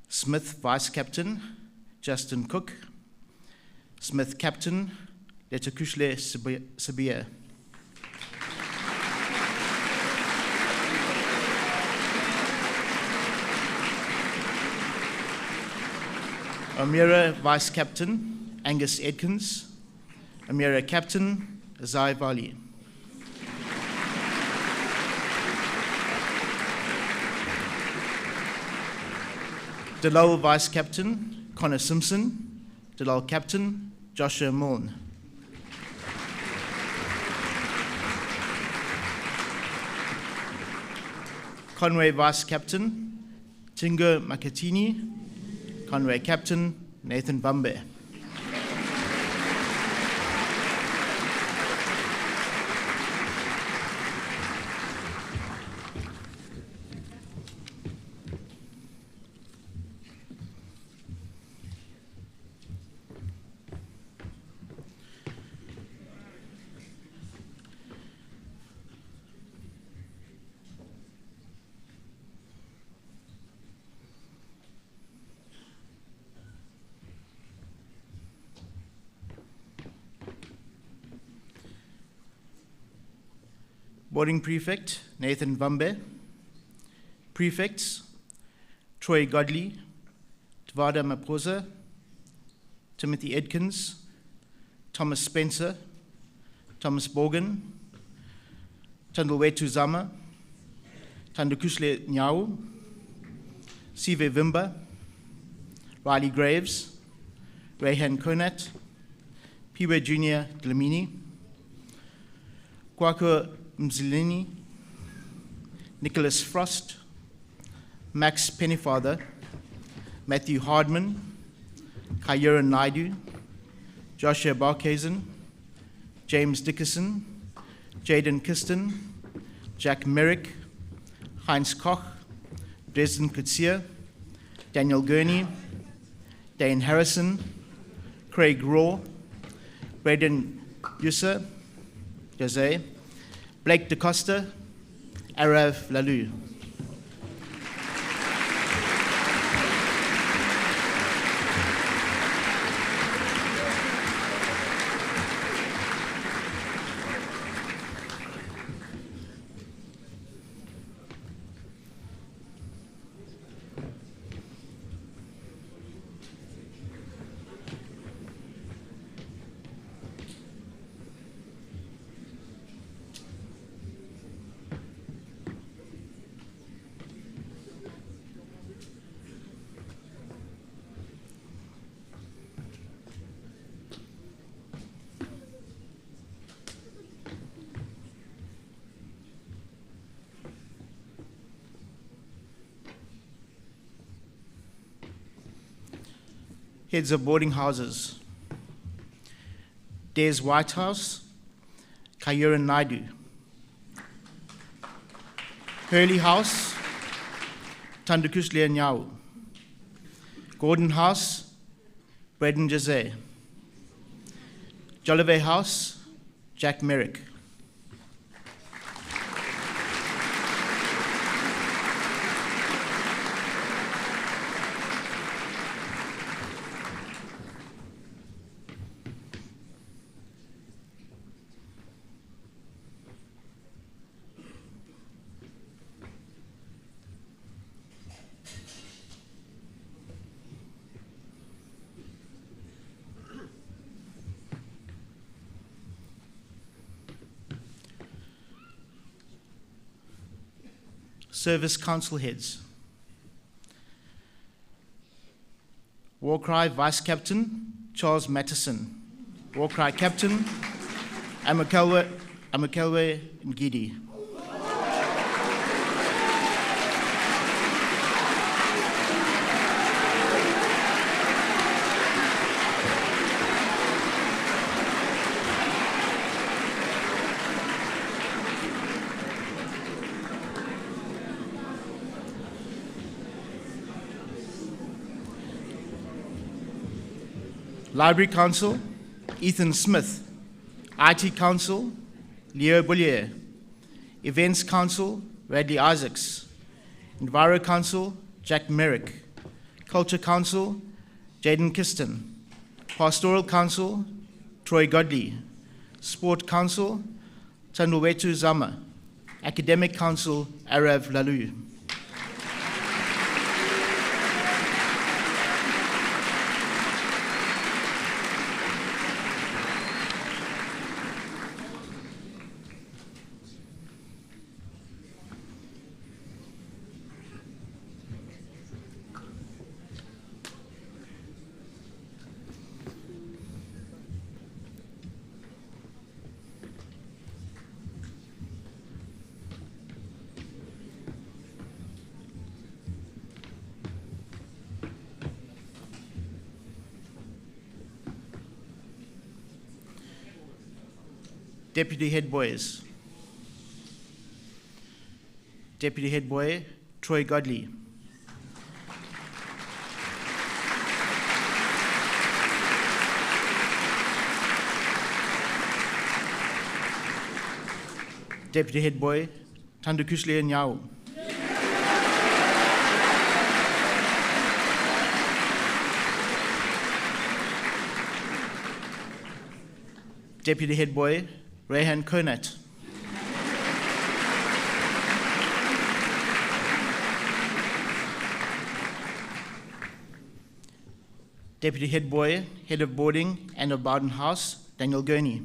Smith Vice Captain, Justin Cook; Smith Captain, Thandokuhle Nyawo; Amira Vice Captain, Angus Edkins; Amira Captain, Azai Vali; Dalal Vice Captain, Connor Simpson; Dalal Captain, Joshua Milne; Conway Vice Captain, Tingo Makatini; Conway Captain, Nathan Bambe; Boarding Prefect, Nathan Vambe. Prefects, Troy Godley, Tvada Maposa, Timothy Edkins, Thomas Spencer, Thomas Borgen, Thandokuhle Zama, Thandokuhle Nyawo, Sive Vimba, Riley Graves, Rayhan Khonat, Piwe Jr. Dlamini, Kwako Mzilini, Nicholas Frost, Max Pennyfather, Matthew Hardman, Kayura Naidu, Joshua Barkhazen, James Dickason, Jaden Kiston, Jack Merrick, Heinz Koch, Dresden Kutsia, Daniel Gurney, Dane Harrison, Craig Raw, Braden Yusa, Jose, Blake DaCosta, Arav Lalu. Heads of boarding houses, Des Whitehouse, Kayura Naidu. Hurley House, Thandokuhle Nyawo. Gordon House, Braden Jose. Jolivet House, Jack Merrick. Service Council Heads. Warcry Vice Captain, Charles Mattison. Warcry Captain, Amakelwe Ngidi. Library Council, Ethan Smith. IT Council, Leo Boulier. Events Council, Radley Isaacs. Enviro Council, Jack Merrick. Culture Council, Jaden Kiston. Pastoral Council, Troy Godley. Sport Council, Thandokuhle Zama. Academic Council, Arav Lalu. Deputy Head Boys. Deputy Head Boy, Troy Godley. Deputy Head Boy, Thandokuhle Nyawo. Deputy Head Boy, Rayhan Khonat. Deputy Head Boy, Head of Boarding and of Bowden House, Daniel Gurney.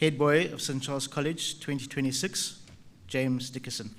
Head Boy of St. Charles College 2026, James Dickason.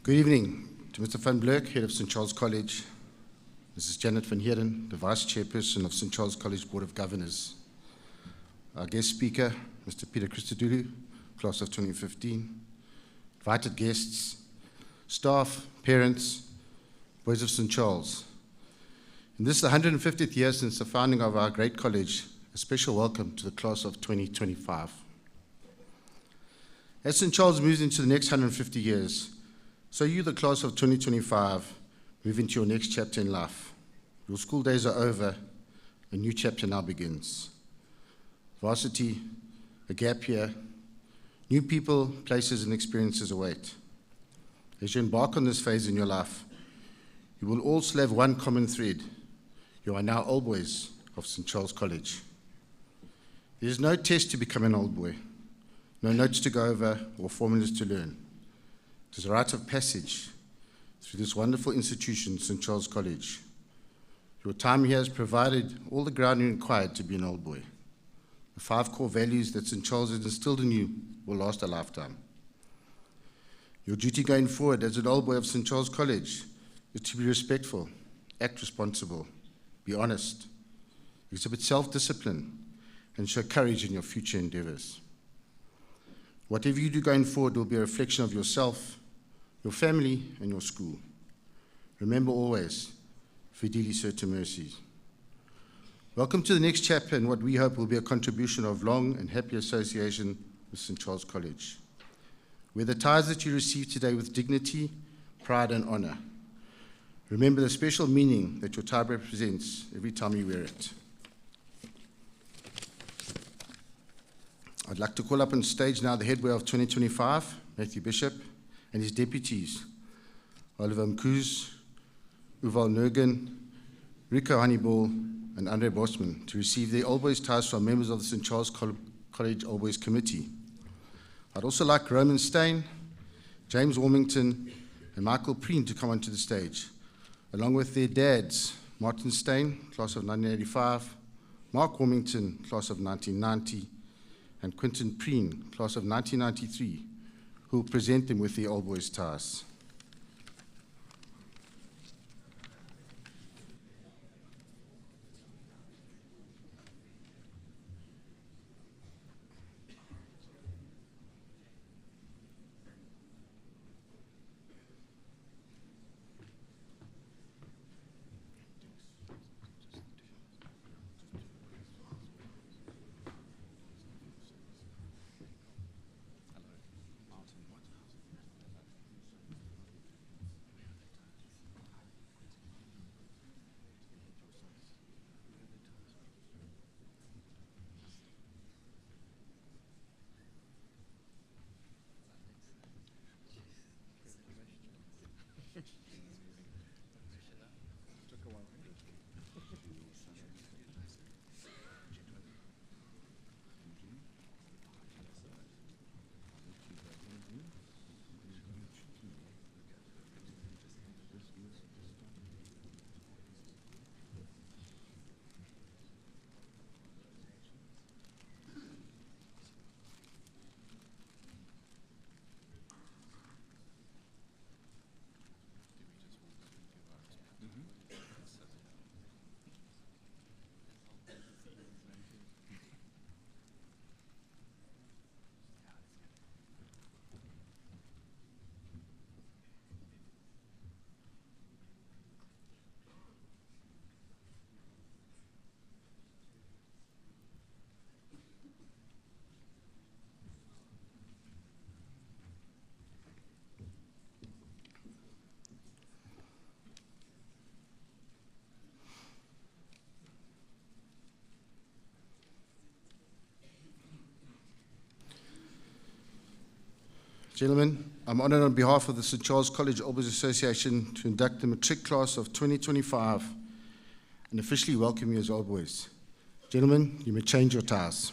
Good evening to Mr. Van Blerk, Head of St. Charles College, Mrs. Janet van Heeren, the Vice Chairperson of St. Charles College Board of Governors, our guest speaker, Mr. Peter Christodoulou, Class of 2015, invited guests, staff, parents, boys of St. Charles. In this 150th year since the founding of our great college, a special welcome to the Class of 2025. As St. Charles moves into the next 150 years, so you, the Class of 2025, move into your next chapter in life. Your school days are over, a new chapter now begins. Varsity, a gap year, new people, places, and experiences await. As you embark on this phase in your life, you will all still have one common thread. You are now old boys of St. Charles College. There is no test to become an old boy, no notes to go over or formulas to learn. It is a rite of passage through this wonderful institution, St. Charles College. Your time here has provided all the grounding required to be an old boy. The 5 core values that St. Charles has instilled in you will last a lifetime. Your duty going forward as an old boy of St. Charles College is to be respectful, act responsible, be honest, exhibit self-discipline, and show courage in your future endeavors. Whatever you do going forward will be a reflection of yourself, your family, and your school. Remember always, fideli certa mercies. Welcome to the next chapter in what we hope will be a contribution of long and happy association with St. Charles College. Wear the ties that you receive today with dignity, pride, and honor. Remember the special meaning that your tie represents every time you wear it. I'd like to call up on stage now the head boy of 2025, Matthew Bishop, and his deputies, Oliver Mkuz, Uval Nergan, Rico Honeyball, and Andre Bosman, to receive their Old Boys ties from members of the St. Charles College Old Boys Committee. I'd also like Roman Stein, James Warmington, and Michael Preen to come onto the stage, along with their dads, Martin Stein, class of 1985, Mark Warmington, class of 1990, and Quentin Preen, class of 1993, who will present them with the Old Boys ties. Gentlemen, I'm honored on behalf of the St. Charles College Old Boys Association to induct the Matric Class of 2025 and officially welcome you as Old Boys. Gentlemen, you may change your ties.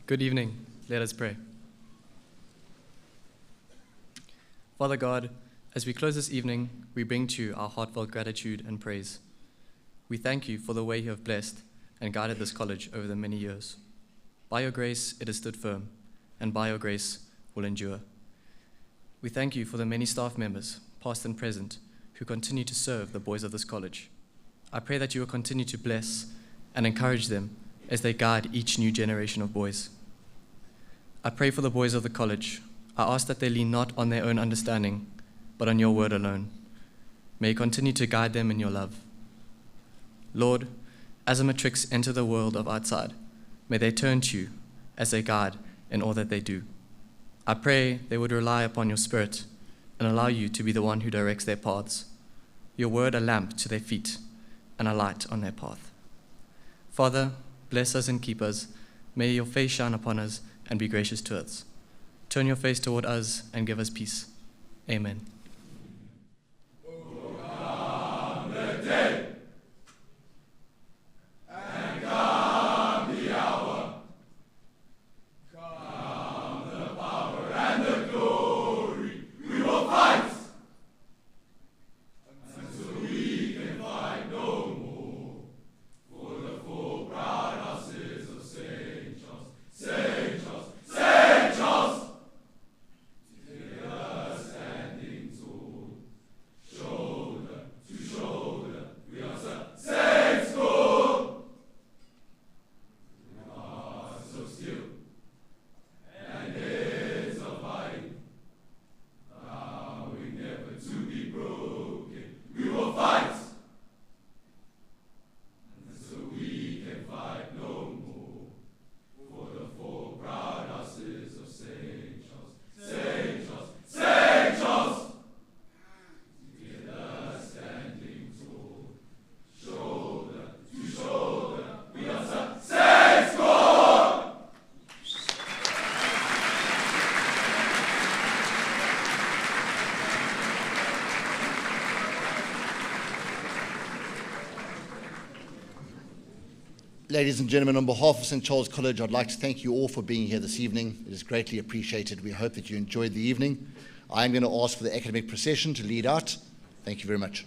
Good evening. Let us pray. Father God, as we close this evening, we bring to you our heartfelt gratitude and praise. We thank you for the way you have blessed and guided this college over the many years. By your grace, it has stood firm, and by your grace will endure. We thank you for the many staff members, past and present, who continue to serve the boys of this college. I pray that you will continue to bless and encourage them as they guide each new generation of boys. I pray for the boys of the college. I ask that they lean not on their own understanding, but on your word alone. May you continue to guide them in your love. Lord, as the matrics enter the world of outside, may they turn to you as their guide in all that they do. I pray they would rely upon your Spirit and allow you to be the one who directs their paths. Your word a lamp to their feet and a light on their path. Father, bless us and keep us. May your face shine upon us and be gracious to us. Turn your face toward us and give us peace. Amen. Ladies and gentlemen, on behalf of St. Charles College, I'd like to thank you all for being here this evening. It is greatly appreciated. We hope that you enjoyed the evening. I am going to ask for the academic procession to lead out. Thank you very much.